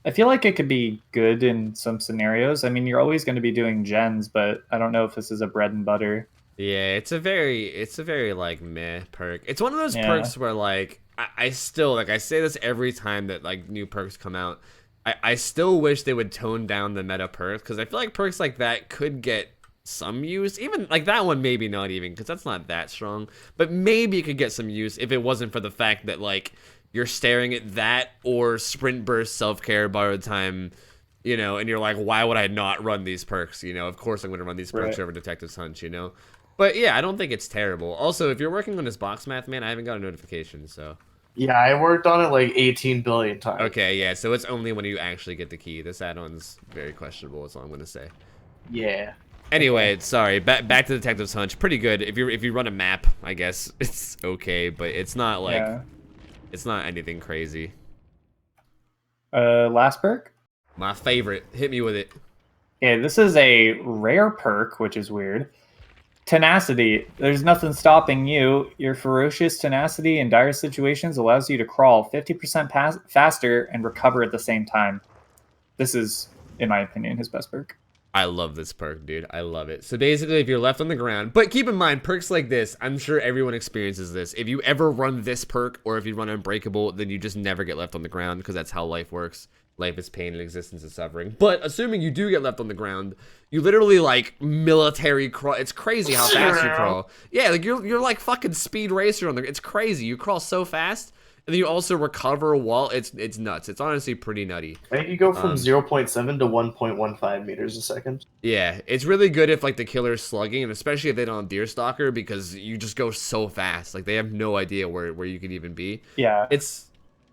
Speaker 4: I feel like it could be good in some scenarios. I mean, you're always going to be doing gens, but I don't know if this is a bread and butter.
Speaker 1: Yeah, it's a very like meh perk. It's one of those perks where like I still, like, I say this every time that like new perks come out. I still wish they would tone down the meta perks, because I feel like perks like that could get some use. Even like that one, maybe not even, because that's not that strong. But maybe it could get some use if it wasn't for the fact that like you're staring at that or sprint burst self-care borrowed time, you know, and you're like, why would I not run these perks? You know, of course I'm going to run these perks over Detective's Hunch, you know. But yeah, I don't think it's terrible. Also, if you're working on this box math, man, I haven't got a notification, so.
Speaker 3: Yeah, I worked on it like 18 billion times.
Speaker 1: Okay, yeah, so it's only when you actually get the key. This add-on's very questionable, is all I'm going to say.
Speaker 3: Yeah.
Speaker 1: Anyway, sorry, back to Detective's Hunch. Pretty good. If you run a map, I guess it's okay, but it's not like, it's not anything crazy.
Speaker 4: Last perk?
Speaker 1: My favorite. Hit me with it.
Speaker 4: Yeah, this is a rare perk, which is weird. Tenacity. There's nothing stopping you. Your ferocious tenacity in dire situations allows you to crawl 50% faster and recover at the same time. This is, in my opinion, his best perk.
Speaker 1: I love this perk, dude. I love it. So basically, if you're left on the ground, but keep in mind, perks like this, I'm sure everyone experiences this. If you ever run this perk, or if you run Unbreakable, then you just never get left on the ground, because that's how life works. Life is pain and existence is suffering. But assuming you do get left on the ground, you literally like military crawl. It's crazy how fast you crawl. Yeah, like you're like fucking Speed Racer on the. It's crazy. You crawl so fast, and then you also recover while it's nuts. It's honestly pretty nutty.
Speaker 3: I think you go from 0.7 to 1.15 meters a second.
Speaker 1: Yeah, it's really good if like the killer's slugging, and especially if they don't have Deerstalker, because you just go so fast. Like they have no idea where you could even be.
Speaker 4: Yeah.
Speaker 1: It's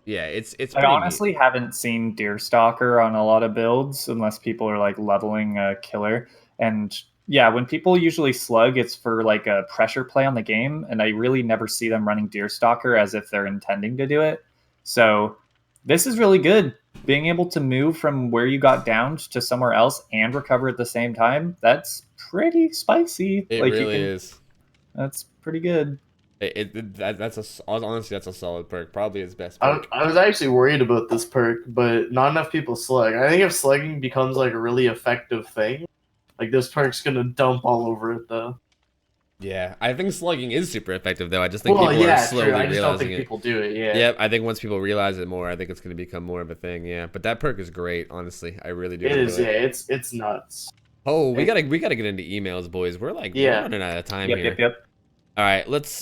Speaker 4: I honestly haven't seen Deerstalker on a lot of builds unless people are like leveling a killer. And yeah, when people usually slug, it's for like a pressure play on the game, and I really never see them running Deerstalker as if they're intending to do it. So this is really good. Being able to move from where you got downed to somewhere else and recover at the same time, that's pretty spicy.
Speaker 1: It like really is.
Speaker 4: That's pretty good.
Speaker 1: Honestly, that's a solid perk. Probably his best perk.
Speaker 3: I was actually worried about this perk, but not enough people slug. I think if slugging becomes like a really effective thing, like this perk's gonna dump all over it though.
Speaker 1: Yeah, I think slugging is super effective though. I just think people are slowly
Speaker 3: I just
Speaker 1: realizing
Speaker 3: don't think
Speaker 1: it.
Speaker 3: People do it. Yeah.
Speaker 1: Yep, I think once people realize it more, I think it's gonna become more of a thing. Yeah, but that perk is great. Honestly, I really do.
Speaker 3: It is. Yeah, it's nuts.
Speaker 1: Oh, we gotta get into emails, boys. We're like we're running out of time here.
Speaker 4: Yep.
Speaker 1: All right, let's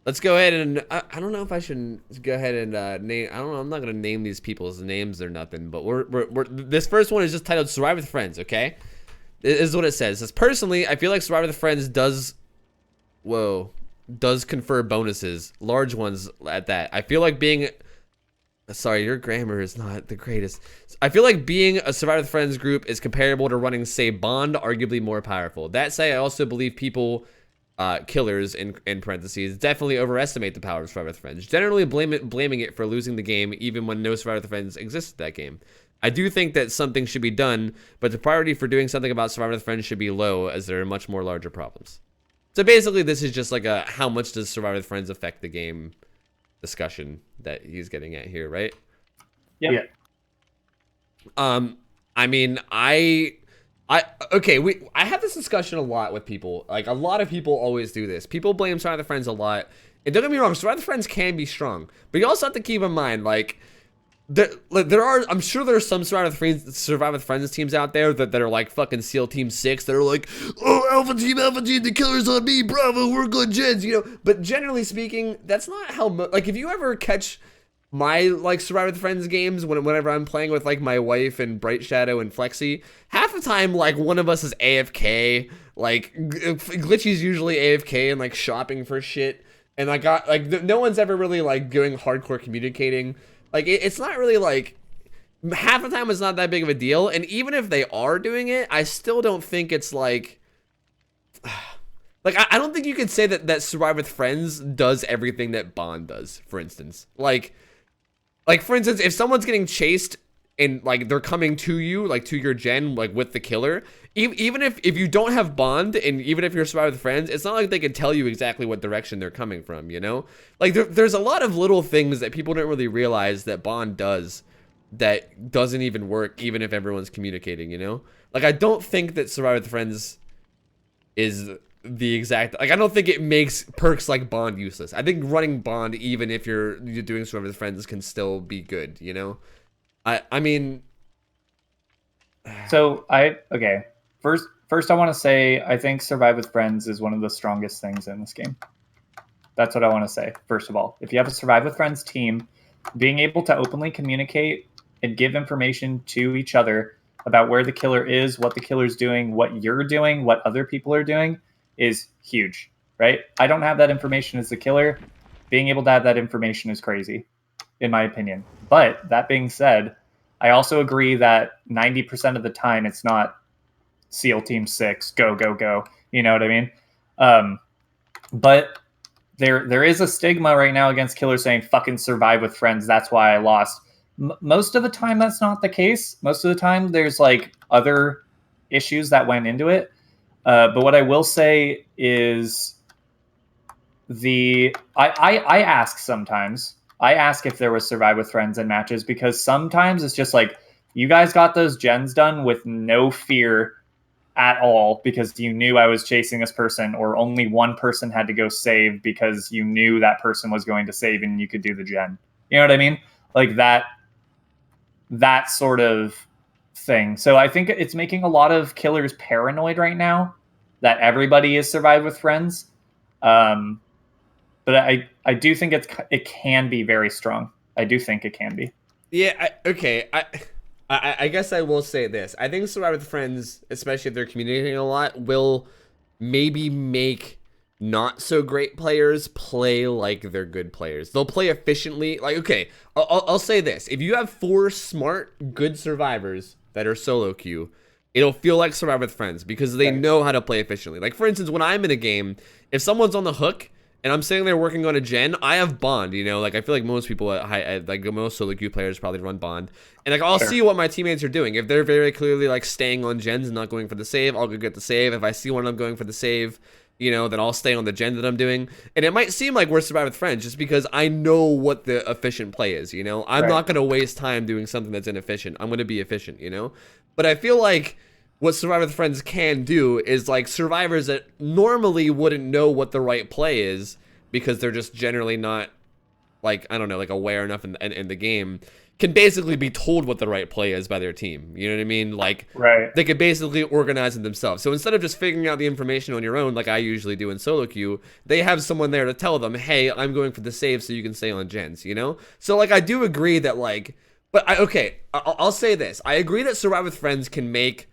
Speaker 1: Let's go ahead and I don't know if I should go ahead and name. I don't know. I'm not gonna name these people's names or nothing. But we're this first one is just titled "Survive with Friends." Okay, this is what it says. It says, personally, I feel like Survive with Friends does confer bonuses, large ones at that. I feel like being sorry, your grammar is not the greatest. I feel like being a Survive with Friends group is comparable to running, say, Bond, arguably more powerful. That said, I also believe people. Killers in parentheses definitely overestimate the power of Survive with Friends, generally blaming it for losing the game even when no Survive with Friends exists in that game. I do think that something should be done, but the priority for doing something about Survive with Friends should be low, as there are much more larger problems. So basically this is just like a how much does Survive with Friends affect the game discussion that he's getting at here, right?
Speaker 4: Yep.
Speaker 3: Yeah.
Speaker 1: I mean, I have this discussion a lot with people. Like, a lot of people always do this. People blame Survive with Friends a lot. And don't get me wrong, Survive with Friends can be strong. But you also have to keep in mind, like, I'm sure there are some Survive with Friends teams out there that are like fucking SEAL Team 6 that are like, oh, Alpha Team, the killer's on me, bravo, we're good gens, you know? But generally speaking, that's not how, like, if you ever catch my like Survive with Friends games whenever I'm playing with like my wife and Bright Shadow and Flexi, half the time like one of us is AFK, like Glitchy's usually AFK and like shopping for shit, and no one's ever really like going hardcore communicating. Like it's not really like half the time it's not that big of a deal, and even if they are doing it, I still don't think it's like I don't think you could say that Survive with Friends does everything that Bond does, for instance. Like, for instance, if someone's getting chased and, like, they're coming to you, like, to your gen, like, with the killer, even if you don't have Bond, and even if you're Survive with Friends, it's not like they can tell you exactly what direction they're coming from, you know? Like, there's a lot of little things that people don't really realize that Bond does that doesn't even work, even if everyone's communicating, you know? Like, I don't think that Survive with Friends is the exact, like, I don't think it makes perks like Bond useless. I think running Bond, even if you're doing Survive with Friends, can still be good, you know? I mean,
Speaker 4: So first I want to say I think Survive with Friends is one of the strongest things in this game. That's what I want to say. First of all, if you have a Survive with Friends team, being able to openly communicate and give information to each other about where the killer is, what the killer's doing, what you're doing, what other people are doing is huge, right? I don't have that information as the killer. Being able to have that information is crazy, in my opinion. But that being said, I also agree that 90% of the time it's not SEAL Team 6, go, go, go. You know what I mean? But there is a stigma right now against killers saying fucking Survive with Friends, that's why I lost. Most of the time that's not the case. Most of the time there's like other issues that went into it. But what I will say is I ask sometimes. I ask if there was Survive with Friends in matches because sometimes it's just like you guys got those gens done with no fear at all because you knew I was chasing this person, or only one person had to go save because you knew that person was going to save and you could do the gen. You know what I mean? Like that sort of thing. So I think it's making a lot of killers paranoid right now that everybody is Survive with Friends. But I do think it can be very strong. I do think it can be.
Speaker 1: Yeah, I guess I will say this. I think Survive with Friends, especially if they're communicating a lot, will maybe make not so great players play like they're good players. They'll play efficiently. Like, okay, I'll say this. If you have 4 smart, good survivors that are solo queue, it'll feel like Survive with Friends because they know how to play efficiently. Like, for instance, when I'm in a game, if someone's on the hook and I'm sitting there working on a gen, I have Bond, you know? Like, I feel like most people, like most solo queue players probably run Bond. And, like, I'll see what my teammates are doing. If they're very clearly, like, staying on gens and not going for the save, I'll go get the save. If I see one of them going for the save, you know, then I'll stay on the gen that I'm doing. And it might seem like we're Survive with Friends just because I know what the efficient play is, you know? I'm not going to waste time doing something that's inefficient. I'm going to be efficient, you know? But I feel like what Survive with Friends can do is, like, survivors that normally wouldn't know what the right play is because they're just generally not, like, I don't know, like, aware enough in the game, can basically be told what the right play is by their team. You know what I mean? Like,
Speaker 4: Right.
Speaker 1: they could basically organize it themselves. So instead of just figuring out the information on your own, like I usually do in solo queue, they have someone there to tell them, hey, I'm going for the save so you can stay on gens, you know? So, like, I do agree that, like, but I'll say this. I agree that Survive with Friends can make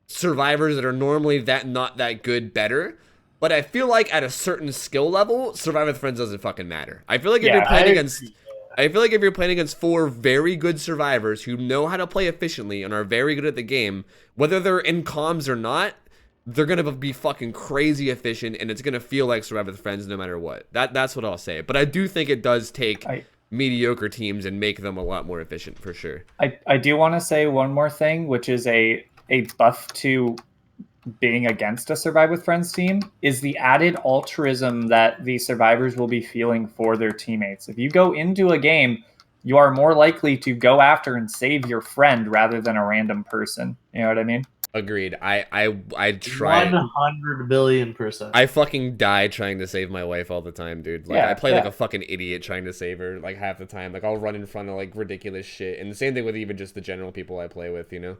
Speaker 1: survivors that are normally not that good better. But I feel like at a certain skill level, Survive with Friends doesn't fucking matter. I feel like if you're playing against... I feel like if you're playing against 4 very good survivors who know how to play efficiently and are very good at the game, whether they're in comms or not, they're going to be fucking crazy efficient, and it's going to feel like Survive with Friends no matter what. That's what I'll say. But I do think it does take mediocre teams and make them a lot more efficient, for sure.
Speaker 4: I do want to say one more thing, which is a buff to being against a Survive with Friends team, is the added altruism that the survivors will be feeling for their teammates. If you go into a game, you are more likely to go after and save your friend rather than a random person. You know what I mean?
Speaker 1: Agreed. I try
Speaker 3: 100 billion%.
Speaker 1: I fucking die trying to save my wife all the time, dude. Like,
Speaker 4: Yeah,
Speaker 1: I play like a fucking idiot trying to save her, like, half the time. Like, I'll run in front of like ridiculous shit. And the same thing with even just the general people I play with, you know?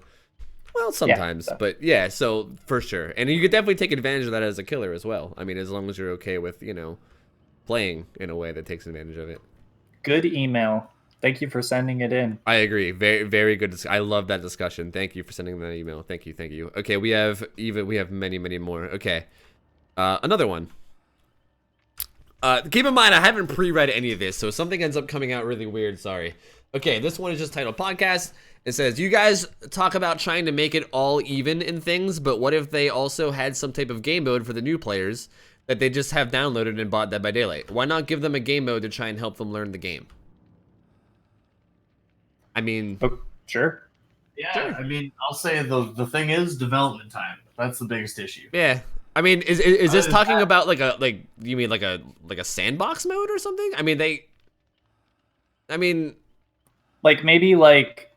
Speaker 1: Well, sometimes, but yeah, so for sure. And you could definitely take advantage of that as a killer as well. I mean, as long as you're okay with, you know, playing in a way that takes advantage of it.
Speaker 4: Good email. Thank you for sending it in.
Speaker 1: I agree. Very, very good. I love that discussion. Thank you for sending that email. Thank you. Okay, we have many, many more. Okay. Another one. Keep in mind, I haven't pre-read any of this, so if something ends up coming out really weird, sorry. Okay, this one is just titled Podcast. It says, you guys talk about trying to make it all even in things, but what if they also had some type of game mode for the new players that they just have downloaded and bought Dead by Daylight? Why not give them a game mode to try and help them learn the game? I mean...
Speaker 4: Oh, sure.
Speaker 3: Yeah,
Speaker 1: sure.
Speaker 3: I mean, I'll say the thing is development time. That's the biggest issue.
Speaker 1: Yeah. I mean, is this talking about you mean like a sandbox mode or something? I mean,
Speaker 4: like maybe like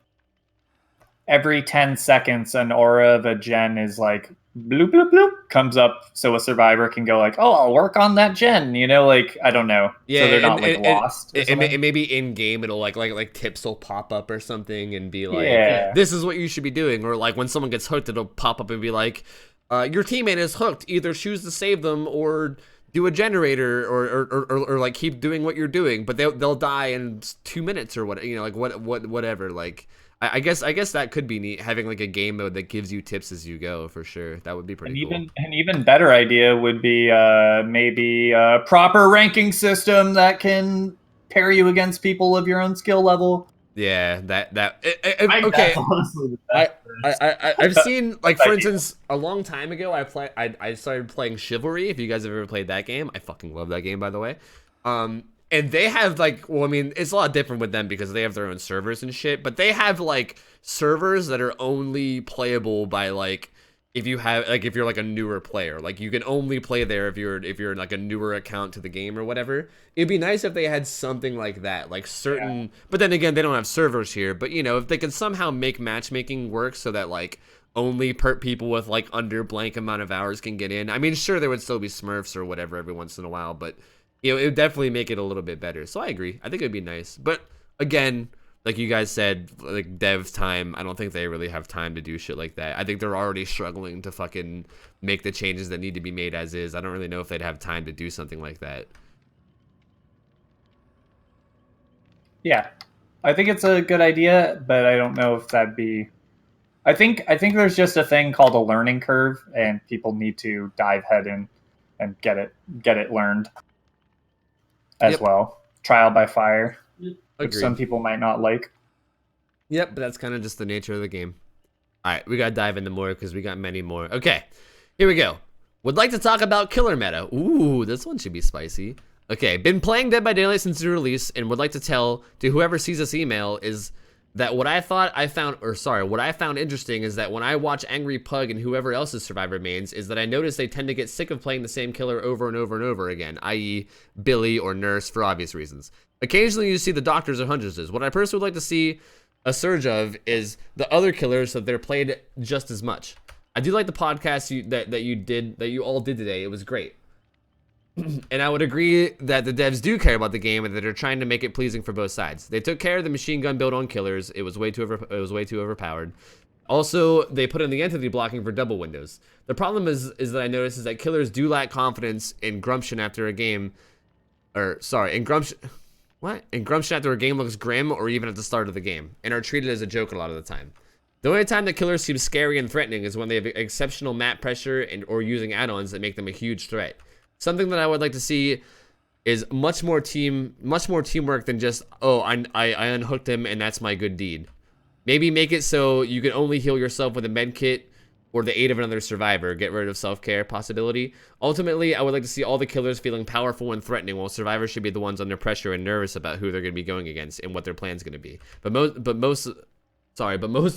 Speaker 4: every 10 seconds an aura of a gen is like bloop bloop bloop comes up, so a survivor can go like, oh, I'll work on that gen, you know, like I don't know.
Speaker 1: Yeah,
Speaker 4: so they're not like lost.
Speaker 1: And maybe in game it'll like tips will pop up or something and be like,
Speaker 4: yeah,
Speaker 1: this is what you should be doing, or like when someone gets hooked, it'll pop up and be like, your teammate is hooked. Either choose to save them or do a generator or like keep doing what you're doing, but they'll die in 2 minutes or what, you know, like whatever. Like I guess that could be neat, having like a game mode that gives you tips as you go, for sure. That would be pretty cool.
Speaker 4: An even better idea would be maybe a proper ranking system that can pair you against people of your own skill level.
Speaker 1: Yeah, okay. I've seen, like, for instance, a long time ago, I started playing Chivalry. If you guys have ever played that game, I fucking love that game, by the way. And they have like, well, I mean, it's a lot different with them because they have their own servers and shit. But they have like servers that are only playable by like, if you're like a newer player, like you can only play there if you're like a newer account to the game or whatever. It'd be nice if they had something like that, like certain. Yeah. But then again, they don't have servers here. But you know, if they could somehow make matchmaking work so that like only people with like under blank amount of hours can get in. I mean, sure, there would still be Smurfs or whatever every once in a while, but you know, it would definitely make it a little bit better. So I agree. I think it'd be nice. But again, like you guys said, like dev time, I don't think they really have time to do shit like that. I think they're already struggling to fucking make the changes that need to be made as is. I don't really know if they'd have time to do something like that.
Speaker 4: Yeah, I think it's a good idea, but I don't know if that'd be... I think there's just a thing called a learning curve, and people need to dive head in and get it learned as well. Trial by fire. Which some people might not like.
Speaker 1: Yep, but that's kind of just the nature of the game. All right, we got to dive into more because we got many more. Okay, here we go. Would like to talk about killer meta. Ooh, this one should be spicy. Okay, been playing Dead by Daylight since the release and would like to tell to whoever sees this email is that what I found interesting is that when I watch Angry Pug and whoever else's survivor mains is that I notice they tend to get sick of playing the same killer over and over and over again, i.e. Billy or Nurse for obvious reasons. Occasionally you see the doctors or huntresses. What I personally would like to see a surge of is the other killers so they're played just as much. I do like the podcast that you all did today. It was great. And I would agree that the devs do care about the game and that they're trying to make it pleasing for both sides. They took care of the machine gun build on killers. It was way too overpowered. Also, they put in the entity blocking for double windows. The problem is that I noticed is that killers do lack confidence in Grumption after a game, in Grumption after a game looks grim or even at the start of the game, and are treated as a joke a lot of the time. The only time that killers seem scary and threatening is when they have exceptional map pressure or using add-ons that make them a huge threat. Something that I would like to see is much more teamwork than just, oh, I unhooked him and that's my good deed. Maybe make it so you can only heal yourself with a med kit or the aid of another survivor. Get rid of self-care possibility. Ultimately, I would like to see all the killers feeling powerful and threatening, while survivors should be the ones under pressure and nervous about who they're going to be going against and what their plan's going to be. But most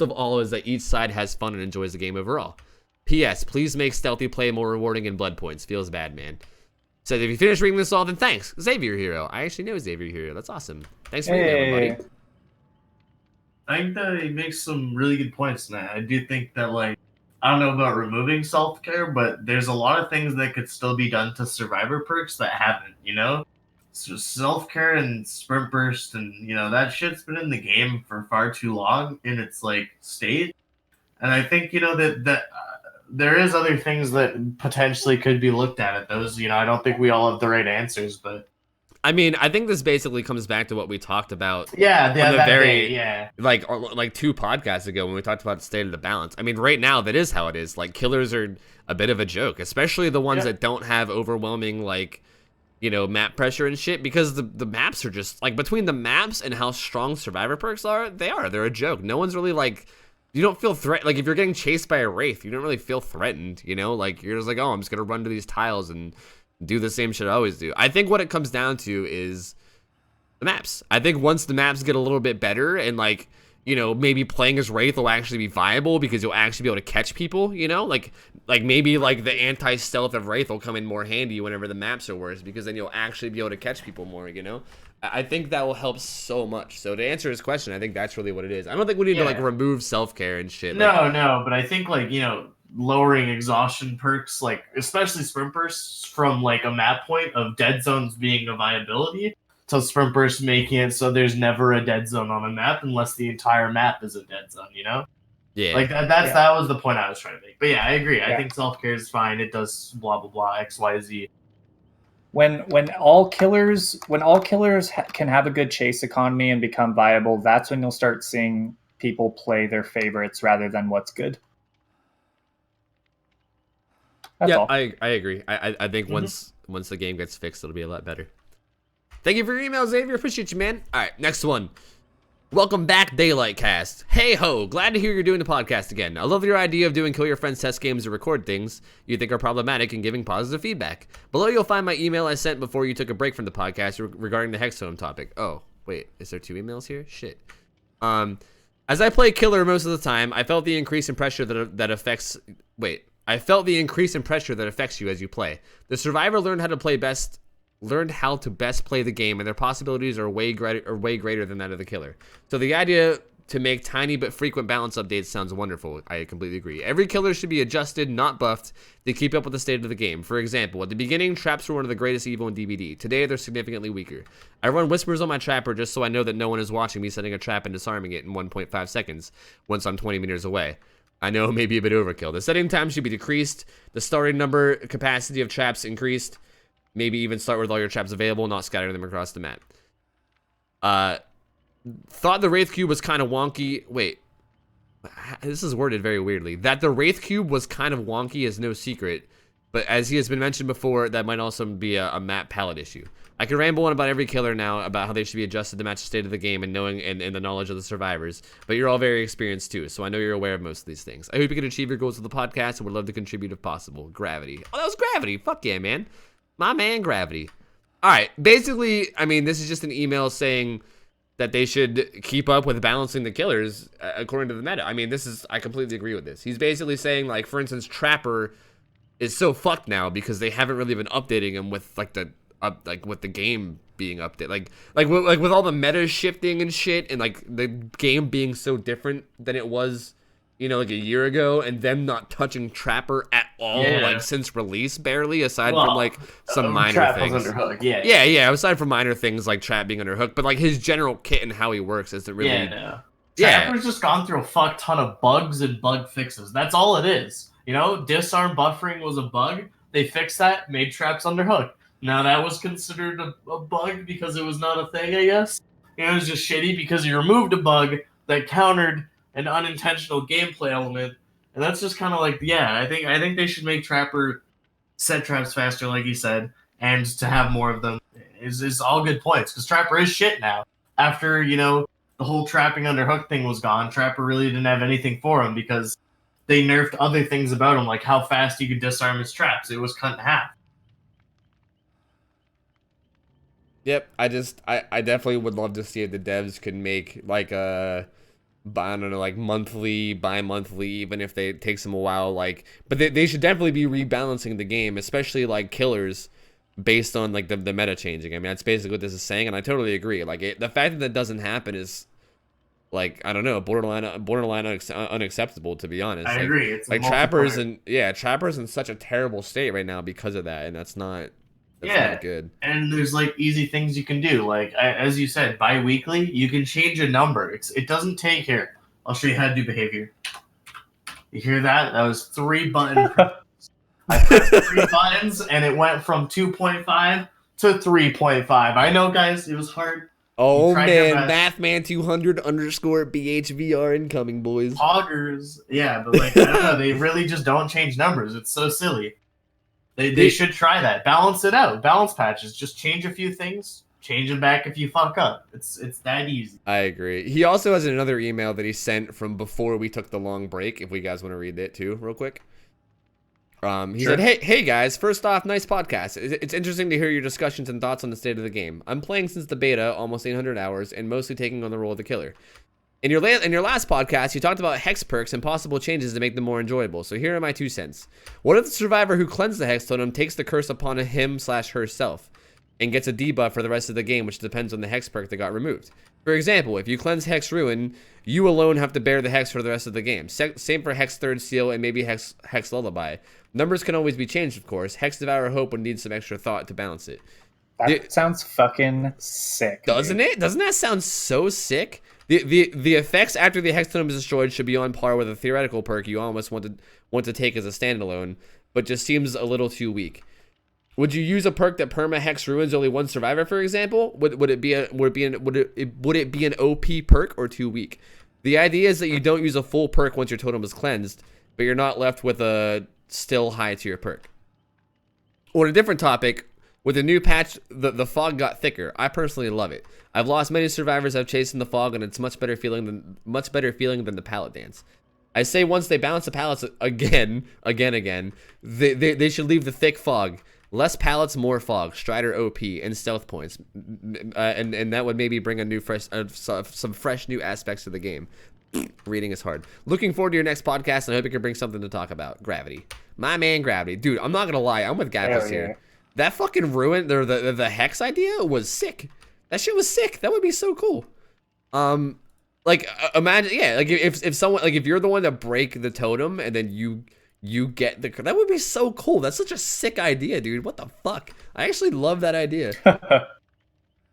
Speaker 1: of all is that each side has fun and enjoys the game overall. P.S. Please make stealthy play more rewarding in blood points. Feels bad, man. Says, if you finish reading this all, then thanks. Xavier Hero. I actually know Xavier Hero. That's awesome. Thanks for reading that, buddy.
Speaker 3: I think that he makes some really good points, and I do think that, like, I don't know about removing self-care, but there's a lot of things that could still be done to survivor perks that haven't, you know? So self-care and sprint burst and, you know, that shit's been in the game for far too long in its, like, state. And I think, you know, that there is other things that potentially could be looked at those. You know, I don't think we all have the right answers, but
Speaker 1: I mean, I think this basically comes back to what we talked about.
Speaker 3: Yeah,
Speaker 1: that
Speaker 3: day,
Speaker 1: like 2 podcasts ago when we talked about the state of the balance. I mean, right now that is how it is. Like, killers are a bit of a joke, especially the ones that don't have overwhelming, like, you know, map pressure and shit, because the maps are just, like, between the maps and how strong survivor perks are, they're a joke. No one's really, like, you don't feel like, if you're getting chased by a wraith, you don't really feel threatened, you know? Like, you're just like, oh, I'm just gonna run to these tiles and do the same shit I always do. I think what it comes down to is the maps. I think once the maps get a little bit better and, like, you know, maybe playing as Wraith will actually be viable because you'll actually be able to catch people, you know? Like maybe, like, the anti-stealth of Wraith will come in more handy whenever the maps are worse, because then you'll actually be able to catch people more, you know? I think that will help so much. So to answer his question, I think that's really what it is. I don't think we need to, like, remove self-care and shit.
Speaker 3: No, but I think, like, you know, lowering exhaustion perks, like, especially sprint bursts, from, like, a map point of dead zones being a viability to sprint bursts making it so there's never a dead zone on a map unless the entire map is a dead zone, you know?
Speaker 1: Yeah.
Speaker 3: Like, that was the point I was trying to make. But yeah, I agree. I think self-care is fine. It does blah, blah, blah, X, Y, Z.
Speaker 4: When all killers can have a good chase economy and become viable, that's when you'll start seeing people play their favorites rather than what's good. That's all.
Speaker 1: I agree. I think once the game gets fixed, it'll be a lot better. Thank you for your email, Xavier. Appreciate you, man. All right, next one. Welcome back, Daylightcast. Hey ho, glad to hear you're doing the podcast again. I love your idea of doing Kill Your Friends test games or record things you think are problematic and giving positive feedback. Below you'll find my email I sent before you took a break from the podcast regarding the Hextome topic. Oh, wait, is there 2 emails here? Shit. As I play Killer most of the time, I felt the increase in pressure that affects you as you play. The survivor learned how to best play the game, and their possibilities are way greater than that of the killer. So the idea to make tiny but frequent balance updates sounds wonderful. I completely agree. Every killer should be adjusted, not buffed, to keep up with the state of the game. For example, at the beginning, traps were one of the greatest evil in DBD. Today, they're significantly weaker. I run whispers on my trapper just so I know that no one is watching me setting a trap and disarming it in 1.5 seconds once I'm 20 meters away. I know it may be a bit overkill. The setting time should be decreased. The starting number capacity of traps increased. Maybe even start with all your traps available, not scatter them across the map. Thought the Wraith Cube was kind of wonky. Wait. This is worded very weirdly. That the Wraith Cube was kind of wonky is no secret. But as he has been mentioned before, that might also be a map palette issue. I could ramble on about every killer now, about how they should be adjusted to match the state of the game and knowing and the knowledge of the survivors. But you're all very experienced too, so I know you're aware of most of these things. I hope you can achieve your goals with the podcast and would love to contribute if possible. Gravity. Oh, that was Gravity. Fuck yeah, man. My man, Gravity. All right. Basically, I mean, this is just an email saying that they should keep up with balancing the killers according to the meta. I mean, I completely agree with this. He's basically saying, like, for instance, Trapper is so fucked now because they haven't really been updating him with, like, with the game being updated. Like with all the meta shifting and shit, and, like, the game being so different than it was, you know, like a year ago, and them not touching Trapper at all
Speaker 3: Yeah.
Speaker 1: like since release, barely, aside from like some minor
Speaker 3: Trap
Speaker 1: things.
Speaker 3: was underhook. Yeah.
Speaker 1: Yeah, aside from minor things like Trap being underhook, but like his general kit and how he works isn't really.
Speaker 3: Yeah, no.
Speaker 1: Yeah.
Speaker 3: Trapper's just gone through a fuck ton of bugs and bug fixes. That's all it is. You know, disarm buffering was a bug. They fixed that, made traps underhook. Now that was considered a bug because it was not a thing, I guess. It was just shitty because you removed a bug that countered an unintentional gameplay element. And that's just kind of like, yeah, I think they should make Trapper set traps faster, like you said, and to have more of them is all good points. Because Trapper is shit now. After, you know, the whole trapping underhook thing was gone, Trapper really didn't have anything for him because they nerfed other things about him, like how fast you could disarm his traps. It was cut in half.
Speaker 1: Yep, I definitely would love to see if the devs could make like a, I don't know, like monthly, bi-monthly, even if it takes them a while, like, but they should definitely be rebalancing the game, especially like killers, based on like the meta changing. I mean, that's basically what this is saying, and I totally agree. Like the fact that doesn't happen is, like, I don't know, borderline unacceptable, to be honest.
Speaker 3: I
Speaker 1: like,
Speaker 3: agree. It's
Speaker 1: like Trapper's in such a terrible state right now because of that, and that's not not good.
Speaker 3: And there's like easy things you can do, like as you said, bi-weekly. You can change a number. It doesn't take here. I'll show you how to do behavior. You hear that? That was 3 buttons. I pressed 3 buttons, and it went from 2.5 to 3.5. I know, guys, it was hard.
Speaker 1: Oh man, Mathman200 _ BHVR incoming, boys.
Speaker 3: Poggers. Yeah, but like, I don't know, they really just don't change numbers. It's so silly. They should try that. Balance it out. Balance patches. Just change a few things. Change them back if you fuck up. It's that easy.
Speaker 1: I agree. He also has another email that he sent from before we took the long break, if we guys want to read it too, real quick. He said, hey guys, first off, nice podcast. It's interesting to hear your discussions and thoughts on the state of the game. I'm playing since the beta, almost 800 hours, and mostly taking on the role of the killer. In your last podcast, you talked about hex perks and possible changes to make them more enjoyable, so here are my 2 cents. What if the survivor who cleansed the hex totem takes the curse upon him/herself and gets a debuff for the rest of the game, which depends on the hex perk that got removed? For example, if you cleanse Hex Ruin, you alone have to bear the hex for the rest of the game. Same for Hex Third Seal and maybe Hex Lullaby. Numbers can always be changed, of course. Hex Devour Hope would need some extra thought to balance it.
Speaker 4: That sounds fucking sick.
Speaker 1: Doesn't it? Doesn't that sound so sick? The effects after the Hex Totem is destroyed should be on par with a theoretical perk you almost want to take as a standalone, but just seems a little too weak. Would you use a perk that perma hex ruins only one survivor, for example? Would it be an OP perk or too weak? The idea is that you don't use a full perk once your totem is cleansed, but you're not left with a still high tier perk. On a different topic, with the new patch, the fog got thicker. I personally love it. I've lost many survivors I've chased in the fog, and it's much better feeling than the pallet dance. I say once they balance the pallets again, they should leave the thick fog. Less pallets, more fog. Strider OP and stealth points, and that would maybe bring a new some fresh new aspects to the game. Reading is hard. Looking forward to your next podcast, and I hope you can bring something to talk about. Gravity, my man, Gravity, dude. I'm not gonna lie, I'm with Gavus here. That fucking ruin, the hex idea was sick. That shit was sick. That would be so cool. Like imagine, yeah, like if someone, like if you're the one to break the totem and then you get the, that would be so cool. That's such a sick idea, dude. What the fuck? I actually love that idea.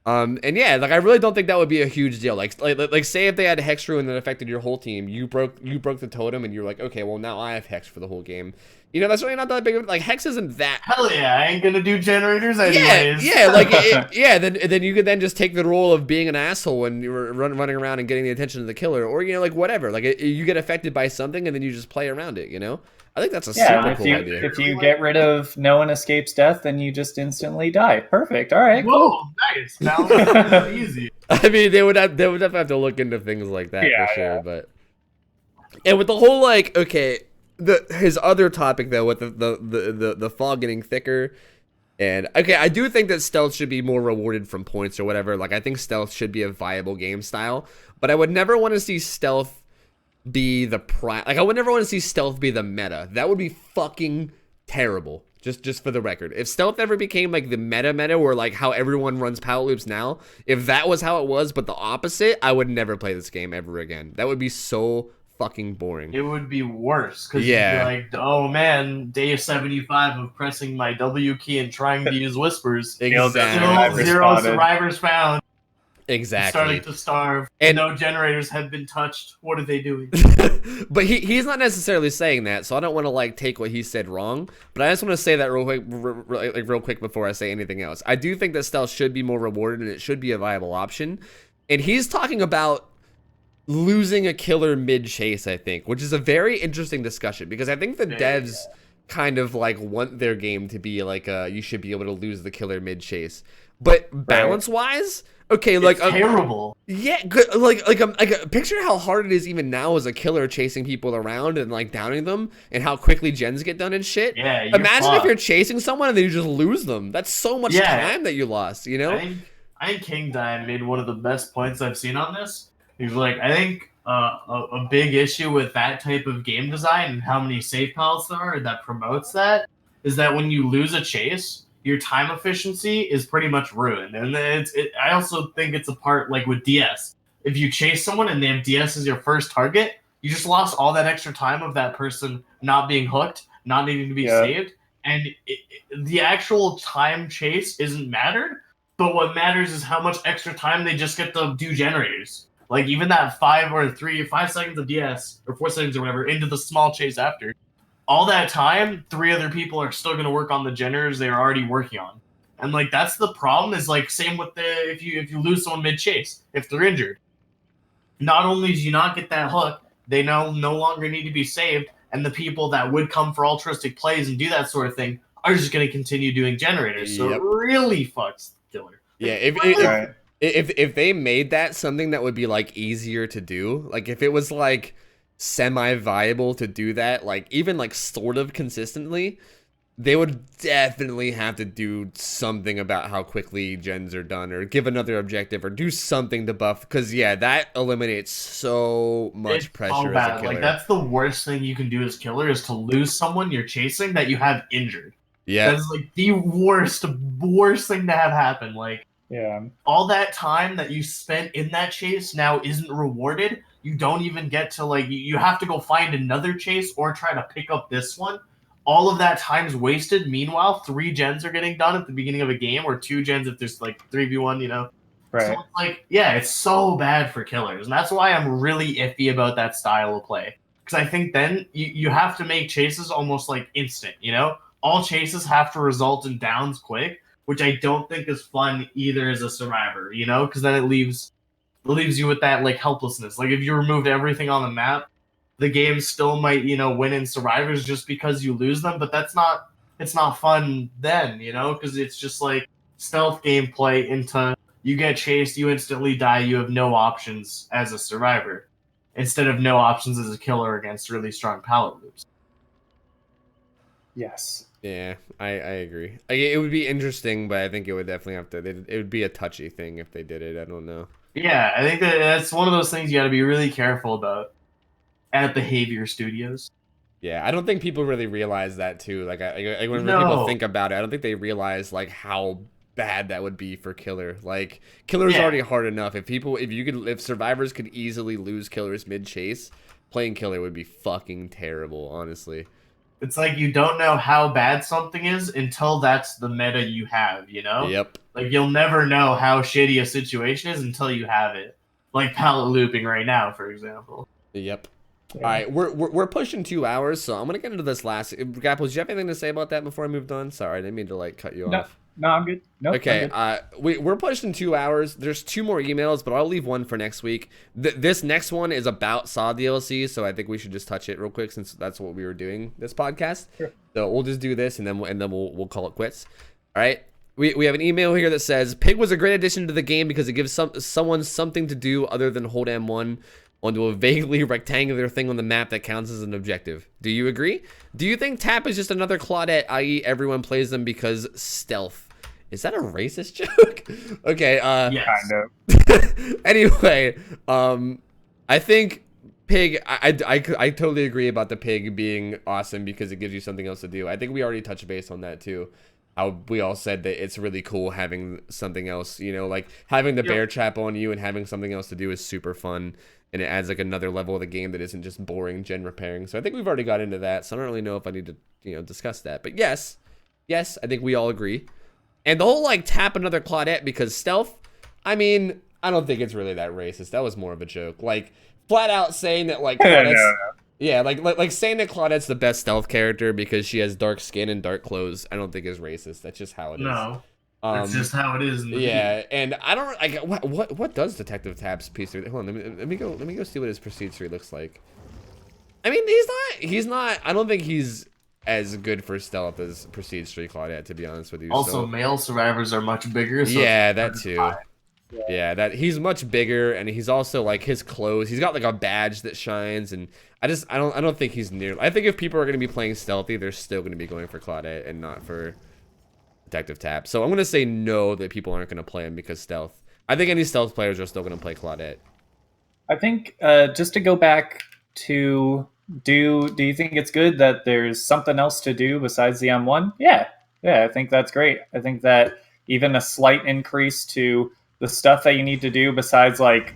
Speaker 1: And yeah, like I really don't think that would be a huge deal. Like say if they had a hex ruin that affected your whole team, you broke the totem, and you're like, okay, well now I have hex for the whole game. You know, that's really not that big of, like, hex isn't that.
Speaker 3: Hell yeah, I ain't gonna do generators anyways.
Speaker 1: Yeah, like then you could then just take the role of being an asshole when you're running around and getting the attention of the killer, or you know, like whatever. Like you get affected by something and then you just play around it. You know, I think that's a super cool idea.
Speaker 4: If you get rid of no one escapes death, then you just instantly die. Perfect. All right.
Speaker 3: Whoa,
Speaker 4: cool.
Speaker 3: nice. Now it's easy.
Speaker 1: I mean, they would definitely have to look into things like that for sure. But and with the whole like, okay. His other topic though, with the fog getting thicker, and okay, I do think that stealth should be more rewarded from points or whatever. Like I think stealth should be a viable game style, but I would never want to see stealth be the prime. Like I would never want to see stealth be the meta. That would be fucking terrible. Just for the record, if stealth ever became like the meta where like how everyone runs pallet loops now, if that was how it was, but the opposite, I would never play this game ever again. That would be so fucking boring.
Speaker 3: It would be worse because
Speaker 1: Yeah.
Speaker 3: you'd be like, oh man, day 75 of pressing my W key and trying to use whispers.
Speaker 1: Exactly.
Speaker 3: Zero survivors found.
Speaker 1: Exactly.
Speaker 3: Starting to starve.
Speaker 1: And
Speaker 3: no generators have been touched. What are they doing?
Speaker 1: but he's not necessarily saying that, so I don't want to like take what he said wrong. But I just want to say that real quick before I say anything else. I do think that stealth should be more rewarded and it should be a viable option. And he's talking about losing a killer mid chase, I think, which is a very interesting discussion because I think the devs kind of like want their game to be like you should be able to lose the killer mid chase. But balance wise, okay,
Speaker 3: it's
Speaker 1: like
Speaker 3: terrible.
Speaker 1: Yeah, good. Like picture how hard it is even now as a killer chasing people around and like downing them, and how quickly gens get done and shit.
Speaker 3: Yeah,
Speaker 1: imagine if you're chasing someone and then you just lose them. That's so much time that you lost. You know.
Speaker 3: I think King Dime made one of the best points I've seen on this. He's like, I think a big issue with that type of game design and how many save pallets there are that promotes that is that when you lose a chase, your time efficiency is pretty much ruined. And I also think it's a part like with DS. If you chase someone and they have DS as your first target, you just lost all that extra time of that person not being hooked, not needing to be saved. And the actual time chase isn't mattered, but what matters is how much extra time they just get to do generators. Like even that 5 seconds of DS or 4 seconds or whatever into the small chase after. All that time, 3 other people are still going to work on the generators they were already working on. And like that's the problem is like same with if you lose someone mid chase, if they're injured. Not only do you not get that hook, they no longer need to be saved, and the people that would come for altruistic plays and do that sort of thing are just going to continue doing generators. So it really fucks the killer.
Speaker 1: Yeah, if they made that something that would be like easier to do, like if it was like semi-viable to do that, like even like sort of consistently, they would definitely have to do something about how quickly gens are done, or give another objective, or do something to buff, because that eliminates so much pressure as a killer.
Speaker 3: Like that's the worst thing you can do as killer is to lose someone you're chasing that you have injured.
Speaker 1: Yeah,
Speaker 3: that's like the worst thing to have happen. Like all that time that you spent in that chase now isn't rewarded. You don't even get to like you have to go find another chase or try to pick up this one. All of that time's wasted. Meanwhile, 3 gens are getting done at the beginning of a game, or 2 gens if there's like 3v1,
Speaker 4: Right.
Speaker 3: So it's like, it's so bad for killers. And that's why I'm really iffy about that style of play. Because I think then you have to make chases almost like instant, All chases have to result in downs quick, which I don't think is fun either as a survivor, because then it leaves you with that like helplessness. Like if you removed everything on the map, the game still might, win in survivors just because you lose them, but it's not fun then, because it's just like stealth gameplay into you get chased, you instantly die, you have no options as a survivor, instead of no options as a killer against really strong pallet loops.
Speaker 4: Yes.
Speaker 1: Yeah, I agree. It would be interesting, but I think it would definitely have to. It would be a touchy thing if they did it. I don't know.
Speaker 3: Yeah, I think that's one of those things you got to be really careful about at Behavior Studios.
Speaker 1: Yeah, I don't think people really realize that too. Like, when people think about it, I don't think they realize like how bad that would be for killer. Like, killer's already hard enough. If survivors could easily lose killers mid chase, playing killer would be fucking terrible, honestly.
Speaker 3: It's like you don't know how bad something is until that's the meta you have,
Speaker 1: Yep.
Speaker 3: Like you'll never know how shitty a situation is until you have it. Like pallet looping right now, for example.
Speaker 1: Yep. Yeah. All right, we're pushing 2 hours, so I'm gonna get into this last. Grapples, do you have anything to say about that before I moved on? Sorry, I didn't mean to like cut you off.
Speaker 4: No, I'm good. Nope,
Speaker 1: okay,
Speaker 4: I'm good.
Speaker 1: We're pushing 2 hours. There's 2 more emails, but I'll leave one for next week. This next one is about Saw DLC, so I think we should just touch it real quick since that's what we were doing this podcast. Sure. So we'll just do this and then we'll call it quits. All right. We have an email here that says Pig was a great addition to the game because it gives someone something to do other than hold M1 onto a vaguely rectangular thing on the map that counts as an objective. Do you agree? Do you think Tap is just another Claudette, i.e. everyone plays them because stealth? Is that a racist joke? Okay,
Speaker 3: yes.
Speaker 4: Kind of.
Speaker 1: Anyway, I think Pig, I totally agree about the Pig being awesome because it gives you something else to do. I think we already touched base on that too. How we all said that it's really cool having something else, like having the bear trap on you and having something else to do is super fun. and it adds like another level of the game that isn't just boring gen repairing. So I think we've already got into that, so I don't really know if I need to, you know, discuss that. But yes, I think we all agree. And the whole like tap another Claudette because stealth, I mean, I don't think it's really that racist. That was more of a joke. Like flat out saying that like Claudette's,
Speaker 4: No.
Speaker 1: yeah, like saying that Claudette's the best stealth character because she has dark skin and dark clothes, I don't think is racist. That's just how it is.
Speaker 3: No, that's just how it is. In the
Speaker 1: Yeah, and I don't like what does Detective Tap's P3? Hold on, let me go see what his Prestige 3 looks like. I mean, he's not. I don't think he's as good for stealth as Prestige 3 Claudette, to be honest with you.
Speaker 3: Also,
Speaker 1: so.
Speaker 3: male survivors are much bigger. So
Speaker 1: Yeah, that too. Yeah, that he's much bigger, and he's also like his clothes. He's got like a badge that shines, and I don't think he's near. I think if people are going to be playing stealthy, they're still going to be going for Claudette and not for Detective Tap. So I'm going to say no that people aren't going to play him because stealth. I think any stealth players are still going to play Claudette.
Speaker 4: I think just to go back to do you think it's good that there's something else to do besides the M1? Yeah, I think that's great. I think that even a slight increase to the stuff that you need to do besides like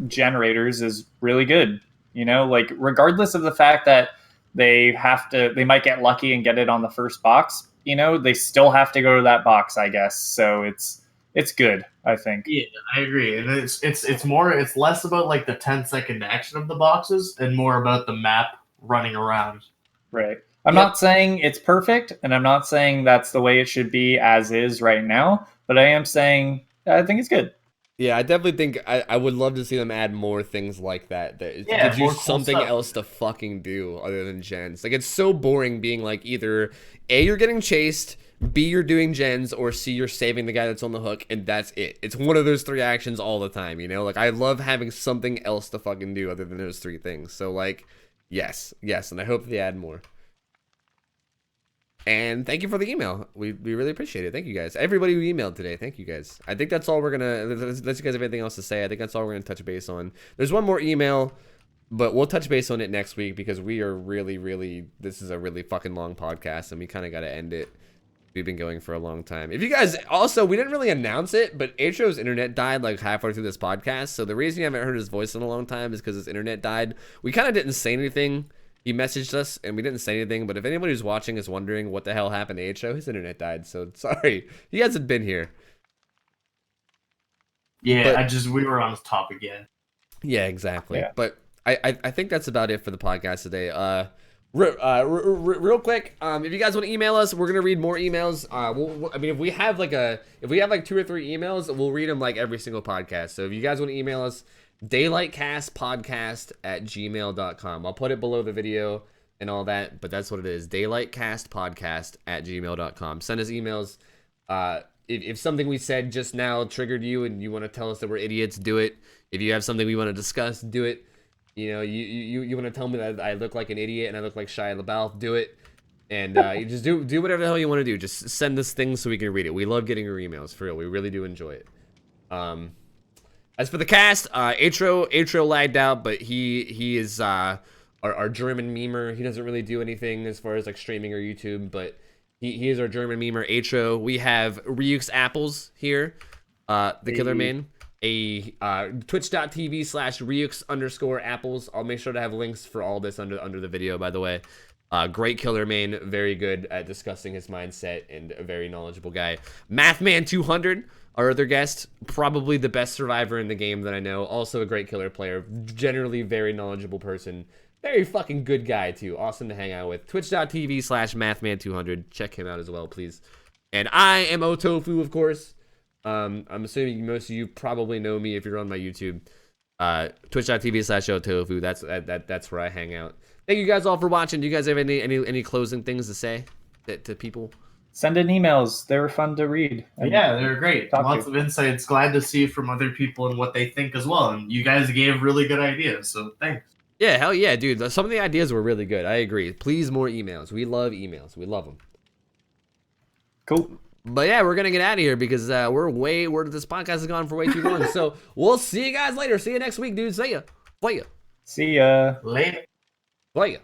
Speaker 4: generators is really good. You know, like regardless of the fact that they might get lucky and get it on the first box, you know, they still have to go to that box, I guess. So it's good, I think.
Speaker 3: Yeah, I agree. And it's less about like the 10-second action of the boxes and more about the map running around.
Speaker 4: Right. I'm not saying it's perfect, and I'm not saying that's the way it should be as is right now, but I am saying I think it's good.
Speaker 1: Yeah, I definitely think I would love to see them add more things like that. That
Speaker 3: Yeah,
Speaker 1: gives you
Speaker 3: more cool
Speaker 1: something
Speaker 3: stuff.
Speaker 1: else to fucking do other than gens. Like it's so boring being like either A, you're getting chased, B, you're doing gens, or C, you're saving the guy that's on the hook, and that's it. It's one of those three actions all the time, you know? Like I love having something else to fucking do other than those three things. So like, yes, and I hope they add more. And thank you for the email. We really appreciate it. Thank you guys. Everybody who emailed today, thank you guys. I think that's all we're gonna, unless you guys have anything else to say, I think that's all we're gonna touch base on. There's one more email, but we'll touch base on it next week because we are really, this is a really fucking long podcast and we kind of got to end it. We've been going for a long time. If you guys, also, we didn't really announce it, but Atro's internet died like halfway through this podcast. So the reason you haven't heard his voice in a long time is because his internet died. We kind of didn't say anything. He messaged us and we didn't say anything, but if anybody who's watching is wondering what the hell happened to Atro, his internet died. So sorry, he hasn't been here.
Speaker 3: Yeah, we were on top again.
Speaker 1: Yeah, exactly.
Speaker 4: Yeah.
Speaker 1: But I think that's about it for the podcast today. Real quick, if you guys want to email us, we're gonna read more emails. I mean, if we have like 2 or 3 emails, we'll read them like every single podcast. So if you guys want to email us, daylightcastpodcast@gmail.com. I'll put it below the video and all that, but that's what it is. Daylightcastpodcast@gmail.com. Send us emails. If something we said just now triggered you and you want to tell us that we're idiots, do it. If you have something we want to discuss, do it. You know, you want to tell me that I look like an idiot and I look like Shia LaBeouf, do it. And you just do whatever the hell you want to do. Just send us things so we can read it. We love getting your emails, for real. We really do enjoy it. As for the cast, Atro lagged out, but he is our German memer. He doesn't really do anything as far as like streaming or YouTube, but he is our German memer, Atro. We have Ryuk's Apples here, the Killer Main. A twitch.tv/Ryux_apples. I'll make sure to have links for all this under the video, by the way. Great Killer Main, very good at discussing his mindset and a very knowledgeable guy. Mathman200, our other guest, probably the best survivor in the game that I know. Also a great killer player, generally very knowledgeable person. Very fucking good guy too. Awesome to hang out with. Twitch.tv/Mathman200. Check him out as well, please. And I am Otofu, of course. I'm assuming most of you probably know me if you're on my YouTube. Twitch.tv/Otofu. That's where I hang out. Thank you guys all for watching. Do you guys have any closing things to say to people?
Speaker 4: Send in emails. They were fun to read.
Speaker 3: Yeah, they're great. Lots
Speaker 4: to.
Speaker 3: of insights. Glad to see from other people and what they think as well. And you guys gave really good ideas, so thanks.
Speaker 1: Yeah, hell yeah, dude. Some of the ideas were really good. I agree. Please, more emails. We love emails. We love them.
Speaker 4: Cool.
Speaker 1: But yeah, we're gonna get out of here because this podcast has gone for way too long. So we'll see you guys later. See you next week, dude. See ya. Play ya.
Speaker 4: See ya.
Speaker 3: Later.
Speaker 1: Play ya.